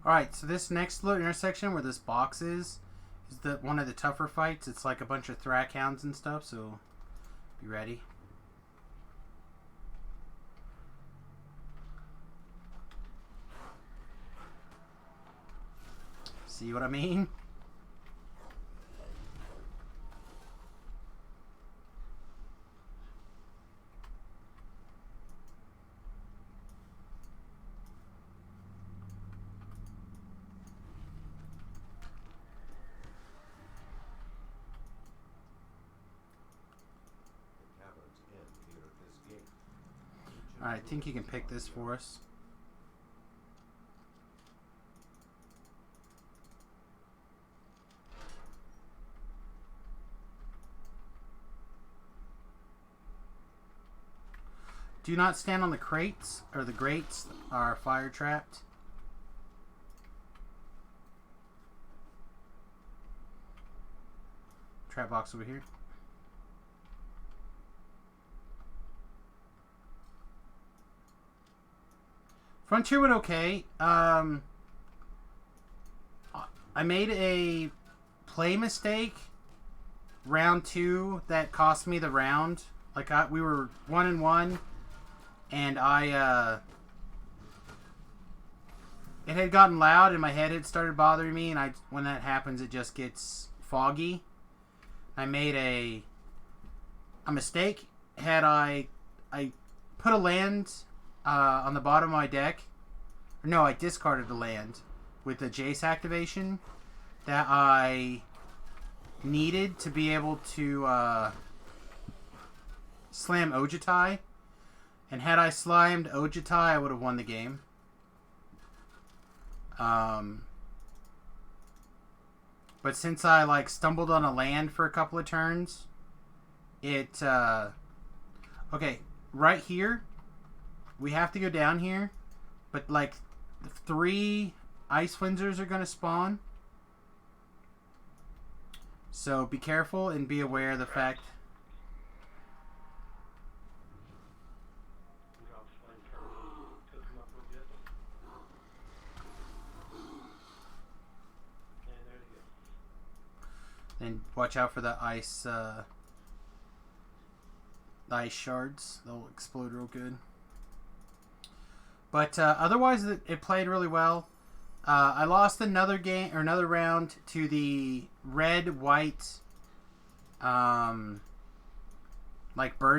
Alright, so this next little intersection where this box is is one of the tougher fights. It's like a bunch of Thrackhounds and stuff, so be ready. See what I mean? Alright, I think you can pick this for us. Do not stand on the crates, or the grates are fire trapped. Trap box over here. Frontier went okay. I made a play mistake round 2 that cost me the round. Like we were 1-1, and it had gotten loud and my head had started bothering me, and when that happens it just gets foggy. I made a mistake. Had I put a land on the bottom of my deck. No, I discarded a land with the Jace activation that I needed to be able to slam Ojutai. And had I slimed Ojutai, I would have won the game. But since I stumbled on a land for a couple of turns, it okay, right here. We have to go down here, but 3 Ice Windsors are going to spawn. So be careful and be aware of the fact. And watch out for the ice shards. They'll explode real good. But otherwise, it played really well. I lost another game or another round to the red-white, burn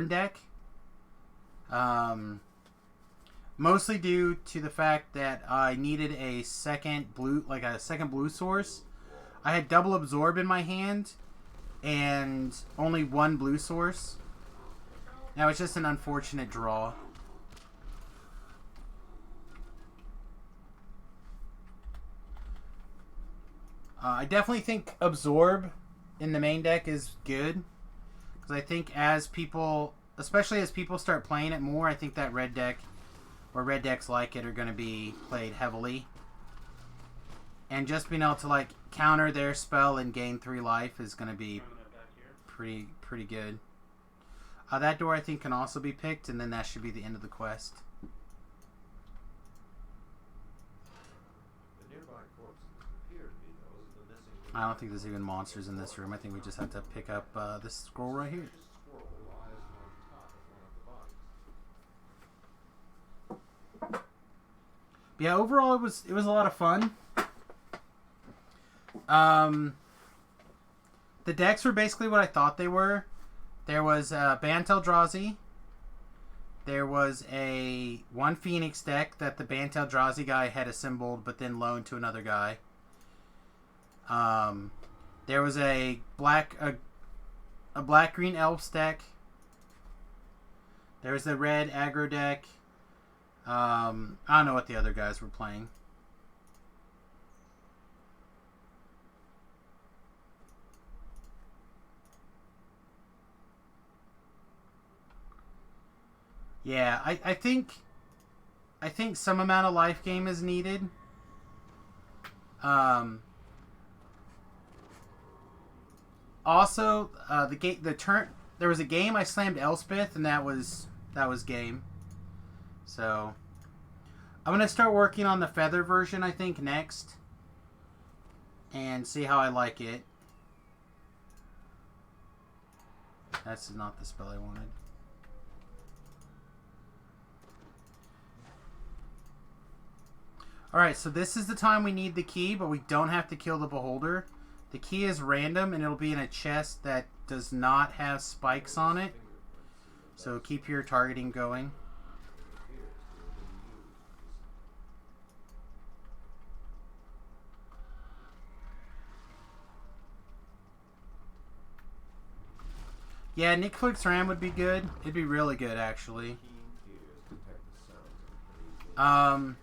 deck. Mostly due to the fact that I needed a second blue source. I had double absorb in my hand, and only 1 blue source. Now it's just an unfortunate draw. I definitely think Absorb in the main deck is good. Because I think especially as people start playing it more, I think that red deck, or red decks like it, are going to be played heavily. And just being able to counter their spell and gain 3 life is going to be pretty good. That door I think can also be picked, and then that should be the end of the quest. I don't think there's even monsters in this room. I think we just have to pick up this scroll right here. Yeah, overall it was a lot of fun. The decks were basically what I thought they were. There was Bant Eldrazi. There was a 1 Phoenix deck that the Bant Eldrazi guy had assembled but then loaned to another guy. There was a black-green Elves deck. There was the red aggro deck. I don't know what the other guys were playing. Yeah, I think some amount of life game is needed. Also, there was a game I slammed Elspeth, and that was game. So I'm gonna start working on the feather version, I think, next, and see how I like it. That's not the spell I wanted. Alright, so this is the time we need the key, but we don't have to kill the beholder. The key is random, and it'll be in a chest that does not have spikes on it. So keep your targeting going. Yeah, Nick Flick's RAM would be good. It'd be really good, actually. I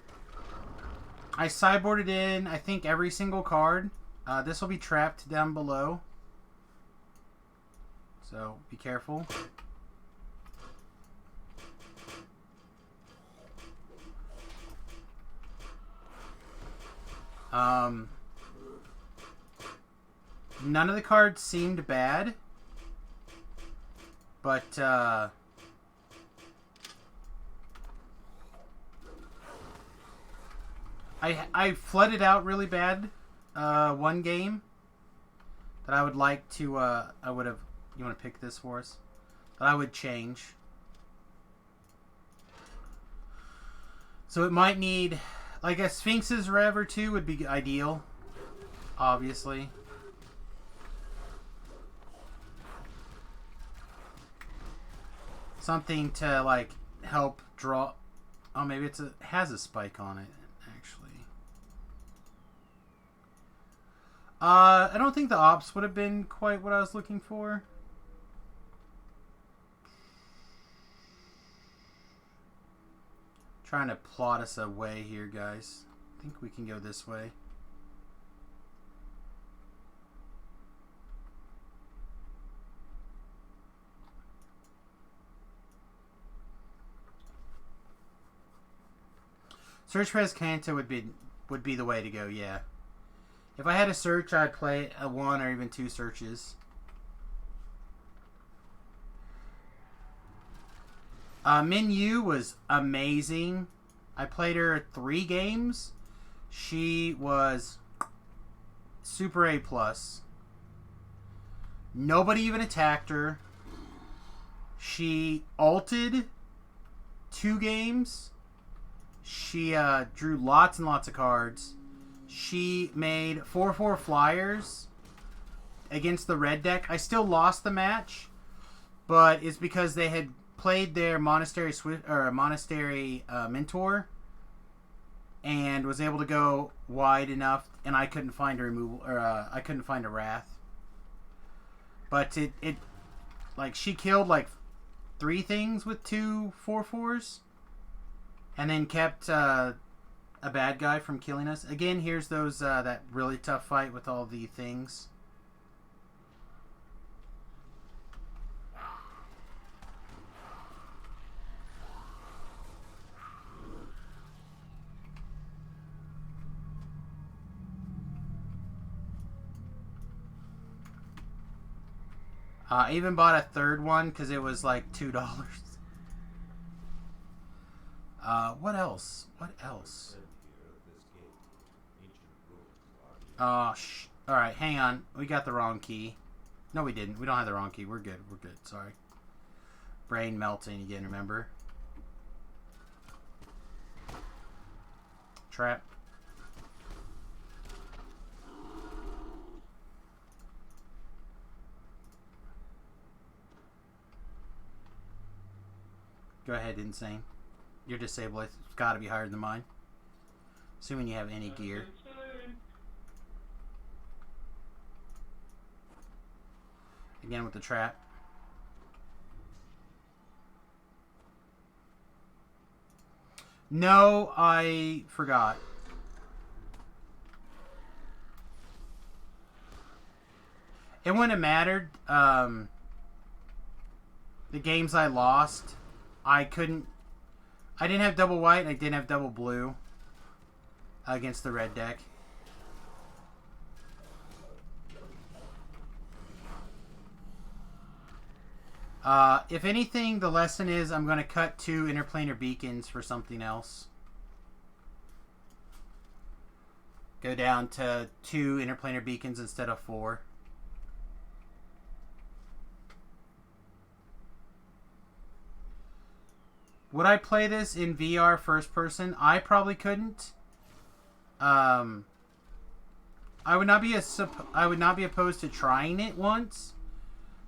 sideboarded in, I think, every single card. This will be trapped down below. So, be careful. None of the cards seemed bad. But, I flooded out really bad one game that I would like to, I would have, you want to pick this for us? That I would change. So it might need, like a Sphinx's Rev or two would be ideal, obviously. Something to, like, help draw, oh, maybe it has a spike on it. I don't think the ops would have been quite what I was looking for. Trying to plot us a way here, guys. I think we can go this way. Search for Escanta would be the way to go, yeah. If I had a search, I'd play a 1 or even 2 searches. Min Yu was amazing. I played her 3 games. She was super A+. Nobody even attacked her. She ulted 2 games. She drew lots and lots of cards. She made 4/4 flyers against the red deck. I still lost the match, but it's because they had played their Monastery Mentor and was able to go wide enough, and I couldn't find a removal, or I couldn't find a Wrath. But it like, she killed like 3 things with 2 4/4s, and then kept a bad guy from killing us. Again, here's those that really tough fight with all the things. I even bought a 3rd one because it was like $2. What else? What else? Alright, hang on. We got the wrong key. No, we didn't. We don't have the wrong key. We're good. We're good. Sorry. Brain melting again, remember? Trap. Go ahead, Insane. Your disable has got to be higher than mine. Assuming you have any gear. Again with the trap. No, I forgot. It wouldn't have mattered. The games I lost, I didn't have double white and I didn't have double blue against the red deck. If anything, the lesson is I'm going to cut 2 interplanar beacons for something else. Go down to 2 interplanar beacons instead of 4. Would I play this in VR first person? I probably couldn't. I would not be opposed to trying it once,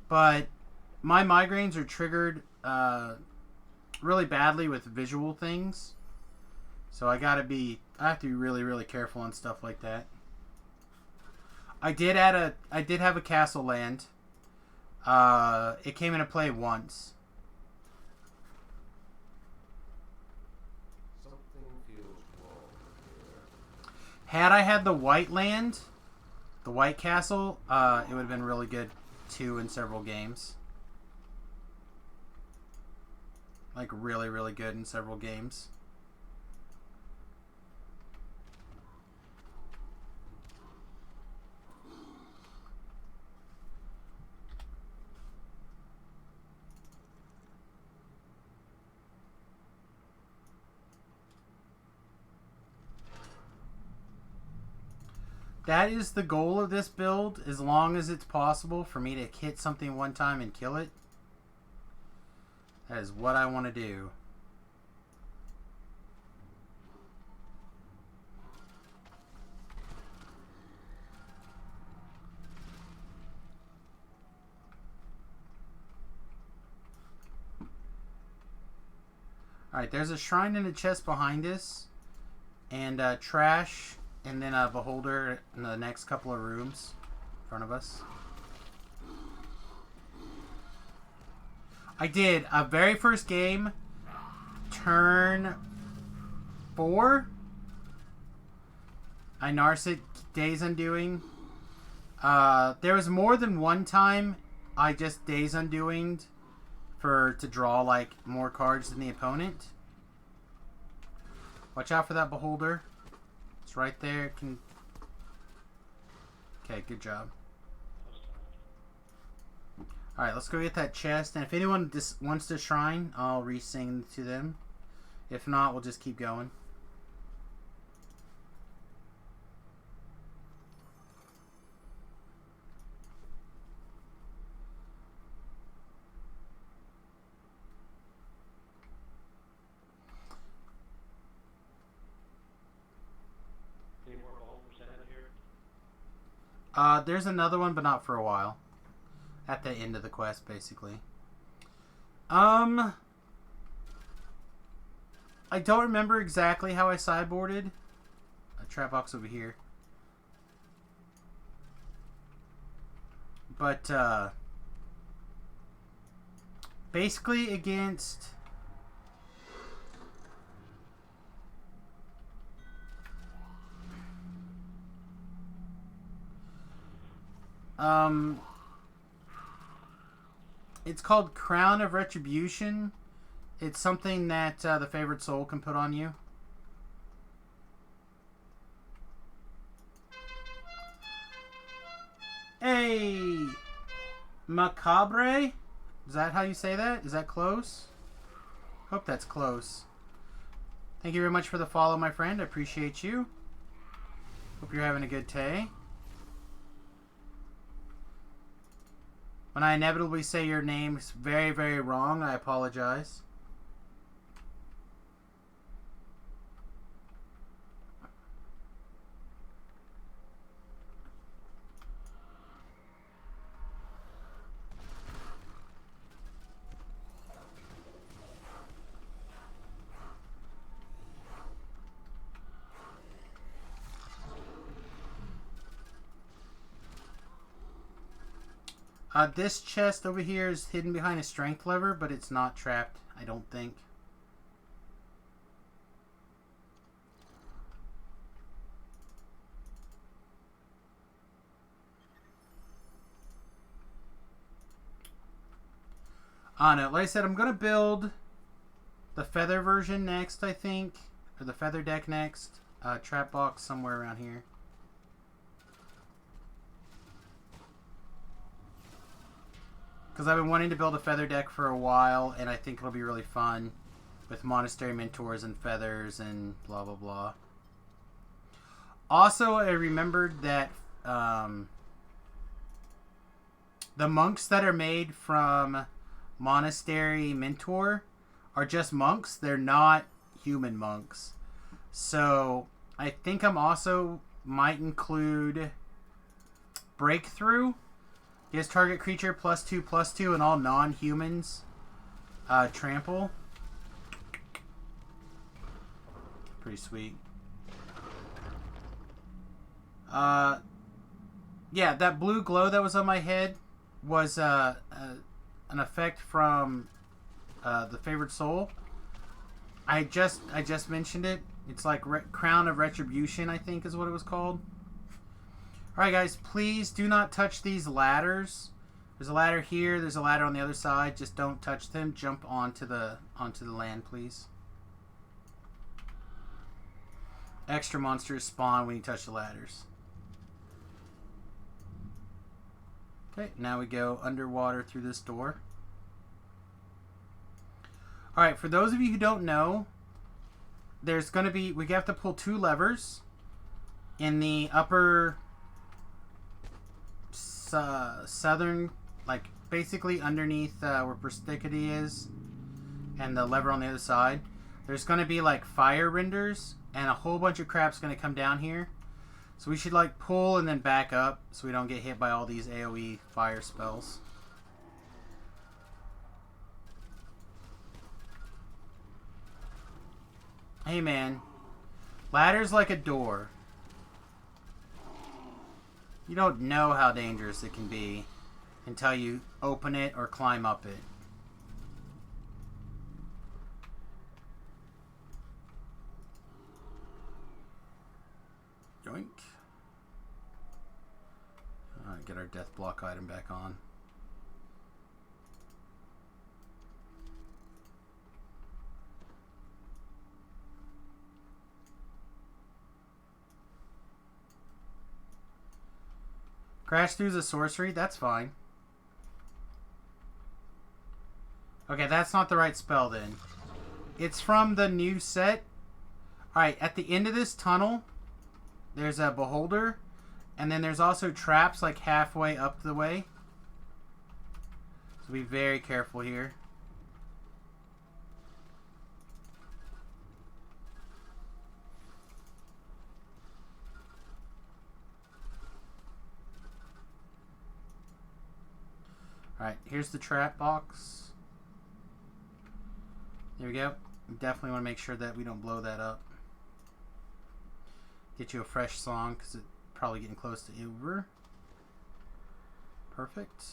but my migraines are triggered really badly with visual things, so I have to be really, really careful on stuff like that. I did have a castle land. It came into play once. Had I had the white land, the white castle, it would have been really good too in several games. Like really, really good in several games. That is the goal of this build, as long as it's possible for me to hit something one time and kill it. That is what I want to do. Alright, there's a shrine and a chest behind us. And trash. And then a beholder in the next couple of rooms in front of us. I did a very first game, turn 4. I Narset Days Undoing. There was more than one time I just Days Undoing to draw like more cards than the opponent. Watch out for that beholder. It's right there. Okay, good job. Alright, let's go get that chest. And if anyone wants to shrine, I'll re-sing to them. If not, we'll just keep going. There's another one, but not for a while. At the end of the quest, basically. I don't remember exactly how I sideboarded. A trap box over here. But, basically against... It's called Crown of Retribution. It's something that the Favored Soul can put on you. Hey! Macabre? Is that how you say that? Is that close? Hope that's close. Thank you very much for the follow, my friend. I appreciate you. Hope you're having a good day. When I inevitably say your name very, very wrong, I apologize. This chest over here is hidden behind a strength lever, but it's not trapped, I don't think. No, like I said, I'm going to build the feather version next, I think. Or the feather deck next. Trap box somewhere around here. Because I've been wanting to build a feather deck for a while, and I think it'll be really fun with Monastery Mentors and feathers and blah, blah, blah. Also, I remembered that the monks that are made from Monastery Mentor are just monks. They're not human monks. So I think I'm also might include Breakthrough. Gives target creature +2/+2 and all non-humans trample. Pretty sweet. Yeah, that blue glow that was on my head was an effect from the Favored Soul. I just mentioned it. It's like Crown of Retribution, I think is what it was called. Alright guys, please do not touch these ladders. There's a ladder here, there's a ladder on the other side. Just don't touch them. Jump onto the land, please. Extra monsters spawn when you touch the ladders. Okay, now we go underwater through this door. Alright, for those of you who don't know, there's going to be, we have to pull 2 levers in the upper southern, like basically underneath where Persnickety is, and the lever on the other side. There's going to be like fire renders, and a whole bunch of crap's going to come down here. So we should like pull and then back up so we don't get hit by all these AoE fire spells. Hey man, ladder's like a door. You don't know how dangerous it can be until you open it or climb up it. Yoink. Alright, get our death block item back on. Crash through's a sorcery? That's fine. Okay, that's not the right spell then. It's from the new set. Alright, at the end of this tunnel, there's a beholder, and then there's also traps like halfway up the way. So be very careful here. Alright, here's the trap box. There we go. We definitely want to make sure that we don't blow that up. Get you a fresh song because it's probably getting close to over. Perfect.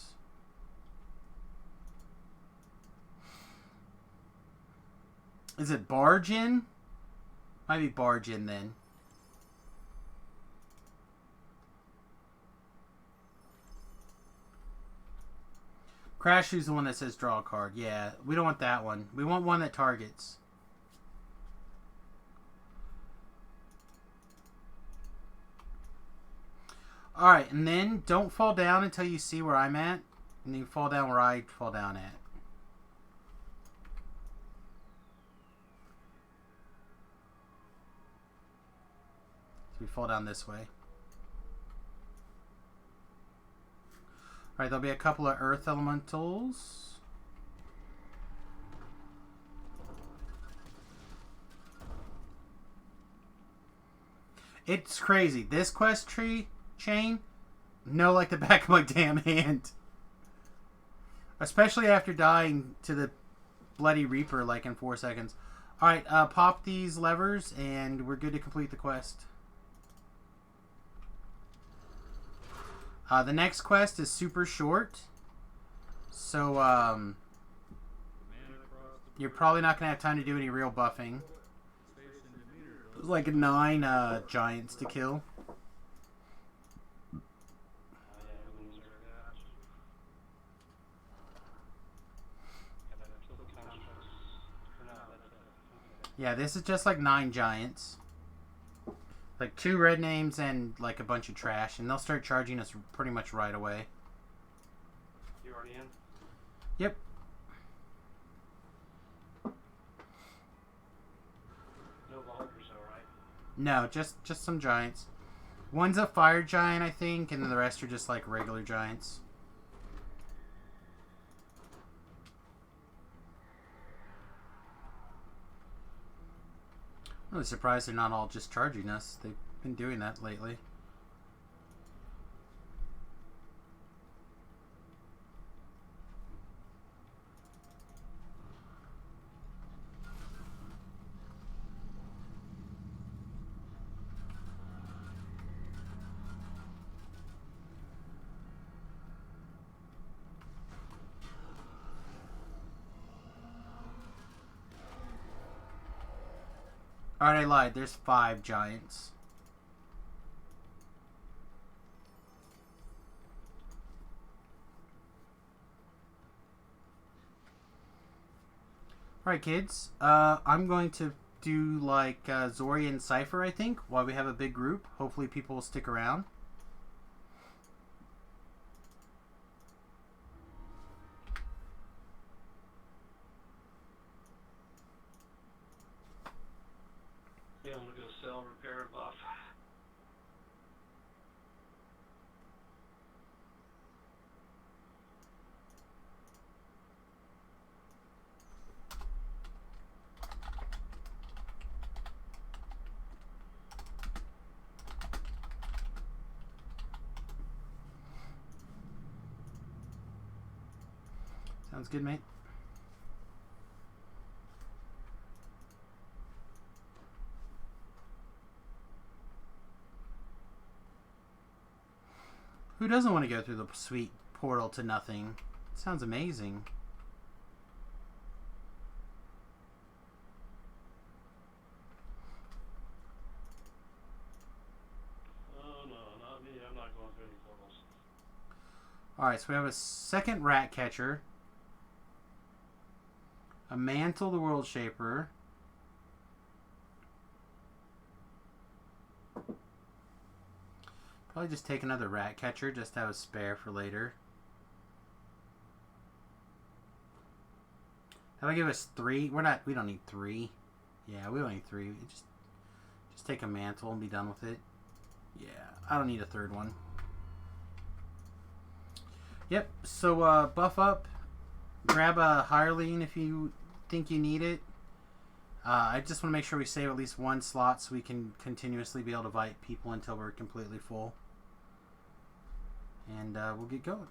Is it barge in? Might be barge in then. Crash Shoe's the one that says draw a card. Yeah, we don't want that one. We want one that targets. Alright, and then don't fall down until you see where I'm at. And you fall down where I fall down at. So we fall down this way. Alright, there'll be a couple of earth elementals. It's crazy. This quest tree chain, no like the back of my damn hand. Especially after dying to the Bloody Reaper like in 4 seconds. Alright, pop these levers and we're good to complete the quest. The next quest is super short, so you're probably not going to have time to do any real buffing. There's like 9 giants to kill. Yeah, this is just like 9 giants. Like 2 red names and like a bunch of trash, and they'll start charging us pretty much right away. You already in? Yep. No vultures, though, right? No, just some giants. One's a fire giant, I think, and then the rest are just like regular giants. I'm really surprised they're not all just charging us. They've been doing that lately. Alright, I lied. There's 5 giants. Alright, kids. I'm going to do like Zori and Cypher, I think, while we have a big group. Hopefully people will stick around. Yeah, I'm gonna go sell, repair, buff. Sounds good, mate. Who doesn't want to go through the sweet portal to nothing? Sounds amazing. Oh no, not me. I'm not going through any portals. Alright, so we have a second rat catcher. A mantle the world shaper. Probably just take another rat catcher just to have a spare for later. That'll give us 3. We don't need 3. Yeah, we don't need 3. Just take a mantle and be done with it. Yeah, I don't need a third one. Yep, so buff up. Grab a hireling if you think you need it. I just want to make sure we save at least 1 slot so we can continuously be able to invite people until we're completely full. And we'll get going.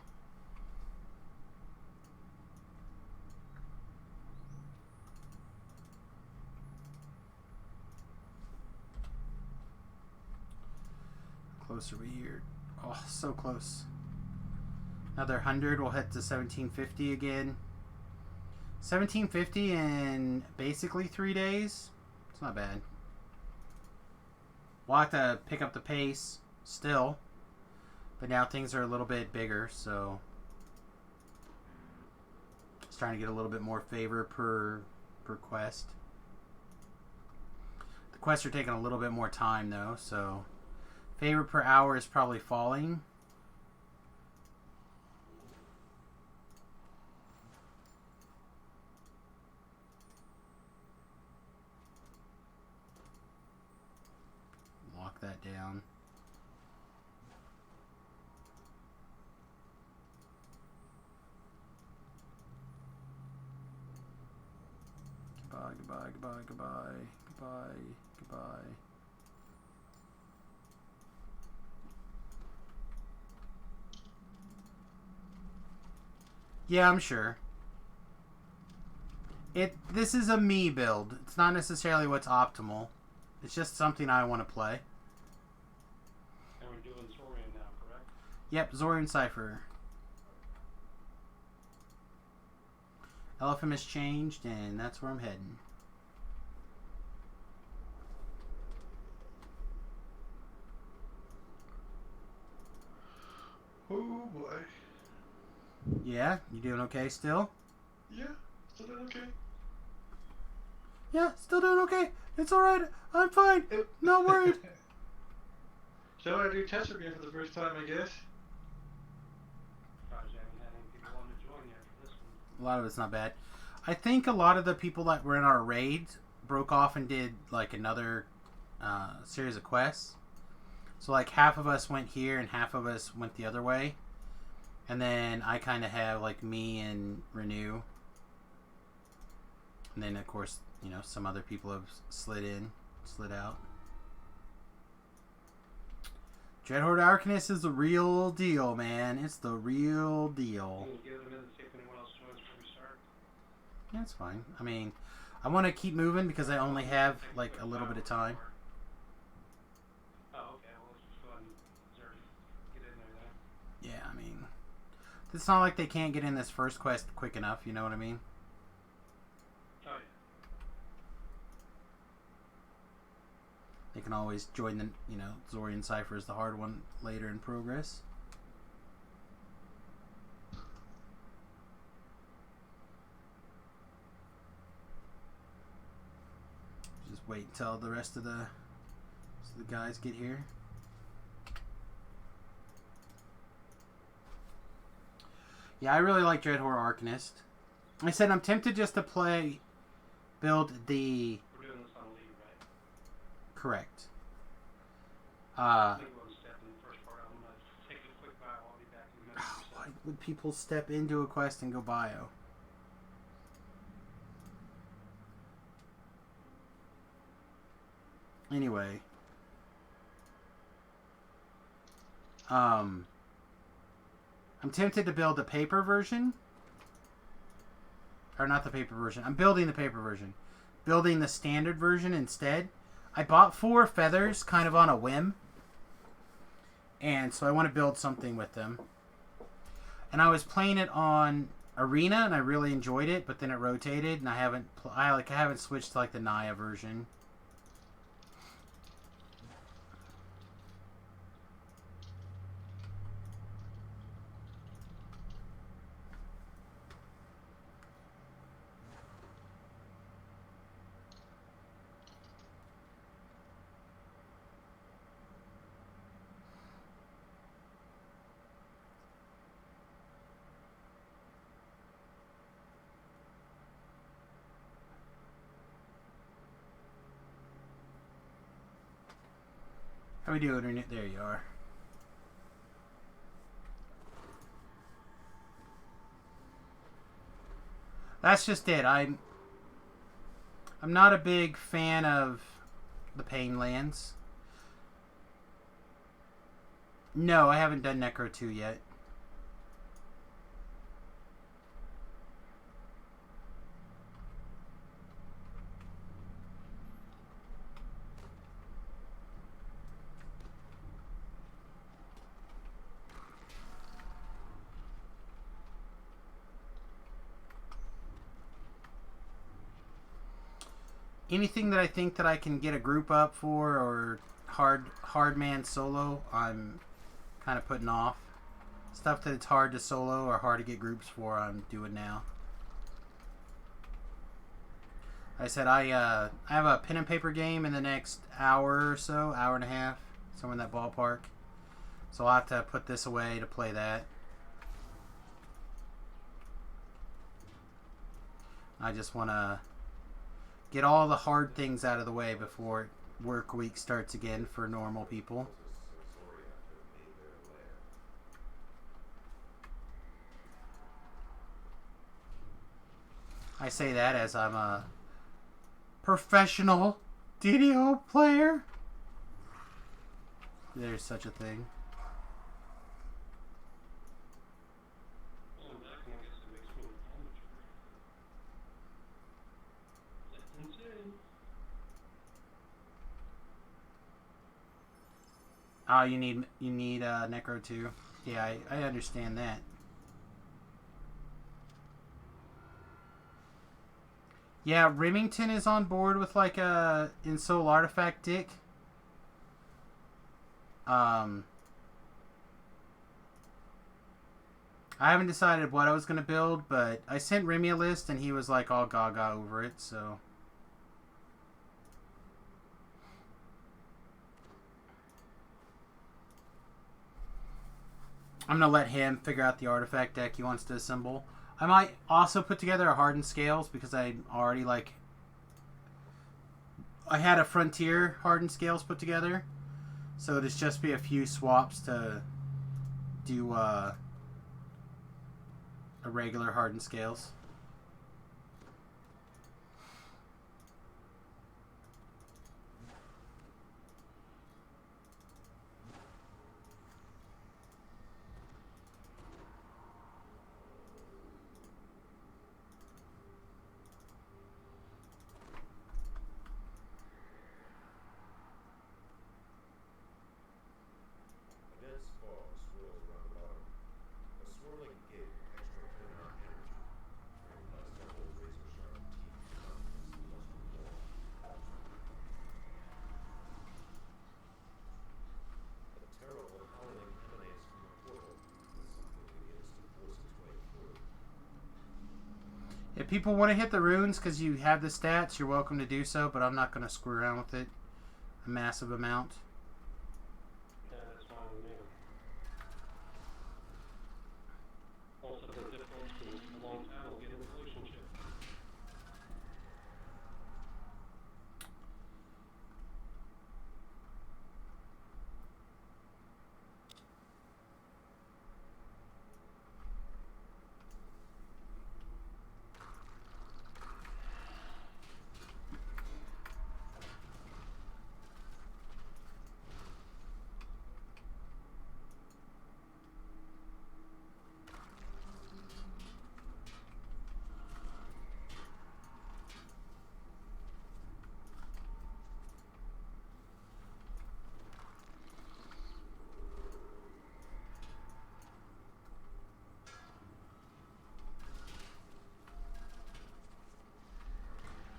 Closer we here. Oh, so close. Another 100, we'll hit to 1750 again. 1750 in basically 3 days. It's not bad. We'll have to pick up the pace still. But now things are a little bit bigger, so just trying to get a little bit more favor per quest. The quests are taking a little bit more time though, so favor per hour is probably falling. Lock that down. Goodbye, goodbye, goodbye, goodbye, goodbye, goodbye. Yeah, I'm sure. This is a me build. It's not necessarily what's optimal. It's just something I want to play. And we're doing Saurian now, correct? Yep, Zori and Cypher. Elephant has changed, and that's where I'm heading. Oh boy. Yeah, you doing okay still? Yeah, still doing okay. Yeah, still doing okay. It's alright. I'm fine. Not worried. So I do test again for the first time, I guess. Surprised you haven't had any people want to join yet for this one. A lot of it's not bad. I think a lot of the people that were in our raid broke off and did like another series of quests. So like half of us went here and half of us went the other way. And then I kind of have like me and Renew. And then of course, you know, some other people have slid in. slid out. Dreadhorde Arcanist is the real deal, man. It's the real deal. Give them in and see if anyone else joins before we start. That's fine. I mean, I want to keep moving because I only have like a little bit of time. Oh, okay. Well, let's just go ahead and get in there then. Yeah, I mean, it's not like they can't get in this first quest quick enough. You know what I mean? Oh, yeah. They can always join the, you know, Zorian Cipher is the hard one later in progress. Just wait until the rest of the guys get here. Yeah, I really like Dreadhorde Arcanist. I said I'm tempted just to build the... We're doing this on lead, right? Correct. I think we'll step in the first part. I'm going to take a quick bio. I'll be back in a minute. Why would people step into a quest and go bio? Anyway. I'm tempted to build the paper version. Or not the paper version. I'm building the paper version. Building the standard version instead. I bought 4 feathers kind of on a whim. And so I want to build something with them. And I was playing it on Arena and I really enjoyed it, but then it rotated and I haven't switched to like the Naya version. How we doing? There you are. That's just it. I'm not a big fan of the Painlands. No, I haven't done Necro 2 yet. Anything that I think that I can get a group up for or hard man solo, I'm kind of putting off. Stuff that it's hard to solo or hard to get groups for, I'm doing now. Like I said, I have a pen and paper game in the next hour or so, hour and a half, somewhere in that ballpark. So I'll have to put this away to play that. I just want to get all the hard things out of the way before work week starts again for normal people. I say that as I'm a professional DDO player. There's such a thing. Oh, you need Necro 2. Yeah, I understand that. Yeah, Remington is on board with like a Ensoul Artifact Dick. I haven't decided what I was gonna build, but I sent Remy a list and he was like all gaga over it, so. I'm going to let him figure out the artifact deck he wants to assemble. I might also put together a Hardened Scales because I already like... I had a Frontier Hardened Scales put together. So it'd just be a few swaps to do a regular Hardened Scales. people want to hit the runes because you have the stats, you're welcome to do so, but I'm not going to screw around with it a massive amount. Yeah, that's fine with me. Also, the difference in a long time will get in a relationship.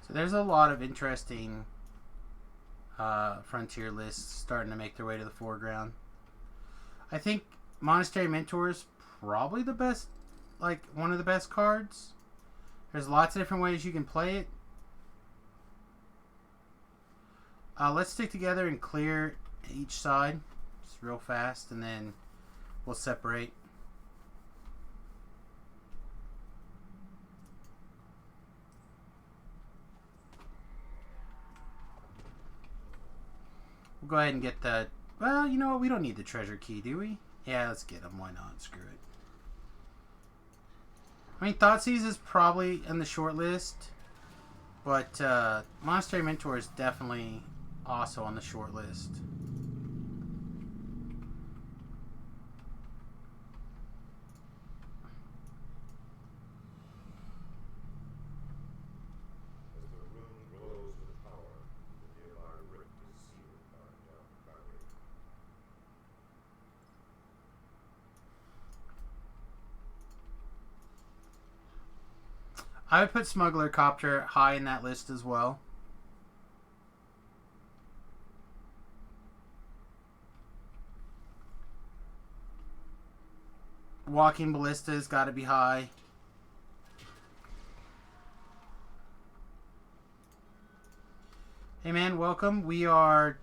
So there's a lot of interesting frontier lists starting to make their way to the foreground. I think Monastery Mentor is probably the best, like one of the best cards. There's lots of different ways you can play it. Let's stick together and clear each side just real fast, and then we'll separate. We'll go ahead and get that. Well, you know what? We don't need the treasure key, do we? Yeah, let's get them. Why not? Screw it. I mean, Thoughtseize is probably in the short list, but Monastery Mentor is definitely also on the short list. As the room glows with power, the nearby rift is sealed by a dark barrier. I would put Smuggler Copter high in that list as well. Walking Ballista's got to be high. Hey man, welcome. We are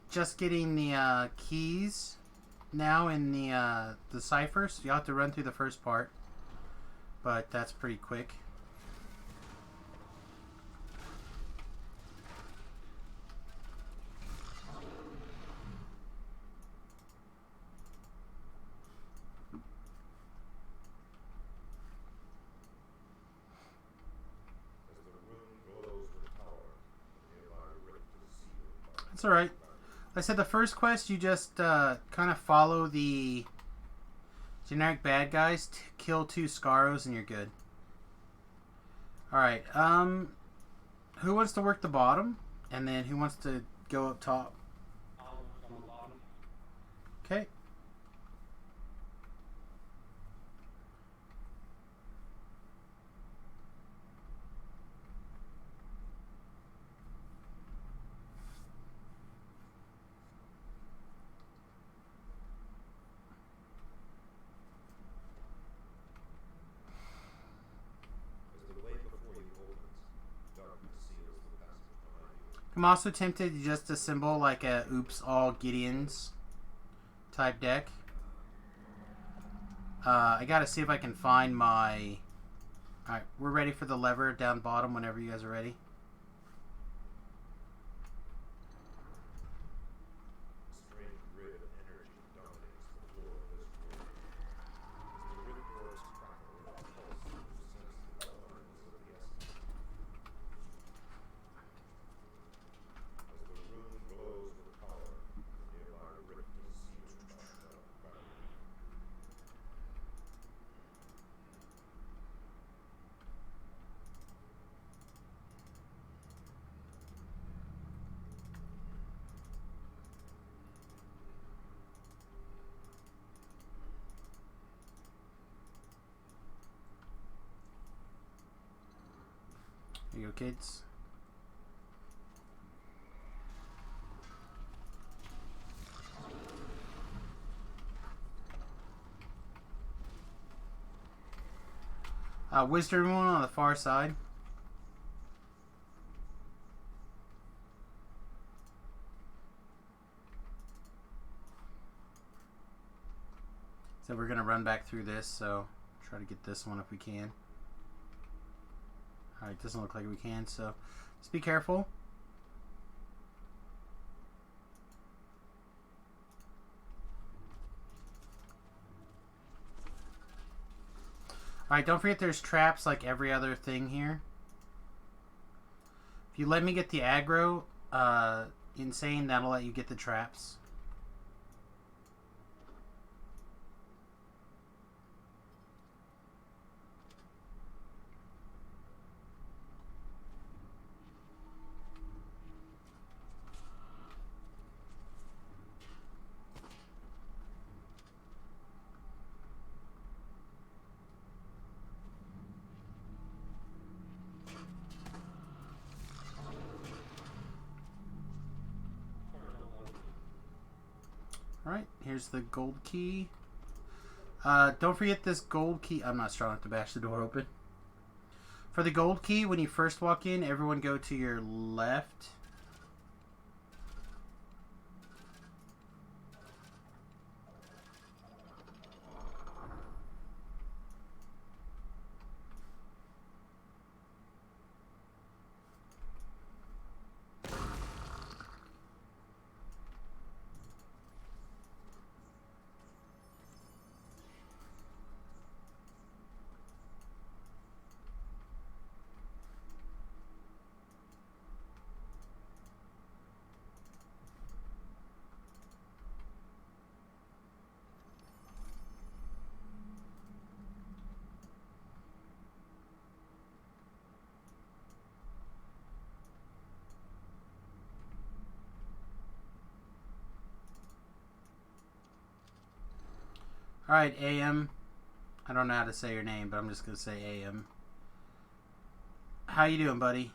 just getting the keys now in the cipher, so you have to run through the first part, but that's pretty quick. That's alright. Like I said, the first quest, you just kind of follow the generic bad guys, kill 2 Scaros, and you're good. Alright, who wants to work the bottom? And then who wants to go up top? I'll work on the bottom. Okay. I'm also tempted to just assemble like a oops all Gideons type deck. I gotta see if I can find my... Alright, we're ready for the lever down bottom whenever you guys are ready. There you go, kids. Wisdom one on the far side. So we're gonna run back through this, so try to get this one if we can. Alright, doesn't look like we can, so just be careful. Alright, don't forget there's traps like every other thing here. If you let me get the aggro, insane, that'll let you get the traps. Alright, here's the gold key. Don't forget this gold key. I'm not strong enough to bash the door open. For the gold key, when you first walk in, everyone go to your left. Alright, AM. I don't know how to say your name, but I'm just going to say AM. How you doing, buddy?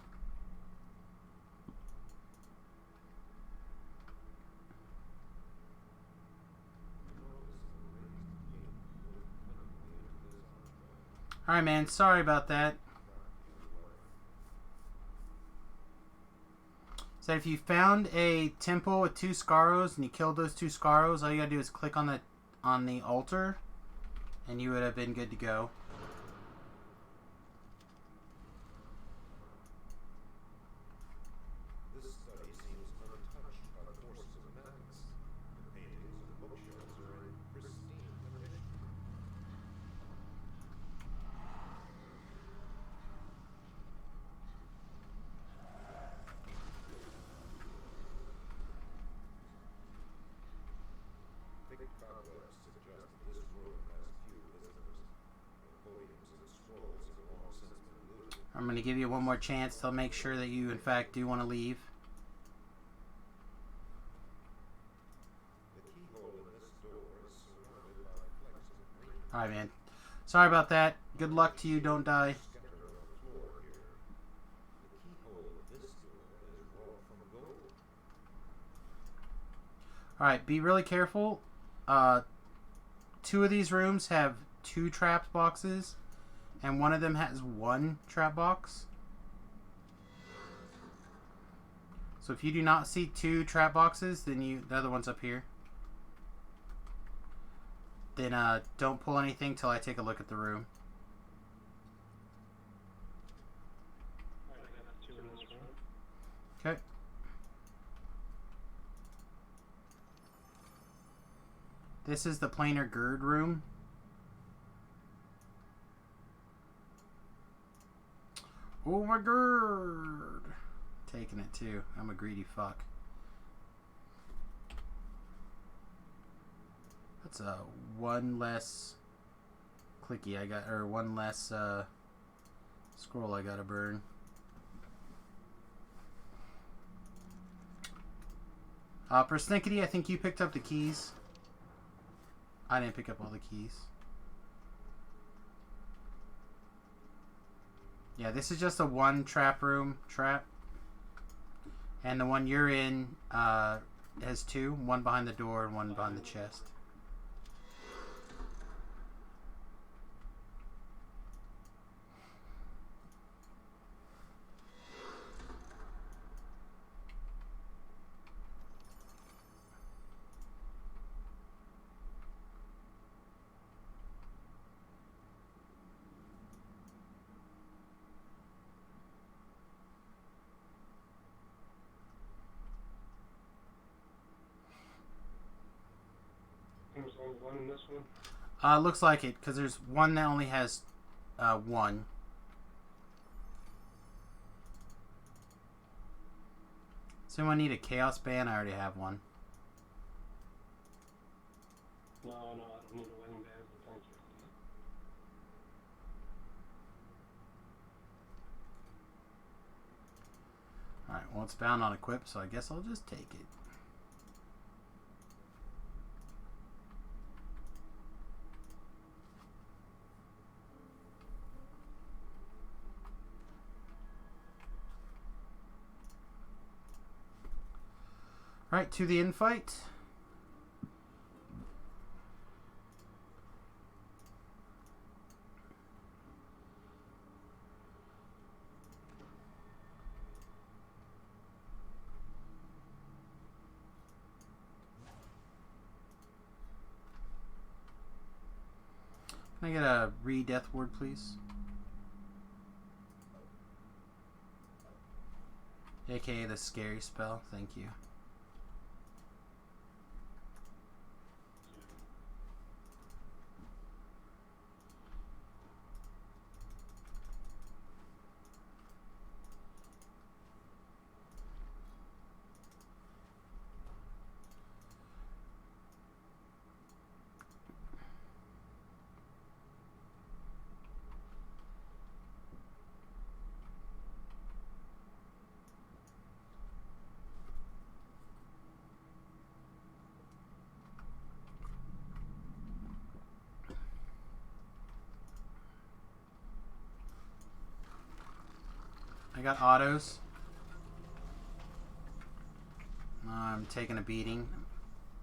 Alright, man. Sorry about that. So if you found a temple with 2 Scarrows and you killed those 2 Scarrows, all you gotta do is click on the altar and you would have been good to go. This study seems untouched by the forces of magics. The paintings and bookshelves are in pristine condition. Big cobwebs suggest that this room has few visitors. The podiums and scrolls have long since been looted. I'm going to give you one more chance to make sure that you, in fact, do want to leave. The keyhole in this door is surrounded by flecks of green. Alright, man. Sorry about that. Good luck to you. Don't die. Scattered on the floor here. The keyhole of this door is wrought from gold. Alright, be really careful. 2 of these rooms have 2 trap boxes, and one of them has 1 trap box. So if you do not see 2 trap boxes, then the other one's up here. Then don't pull anything till I take a look at the room. Okay. This is the planar gird room. Oh my gird! Taking it too. I'm a greedy fuck. That's a 1 less clicky I got, or 1 less scroll I gotta burn. Persnickety, I think you picked up the keys. I didn't pick up all the keys. Yeah, this is just a 1 trap room trap. And the one you're in has 2. 1 behind the door and 1 behind the chest. one in this one? Looks like it, because there's one that only has one. Does anyone need a chaos band? I already have one. No, I don't need a wedding band, but thank you. Alright, well it's bound on equip, so I guess I'll just take it. Alright, to the infight. Can I get a re-death ward, please? AKA the scary spell, thank you. I got autos. I'm taking a beating.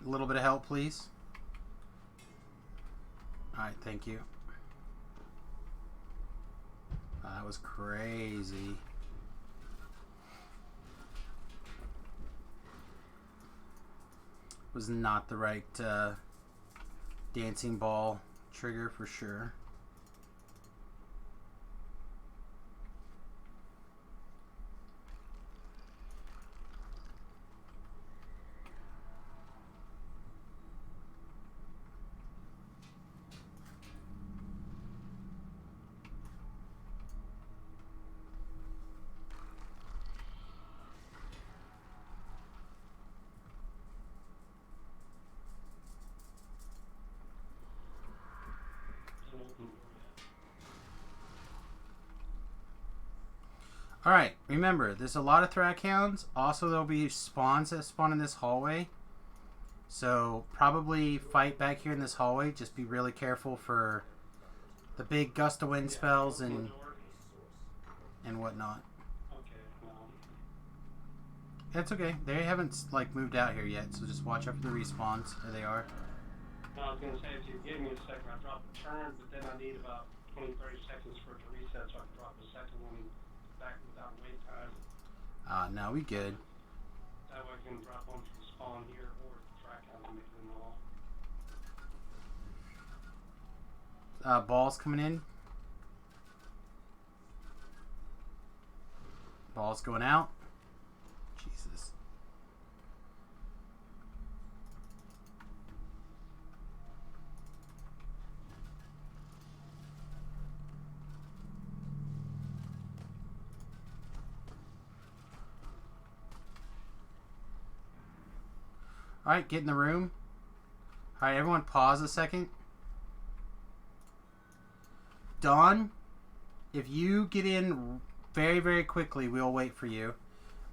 A little bit of help, please. Alright, thank you. That was crazy. Was not the right dancing ball trigger for sure. Alright, remember, there's a lot of Thrackhounds. Also, there'll be spawns that spawn in this hallway. So, probably fight back here in this hallway. Just be really careful for the big gust of wind spells and whatnot. Okay, That's okay. They haven't, like, moved out here yet. So, just watch out for the respawns. There they are. I was going to say, if you give me a second, I'll drop the turn, but then I need about 20, 30 seconds for it to reset so I can drop the second one back without wait time. No, we good. That way I can drop one from spawn here or track out and make them all. Balls coming in. Balls going out. Jesus. Alright, get in the room. Alright, everyone pause a second. Dawn, if you get in very, very quickly, we'll wait for you.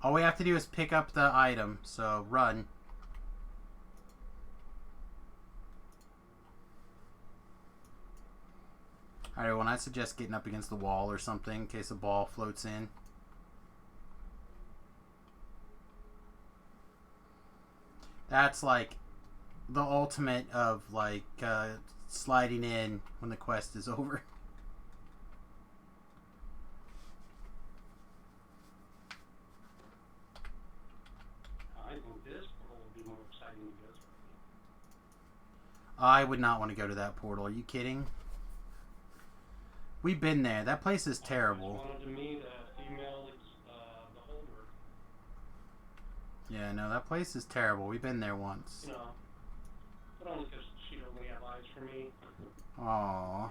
All we have to do is pick up the item, so run. Alright, everyone, I suggest getting up against the wall or something in case the ball floats in. That's like the ultimate of like sliding in when the quest is over. I think this portal would be more exciting than this one. I would not want to go to that portal. Are you kidding? We've been there. That place is terrible. I wanted to meet a female beholder. Yeah, no, that place is terrible. We've been there once. You know, but only because she'd only have for me. Aww.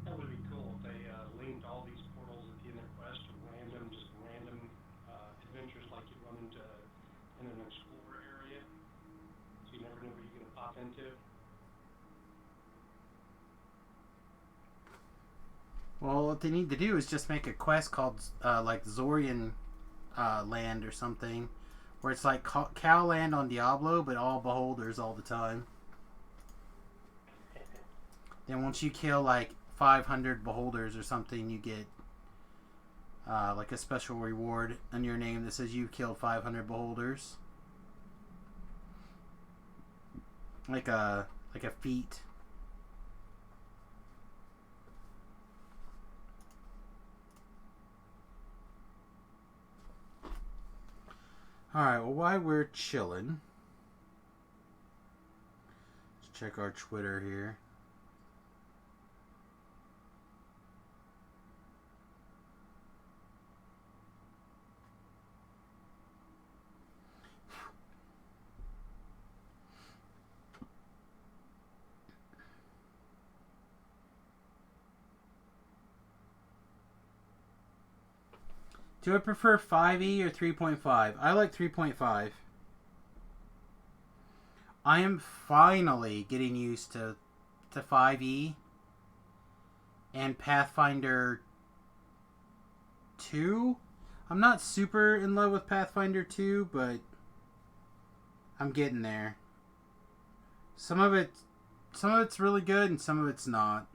That would be cool if they linked all these portals at the end of Quest to random adventures like you run into in an explorer area. So you never know where you're going to pop into. Well, what they need to do is just make a quest called like Zorian Land or something, where it's like Cow Land on Diablo, but all beholders all the time. Then once you kill like 500 beholders or something, you get like a special reward in your name that says you've killed 500 beholders. Like a feat. Alright, well, while we're chilling, let's check our Twitter here. Do I prefer 5e or 3.5? I like 3.5. I am finally getting used to 5e and Pathfinder 2. I'm not super in love with Pathfinder 2, but I'm getting there. Some of it's really good and some of it's not.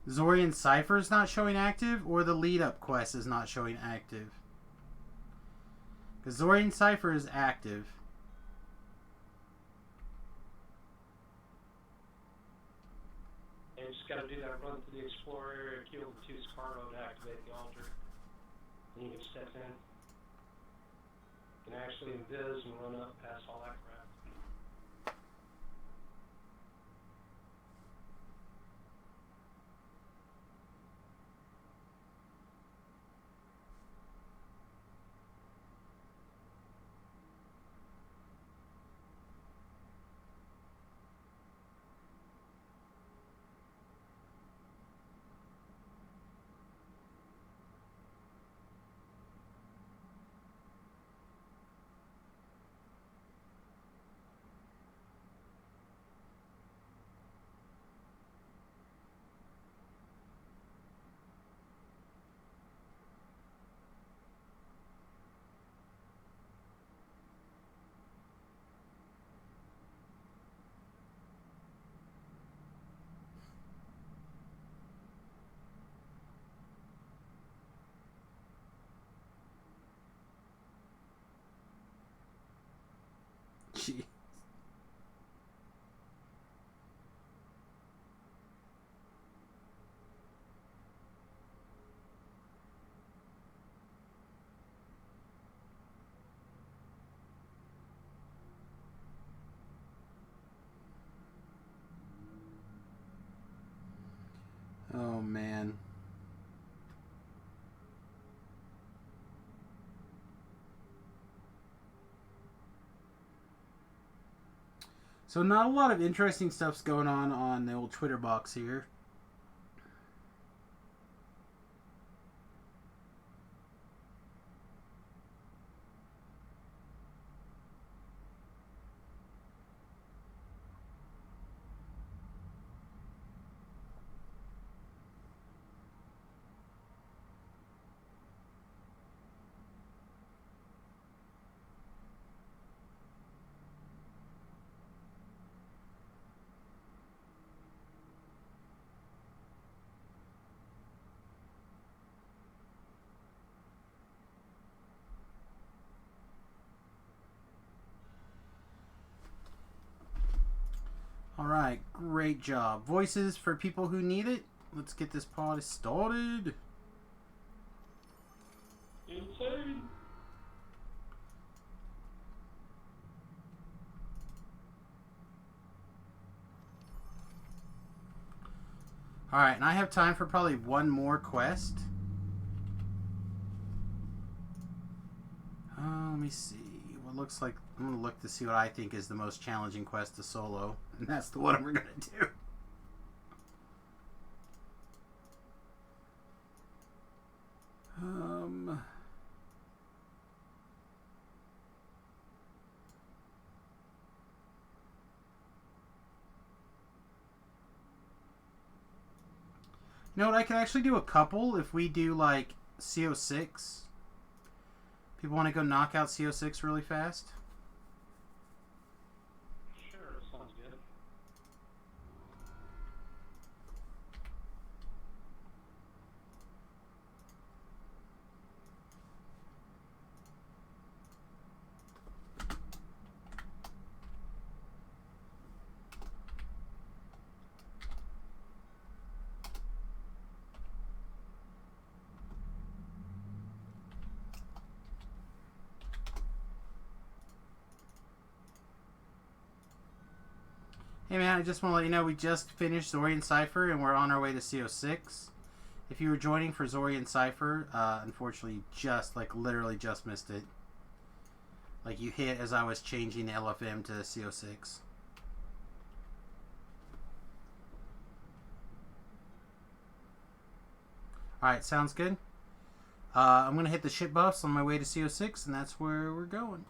Zorian Cipher is not showing active, or the lead-up quest is not showing active? Because Zorian Cipher is active. And you just got to do that run through the explorer area, kill the 2 Scarbo to activate the altar. Then you can step in. You can actually invis and run up past all that crap. Gee. Oh, man. So not a lot of interesting stuff's going on the old Twitter box here. Alright, great job. Voices for people who need it. Let's get this party started. Insane. Alright, and I have time for probably one more quest. Let me see. What looks like... I'm going to look to see what I think is the most challenging quest to solo. And that's the one we're going to do. You know what? I could actually do a couple if we do like CO6. People want to go knock out CO6 really fast? Sure, sounds good. Hey man, I just want to let you know we just finished Zorian Cypher and we're on our way to CO6. If you were joining for Zorian Cypher, unfortunately just, like, literally just missed it. Like, you hit as I was changing the LFM to CO6. Alright, sounds good. I'm going to hit the ship buffs on my way to CO6, and that's where we're going.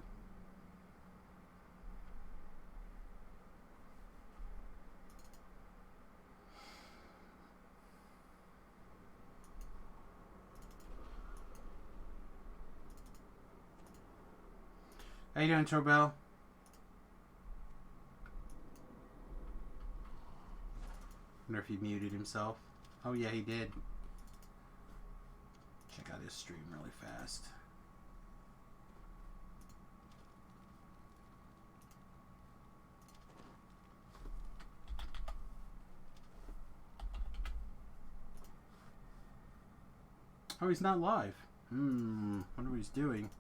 How you doing, Torbell? Wonder if he muted himself. Oh yeah, he did. Check out his stream really fast. Oh, he's not live. Wonder what he's doing.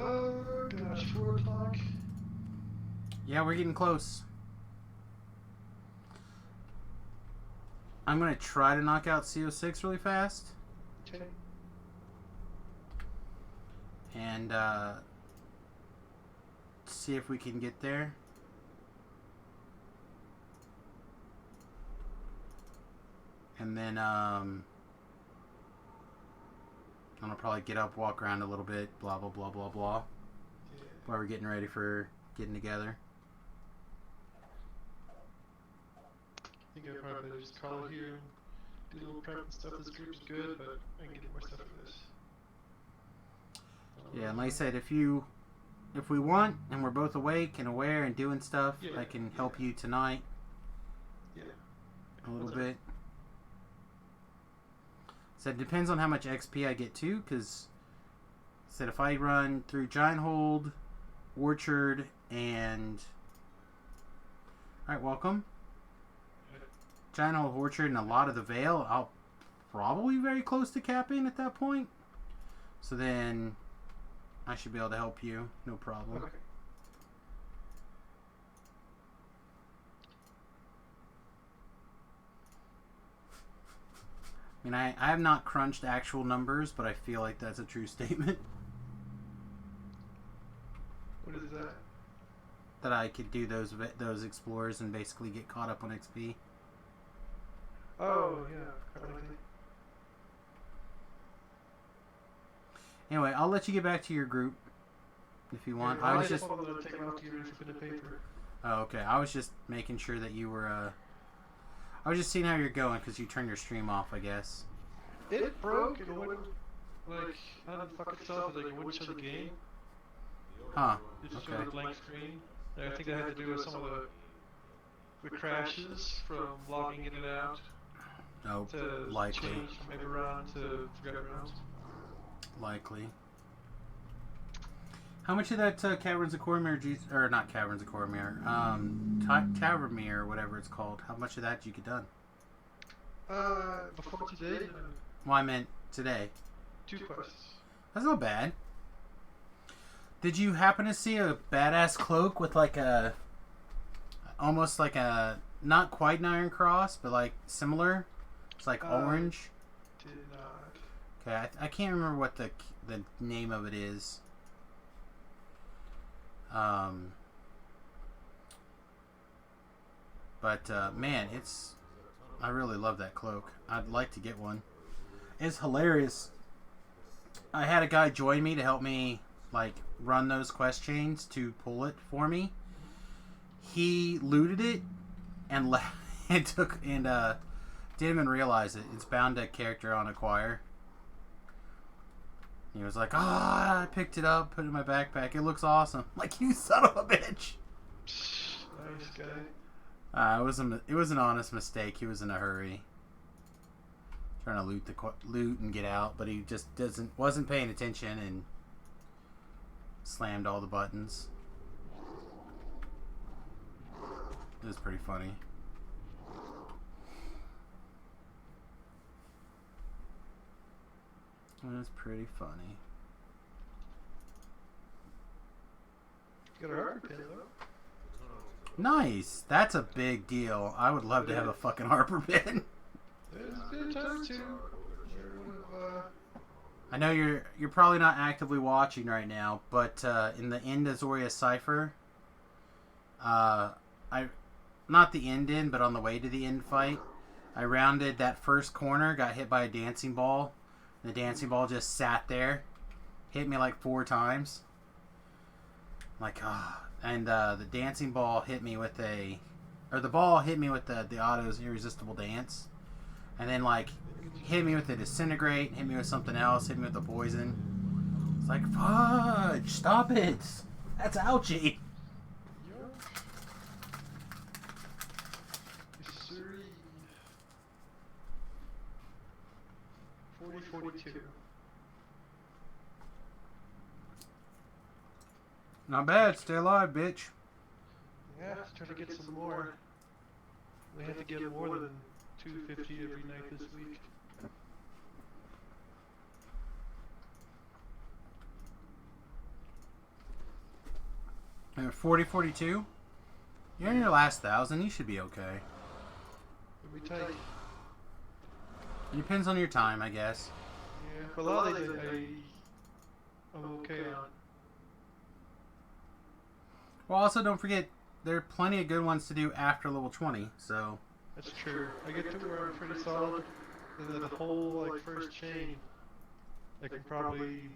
Oh gosh, 4 o'clock. Yeah, we're getting close. I'm gonna try to knock out CO6 really fast. Okay. And see if we can get there. And then I'm gonna probably get up, walk around a little bit, blah blah blah blah blah. Yeah. While we're getting ready for getting together. I think I probably better just call it here and do a little prep and stuff. This group's good, but I can get more stuff for this. Yeah, and like I said, if we want and we're both awake and aware and doing stuff, Yeah, I can help you tonight Yeah. a little bit. So it depends on how much XP I get too, because said if I run through Giant Hold, Orchard, and alright, welcome. Giant Hold, Orchard, and a lot of the Vale, I'll probably be very close to capping at that point. So then I should be able to help you, no problem. Okay. I mean, I have not crunched actual numbers, but I feel like that's a true statement. What is that? That I could do those explorers and basically get caught up on XP. Oh, yeah. Probably. Anyway, I'll let you get back to your group if you want. Yeah, I was just... take off to get ready for the paper. Oh, okay. I was just making sure that you were... I was just seeing how you're going because you turned your stream off, I guess. It broke and it wouldn't, like, unfuck itself, like, it wouldn't show the game. Huh. It just Okay. showed a blank screen. And I think that had to do with some of the crashes from logging in and out. Oh, To likely. change from every round to forgotten rounds. Likely. How much of that Caverns of Cormyr, or not Caverns of Cormyr, Tavermere, or whatever it's called, how much of that did you get done? Before today, Well, I meant today. 2 quests. That's not bad. Did you happen to see a badass cloak with like a, almost like a, not quite an Iron Cross, but like similar? It's like orange. Did not. Okay, I can't remember what the name of it is. But man, I really love that cloak. I'd like to get one. It's hilarious. I had a guy join me to help me like run those quest chains to pull it for me. He looted it and didn't even realize it. It's bound to character on acquire. He was like, I picked it up, put it in my backpack. It looks awesome. Like, you son of a bitch. Nice guy. It was an honest mistake. He was in a hurry, trying to loot and get out, but he just wasn't paying attention and slammed all the buttons. It was pretty funny. It was pretty funny. You got a Harper pin though. Nice. That's a big deal. I would love to have a fucking Harper pin. There's been times too. I know you're probably not actively watching right now, but in the end Azoria Cipher, not the end, but on the way to the end fight, I rounded that first corner, got hit by a dancing ball. The dancing ball just sat there, hit me like 4 times. Like, and the dancing ball hit me with the ball hit me with the Otto's Irresistible Dance, and then like hit me with the Disintegrate, hit me with something else, hit me with the Poison. It's like, fudge, stop it, that's ouchie. Yes, sir. 40-42. Not bad, stay alive, bitch. Yeah, let's try to get some more. We have to get more than 250 every night this week. And 40-42? You're in your last 1,000, you should be okay. It'll be tight. It depends on your time, I guess. Yeah, but a lot of these I'm okay on. Well, also don't forget, there are plenty of good ones to do after level 20, so... That's true. I get to where I'm pretty solid, and then the whole, like, first chain, I can probably, I mean,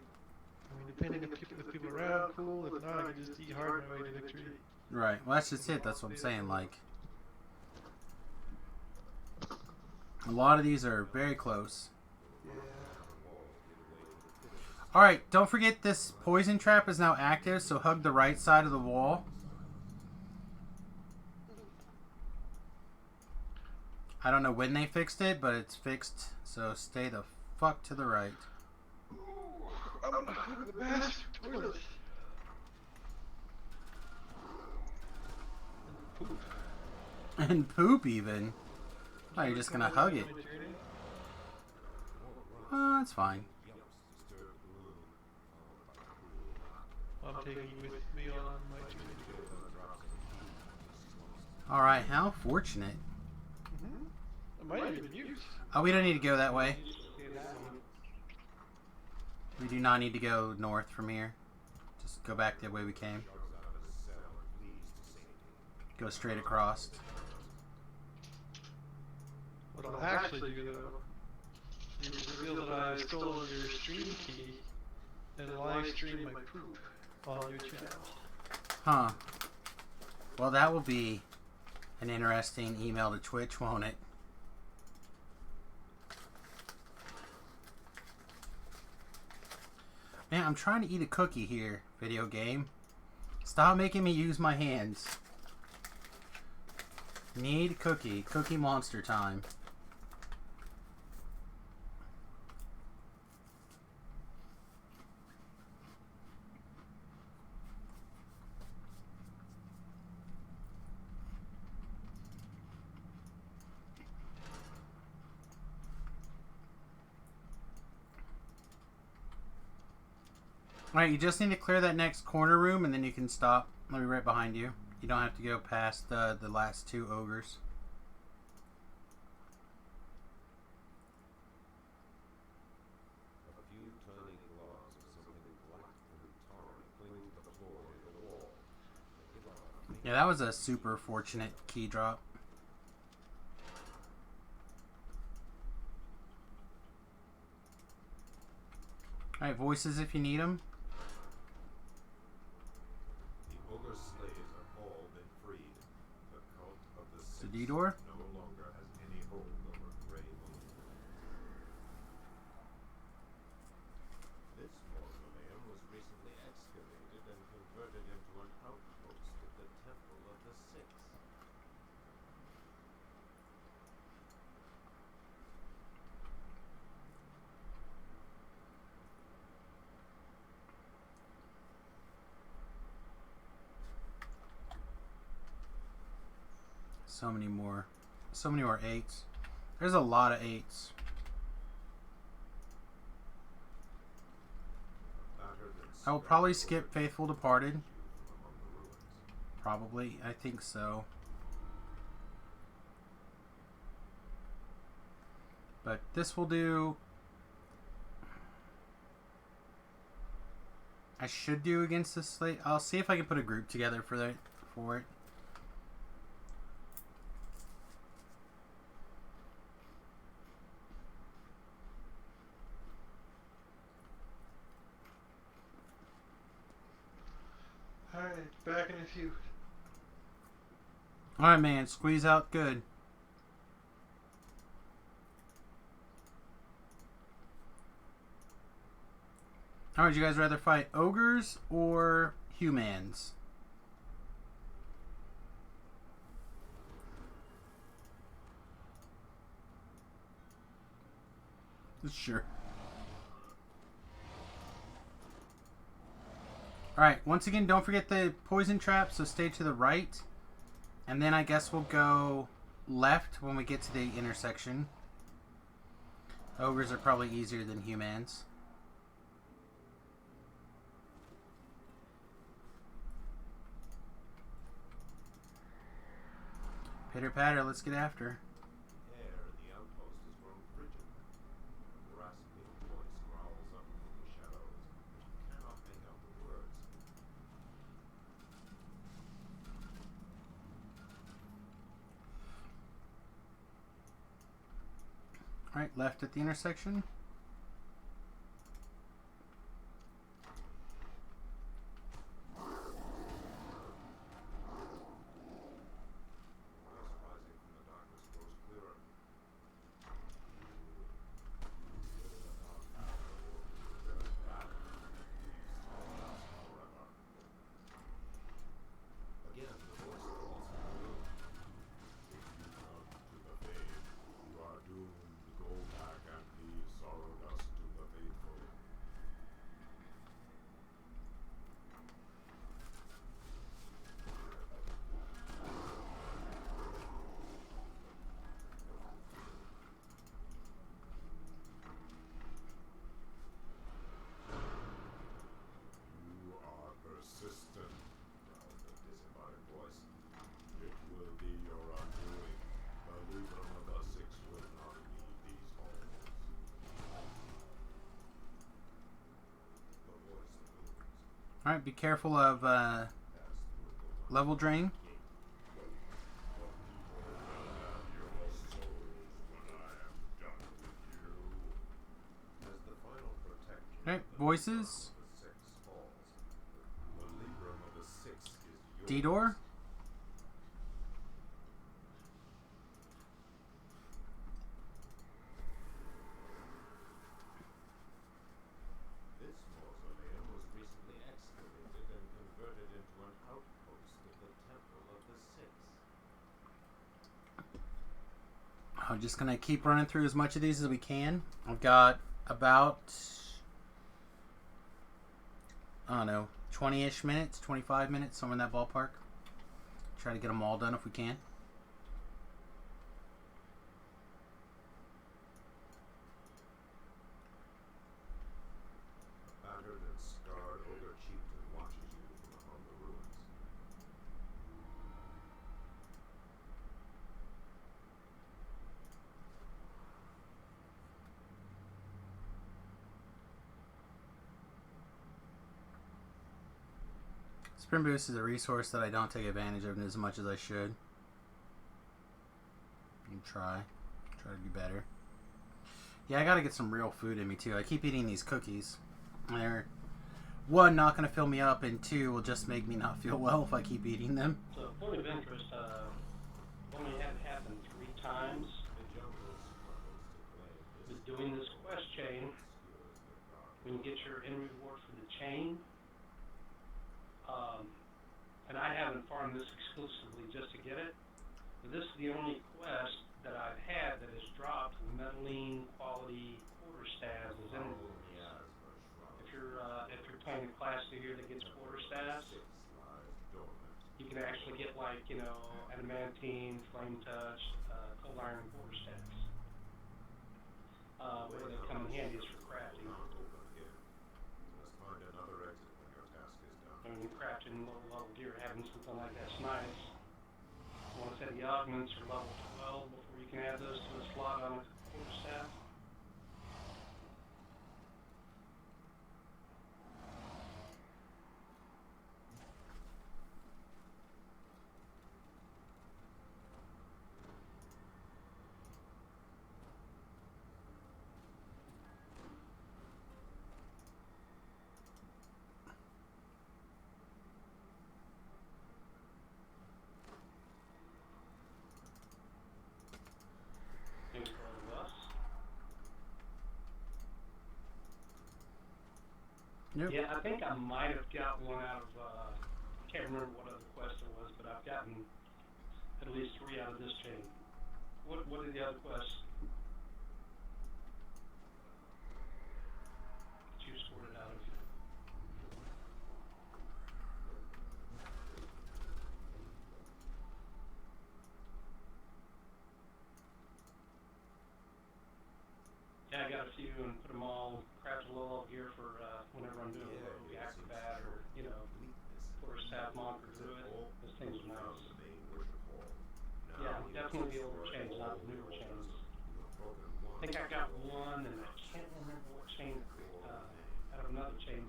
depending if people around, cool, if not, I can just eat hard my way to victory. Right, well that's just it, that's what I'm saying, like... A lot of these are very close. Yeah. Alright, don't forget this poison trap is now active, so hug the right side of the wall. I don't know when they fixed it, but it's fixed, so stay the fuck to the right. Ooh, I'm gonna hug the bastard toilet. And poop. And poop even. Oh, you're just gonna hug it. That's fine. I'm taking you with me on my journey. Alright, how fortunate. I might have been used. Oh, we don't need to go that way. We do not need to go north from here. Just go back the way we came. Go straight across. What I'll actually do, though, is reveal that I stole your stream key and live stream my poop on your channel. Huh. Well, that will be an interesting email to Twitch, won't it? Man, I'm trying to eat a cookie here, video game. Stop making me use my hands. Need cookie. Cookie monster time. Alright, you just need to clear that next corner room and then you can stop. I'll be right behind you. You don't have to go past the last two ogres. A few tiny globs of something black and tarry cling to the floor near the wall. They give off a faint Yeah, that was a super fortunate key drop. Alright, voices if you need them. The ogre slaves have all been freed. The cult of the The Six D-door. no longer has any hold over Grey Moon. This mausoleum was recently excavated and converted into an outpost of the Temple of the Six. So many more. So many more 8s. There's a lot of 8s. I will probably skip Faithful Departed. Probably. I think so. But this will do. I should do against this slate. I'll see if I can put a group together for it. Alright, back in a few. Alright, man. Squeeze out good. Alright, would you guys rather fight ogres or humans? Sure. Alright, once again, don't forget the poison trap, so stay to the right. And then I guess we'll go left when we get to the intersection. Ogres are probably easier than humans. Pitter patter, let's get after. Air in the outpost has grown frigid. A rasping voice growls up from the shadows, but you cannot make out the words. Alright, left at the intersection. Voice rising from the darkness grows clearer. Again, the voice calls from the room. If you come to the faith, you are doomed. Go back and leave sorrow dust to the faithful. You are persistent, growled the disembodied voice. It will be your undoing. The Libram of the Six will not leave these halls. The voice looms. Alright, be careful of Pass through the level drain. gate. The people will have your souls when I am done with you. As the final protection Alright, of the voices. Libram of the Six falls, the Libram of the Six is yours. D-door. This mausoleum I'm just gonna keep running through as much of these as we can. I've got about, I don't know, 20-ish minutes, 25 minutes, somewhere in that ballpark. Try to get them all done if we can. A battered and scarred ogre chieftain watches you from among the ruins. Sprint Boost is a resource that I don't take advantage of as much as I should. Try to be better. Yeah, I gotta get some real food in me too. I keep eating these cookies. They're, one, not gonna fill me up, and two, will just make me not feel well if I keep eating them. So, point of interest, only had it happen 3 times. With doing this quest chain, when you get your end reward for the chain, and I haven't farmed this exclusively just to get it, but this is the only quest that I've had that has dropped metalline quality quarterstaves as end rewards. If you're playing a class here that gets quarterstaves, you can actually get, like, you know, adamantine, flame touch, cold iron quarterstaves. Where they come in handy is for crafting. I mean, crafting low level gear, having something like that's nice. I want to say the augments are level 12 before you can add those to a slot on a quarterstaff. Yep. Yeah, I think I might have got one out of, I can't remember what other quest it was, but I've gotten at least 3 out of this chain. What are the other quests that you scored it out of? Yeah, I got a few and put them all, craft a little gear for whenever I'm doing a rogue acrobat or, you know, quarterstaff monk or druid. Those things are nice. Yeah, definitely the older chains, not the newer chains. I think I got one, and I can't remember what chain, out of another chain.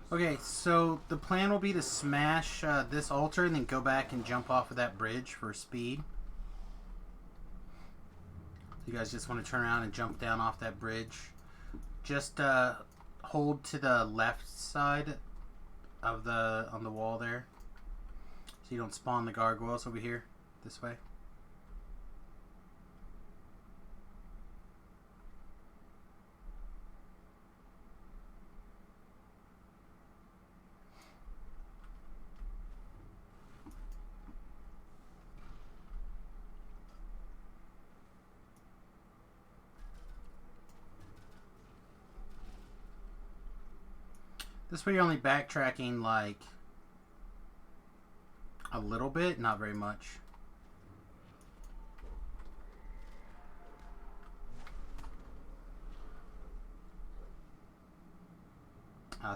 Okay, so the plan will be to smash this altar and then go back and jump off of that bridge for speed. You guys just want to turn around and jump down off that bridge. Just hold to the left side of on the wall there, so you don't spawn the gargoyles over here this way. This way you're only backtracking like a little bit, not very much.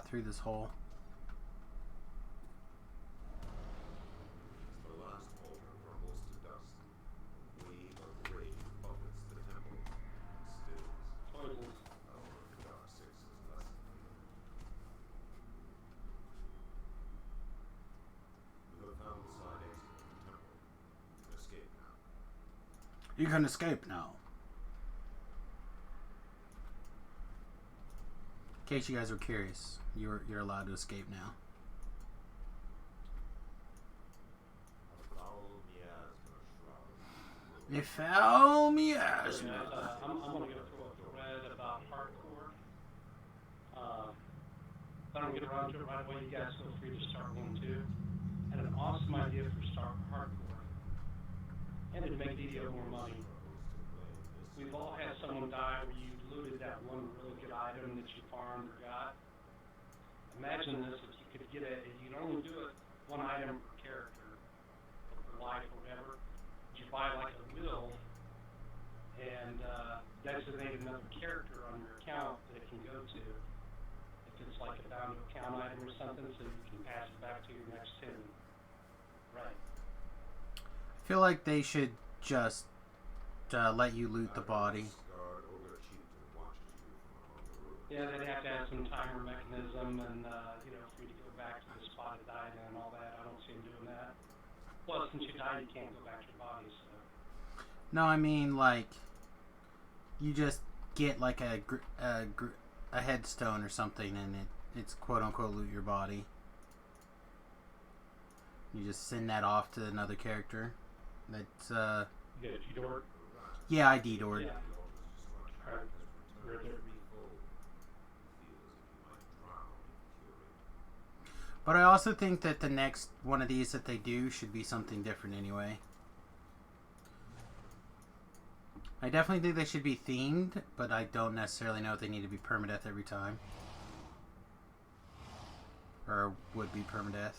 Through this hole. The last altar crumbles to dust. Wave of rage buffets the temple and stills. Our Dar 6's lesson. You have found the side exit of the temple. You can escape now. You can escape now. In case you guys were curious, you're allowed to escape now. A foul miasma. I'm going to go throw a thread about hardcore. If I don't get around to it right away, you guys feel free to start one too. And an awesome idea for start hardcore. and it'd make DDO more money. We've all had someone die where you looted that one really good item that you farmed or got. Imagine this, if you could get it, you'd only do it one item per character, or per life or whatever. You buy like a will, and designate another character on your account that it can go to. If it's like a bound to account item or something, so you can pass it back to your next tenant. Right. I feel like they should just let you loot the body. Yeah, they'd have to have some timer mechanism and, for you to go back to the spot it died in and all that. I don't see them doing that. Plus, since you died, you can't go back to your body, so. No, I mean, like, you just get, like, a headstone or something, and it's quote-unquote loot your body. You just send that off to another character. That's, You get a G-door? Yeah, I D-doored. Yeah. Alright. Right there. But I also think that the next one of these that they do should be something different anyway. I definitely think they should be themed, but I don't necessarily know if they need to be permadeath every time. Or would be permadeath.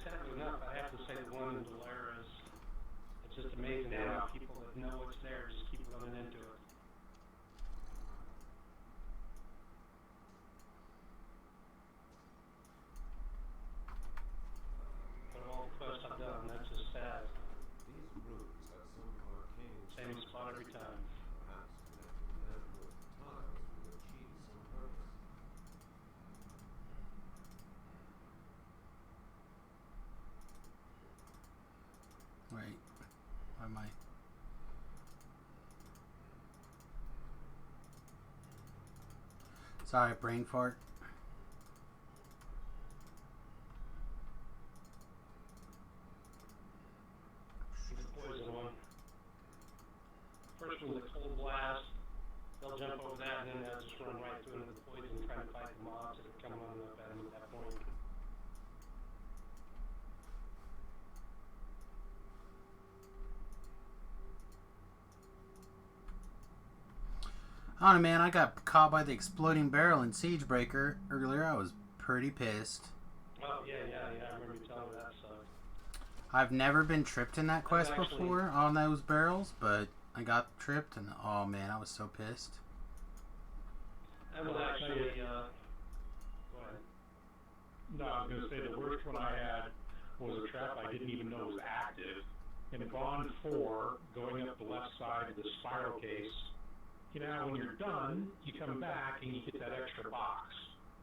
Sadly enough, I have to say the one in Valera is, it's just amazing how people that know it's there just keep running into it. But of all the quests I've done, that's just sad. Same spot every time. Right. Why am I? Sorry, brain fart. The poison one. First one's a cold blast. They'll jump over that and then they'll just run right through into the poison trying to fight the mobs that are coming on up at them at that point. I don't know, man. I got caught by the exploding barrel in Siegebreaker earlier. I was pretty pissed. Oh, yeah, I remember you telling me that stuff. I've never been tripped in that quest actually- before on those barrels, but I got tripped, and oh man, I was so pissed. That was actually, go ahead. No, I was going to say the worst one I had was a trap I didn't even know was active. In Bond 4, going up the left side of the spiral case, you know, when you're done, you come back and you get that extra box.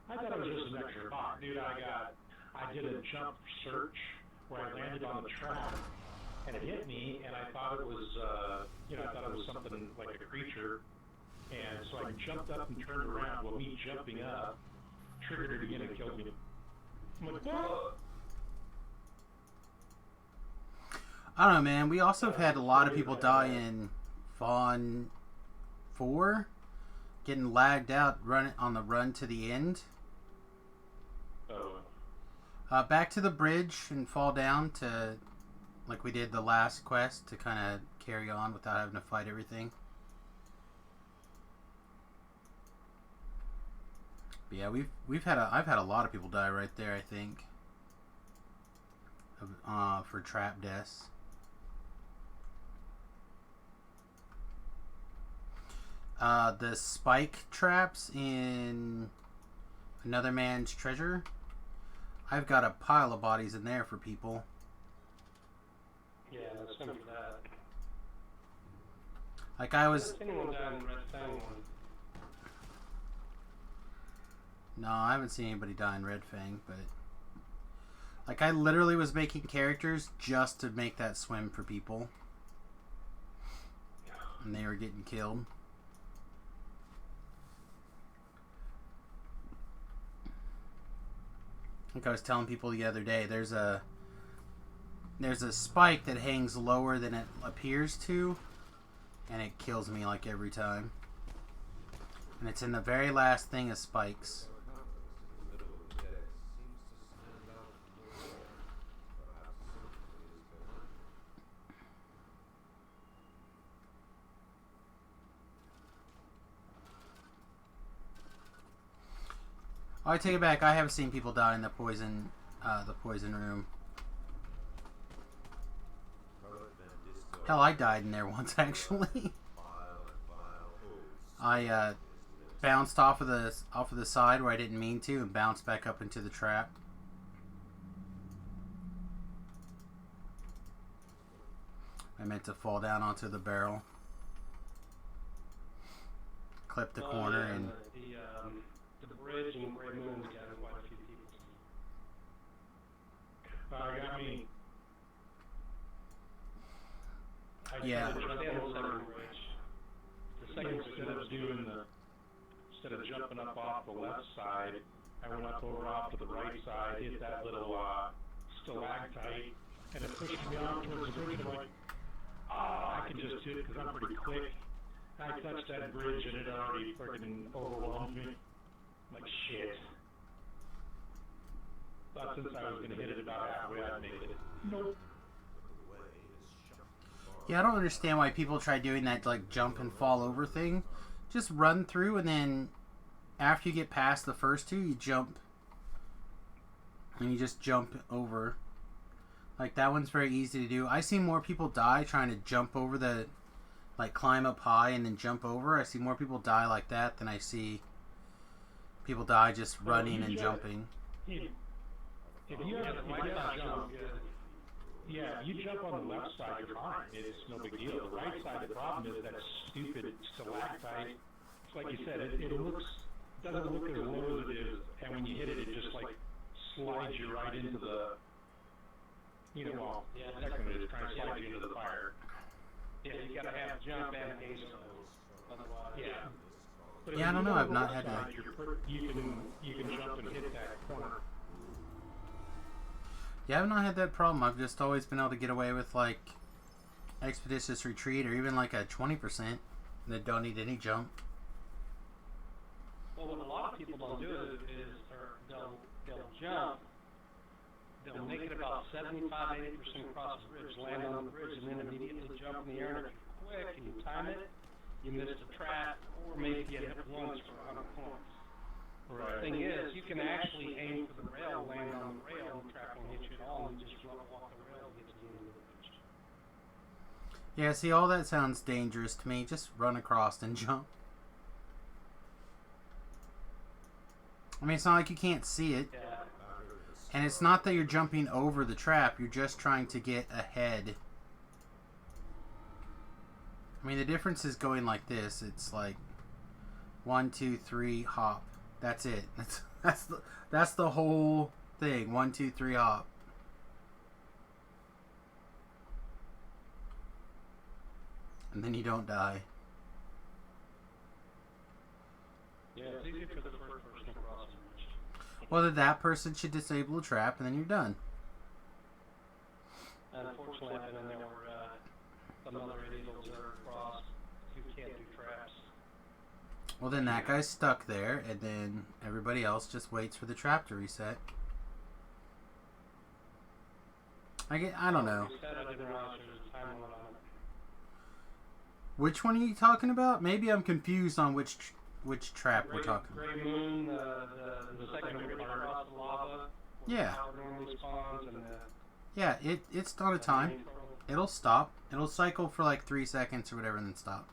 I thought it was just an extra box. Dude, I did a jump search where I landed on the trap and it hit me and I thought it was, I thought it was something like a creature. And so I jumped up and turned around. Well, me jumping up triggered it again and killed me. I'm like, what? I don't know, man. We also have had a lot of people die in Fawn 4, getting lagged out, running on the run to the end. Oh. Back to the bridge and fall down to, like we did the last quest, to kind of carry on without having to fight everything. But yeah, I've had a lot of people die right there, I think, for trap deaths. The spike traps in Another Man's Treasure, I've got a pile of bodies in there for people. Yeah, that's him for that. Like I was... Anyone down in Red Fang one? No, I haven't seen anybody die in Red Fang, but... Like, I literally was making characters just to make that swim for people. and they were getting killed. Like I was telling people the other day, there's a spike that hangs lower than it appears to, and it kills me like every time. And it's in the very last thing of spikes. I take it back. I have seen people die in the poison room. Hell, I died in there once actually. I bounced off of the side where I didn't mean to, and bounced back up into the trap. I meant to fall down onto the barrel, clip the corner, yeah, and the bridge in Grey Moon's got quite a few people. Got me. Yeah. The second bridge. The second, instead of jumping up off the left side, I went up over off to the right side, hit that little stalactite, and it pushed me off towards the bridge. I'm like, I can just do it because I'm pretty quick. I touched that bridge and it already freaking overwhelmed me. I'm like, shit. Thought since I was going to hit it about halfway, I'd make it. Nope. yeah, I don't understand why people try doing that like jump and fall over thing. Just run through, and then after you get past the first two, you jump, and you just jump over. Like, that one's very easy to do. I see more people die trying to jump over the, like, climb up high and then jump over. I see more people die like that than I see people die just running and jumping. If you have a right side jump, yeah, you jump on the left side, you're fine. It's no big deal. The right side, the problem is that stupid stalactite. It's like you said, it doesn't look as low as it is, and when you hit it, it just like slides you right into the, technically it's trying to slide you into the fire. Yeah, you gotta have jump and haste. Otherwise, yeah. But Yeah, I don't know. I've not had that. You can jump and hit that corner. Yeah, I've not had that problem. I've just always been able to get away with, like, Expeditious Retreat, or even like a 20% that don't need any jump. Well, what a lot of people don't do is they'll jump, they'll make it about 75-80% across the bridge, land on the bridge, and then immediately jump in the air. And if you're quick and you time it, you miss the trap, or maybe you hit it once for 100 points. Right. The thing is, you can actually aim for the rail, land on the rail, and the trap won't hit you at all, and you just run off the rail and get to the end of the bridge. Yeah, see, all that sounds dangerous to me. Just run across and jump. I mean, it's not like you can't see it. Yeah. And it's not that you're jumping over the trap. You're just trying to get ahead. I mean, the difference is going like this. It's like 1, 2, 3, hop. That's it. That's the whole thing. 1, 2, 3, hop. And then you don't die. Yeah, it's easy for the first person to cross the bridge. Well, then that person should disable the trap, and then you're done. Unfortunately, I've been in there where some other idiots are crossed who can't do traps. Well, then that guy's stuck there, and then everybody else just waits for the trap to reset. I don't know. Reset, I didn't realize there was a time limit on it. Which one are you talking about? Maybe I'm confused on which trap we're talking about. Grey Moon, the second one across the lava. Yeah. Power normally spawns and Yeah, it's on a time. It'll stop. It'll cycle for like 3 seconds or whatever and then stop.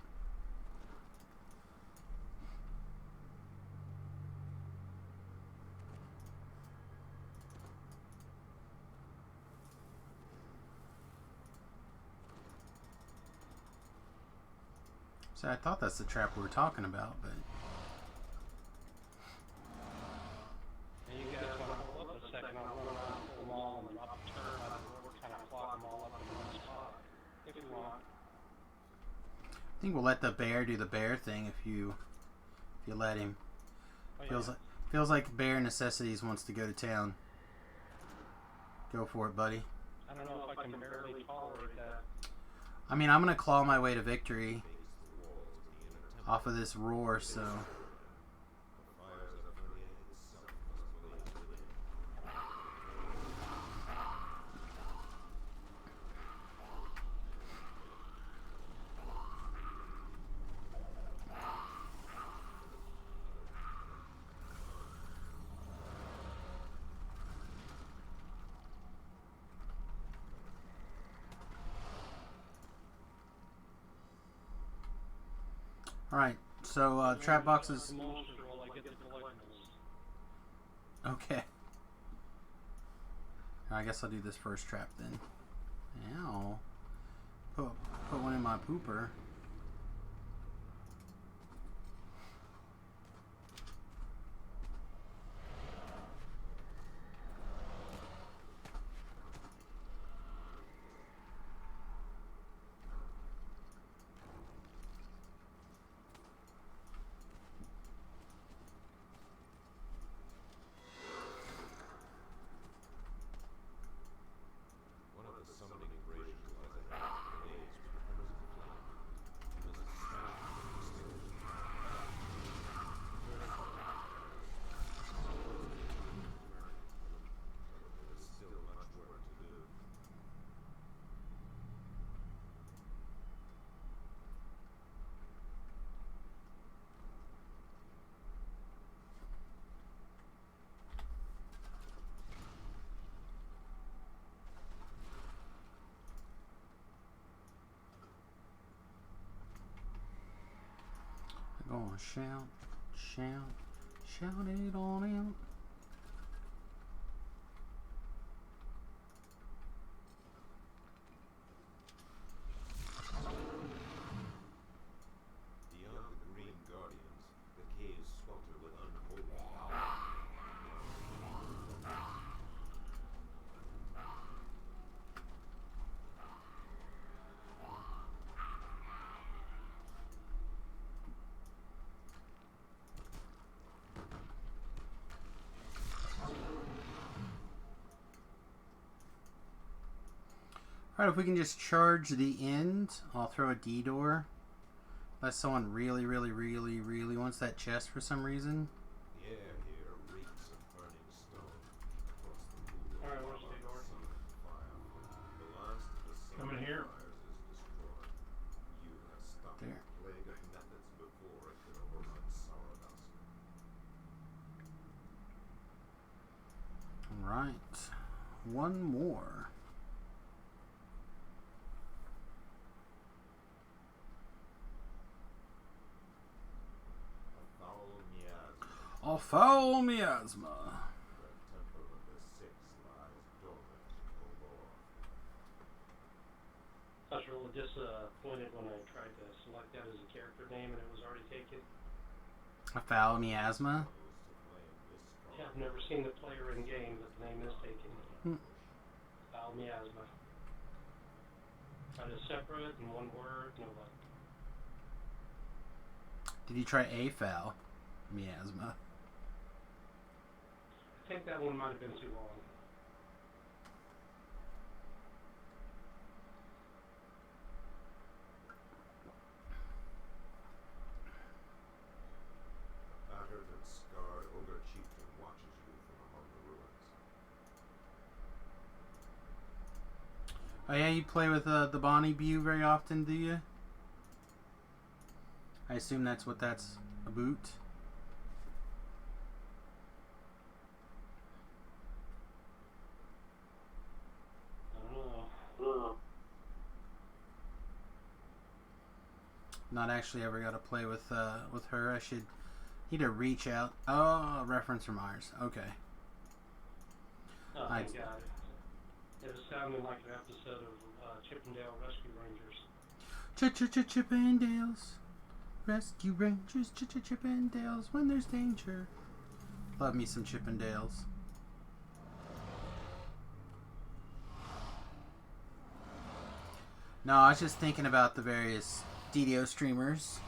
So I thought that's the trap we were talking about, but... you guys want to hold up a second, I'll run around, pull them all, and drop a turn out of the door, kind of clog them all up in one spot, if you want. I think we'll let the bear do the bear thing if you let him. Oh, Feels like Bear Necessities wants to go to town. Go for it, buddy. I don't know if I can barely tolerate that. I mean, I'm gonna claw my way to victory off of this roar, so. Alright, so trap boxes. Okay. I guess I'll do this first trap then. Ow. Put one in my pooper. Go on, shout, shout it on out. Beyond the Green Guardians, the caves swelter with unholy power. Alright, if we can just charge the end, I'll throw a D-door. Unless someone really wants that chest for some reason. The air here reeks of burning stone. Across the pool Alright, where's the door? fire. The last of the Come in here. fires is destroyed. You have stopped There. the plague of methods before it could overrun Saurodusk. Alright. One more. A foul miasma. A foul miasma. The temple of the Six lies dormant, O Lord. I was really disappointed when I tried to select that as a character name and it was already taken. A foul miasma? Yeah, I've never seen the player in game, but the name is taken. Foul miasma. Try to separate in one word, no luck. Did you try a foul miasma? I think that one might have been too long. A battered and scarred ogre chieftain watches you from among the ruins. Oh yeah, you play with the Bonnie Bew very often, do you? I assume that's what that's about. Not actually ever got to play with her. I should need to reach out. Oh, reference from ours. Okay. Oh, thank God. It was sounding like an episode of Chippendale Rescue Rangers. Chippendales. Rescue Rangers. Chippendales. When there's danger. Love me some Chippendales. No, I was just thinking about the various DDO streamers.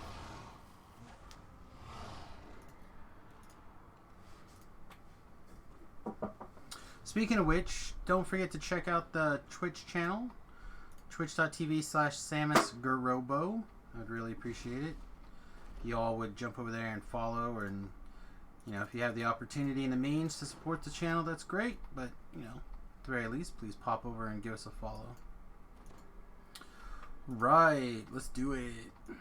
Speaking of which, don't forget to check out the Twitch channel, twitch.tv/SamusGurobo. I'd really appreciate it. If you all would jump over there and follow, and you know, if you have the opportunity and the means to support the channel, that's great. But you know, at the very least, please pop over and give us a follow. Right, let's do it. A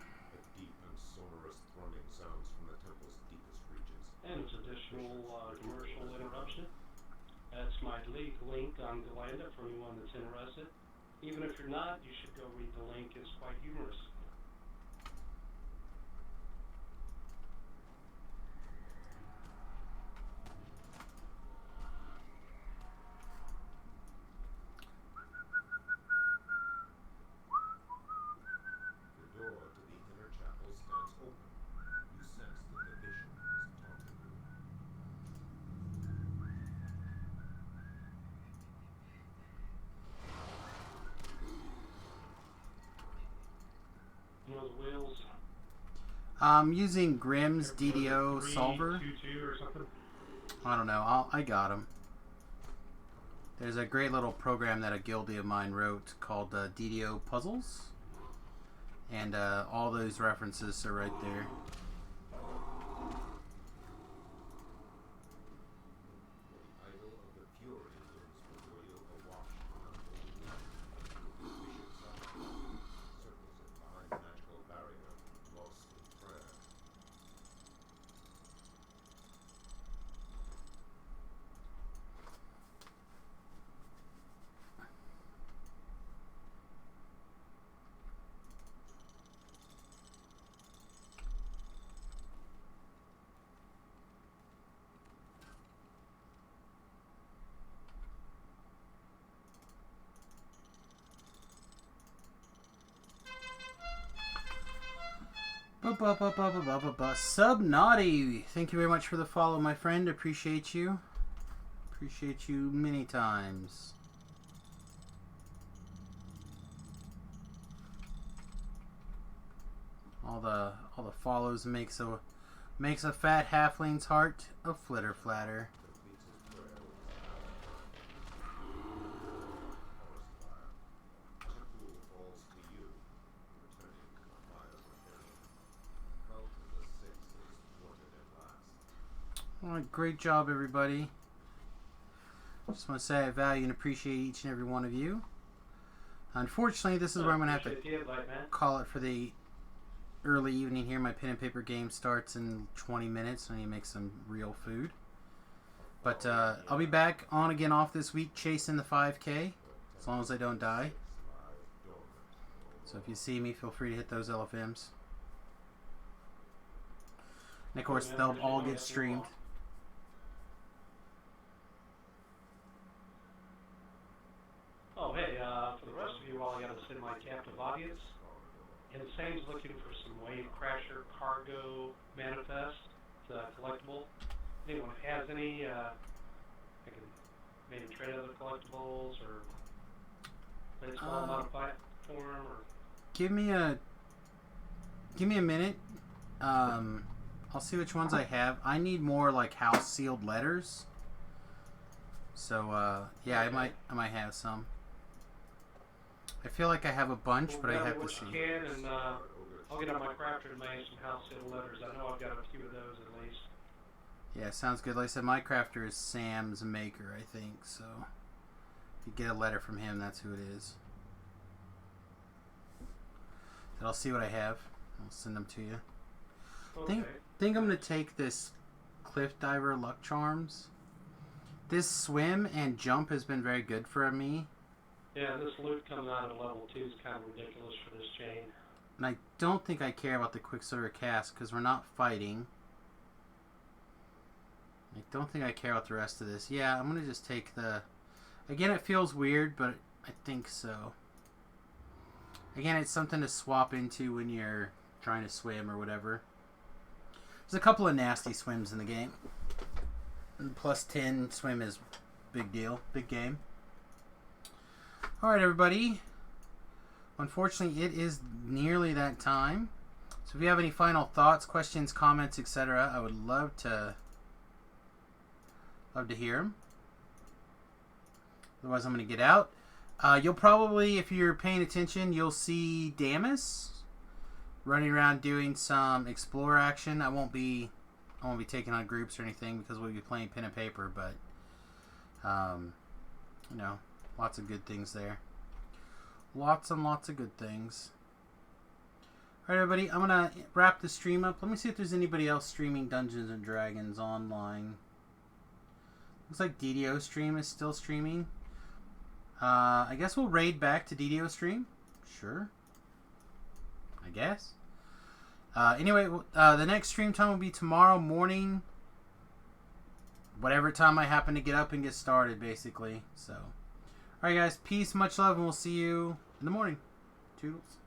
deep and sonorous thrumming sounds from the temple's deepest reaches. And it's additional commercial interruption. That's my link on Galanda for anyone that's interested. Even if you're not, you should go read the link. It's quite humorous. The door to the inner chapel stands open. You sense that the bishop is taunting you. You know the wheels. I'm using Grimm's DDO 3, solver. 2, or something. I don't know. I got him. There's a great little program that a guildie of mine wrote called DDO Puzzles. And all those references are right there. The idol of the Fury looms before you, awash on a golden lamp. The bishop's eye circles it behind the magical barrier, lost in prayer. Subnaughty, thank you very much for the follow, my friend. Appreciate you. Appreciate you many times. All the follows makes a fat halfling's heart a flitter flatter. Completes his prayer with his forest fire. As a fool falls to you, returning to the fire of rebellion. Cult of the Six is thwarted at last. Alright, great job, everybody. Just want to say I value and appreciate each and every one of you. Unfortunately, this is where I'm going to have to call it for the early evening here. My pen and paper game starts in 20 minutes. I need to make some real food. But I'll be back on again off this week chasing the 5K, as long as I don't die. So if you see me, feel free to hit those LFMs. And of course, they'll all get streamed. Oh, hey, for the rest of you, all I gotta send my captive audience. Insane's looking for some Wave Crasher cargo manifest, collectible. Anyone has any, I can maybe trade other collectibles or play a small modified form or. Give me a minute. I'll see which ones I have. I need more like house sealed letters. So yeah, I might have some. I feel like I have a bunch, but I have to see. Can, and I'll get on my crafter and make some house sealed letters. I know I've got a few of those at least. Yeah, sounds good. Like I said, my crafter is Sam's Maker, I think. So if you get a letter from him, that's who it is. And I'll see what I have. I'll send them to you. Okay. Think I'm gonna take this Cliff Diver Luck Charms. This swim and jump has been very good for me. Yeah, this loot coming out of level 2 is kind of ridiculous for this chain. And I don't think I care about the Quicksilver Cast because we're not fighting. I don't think I care about the rest of this. Yeah, I'm going to just take the... Again, it feels weird, but I think so. Again, it's something to swap into when you're trying to swim or whatever. There's a couple of nasty swims in the game. And plus 10 swim is big deal. Big game. Alright, everybody. unfortunately, it is nearly that time. So if you have any final thoughts, questions, comments, etc., I would love to hear them. Otherwise, I'm going to get out. You'll probably, if you're paying attention, you'll see Damus running around doing some explore action. I won't be taking on groups or anything because we'll be playing pen and paper, but you know, lots of good things there. Lots and lots of good things. Alright, everybody, I'm gonna wrap the stream up. Let me see if there's anybody else streaming Dungeons and Dragons online. Looks like DDO stream is still streaming. I guess we'll raid back to DDO stream. Sure. I guess. Anyway, the next stream time will be tomorrow morning. Whatever time I happen to get up and get started, basically. So, alright guys, peace, much love, and we'll see you in the morning. Toodles.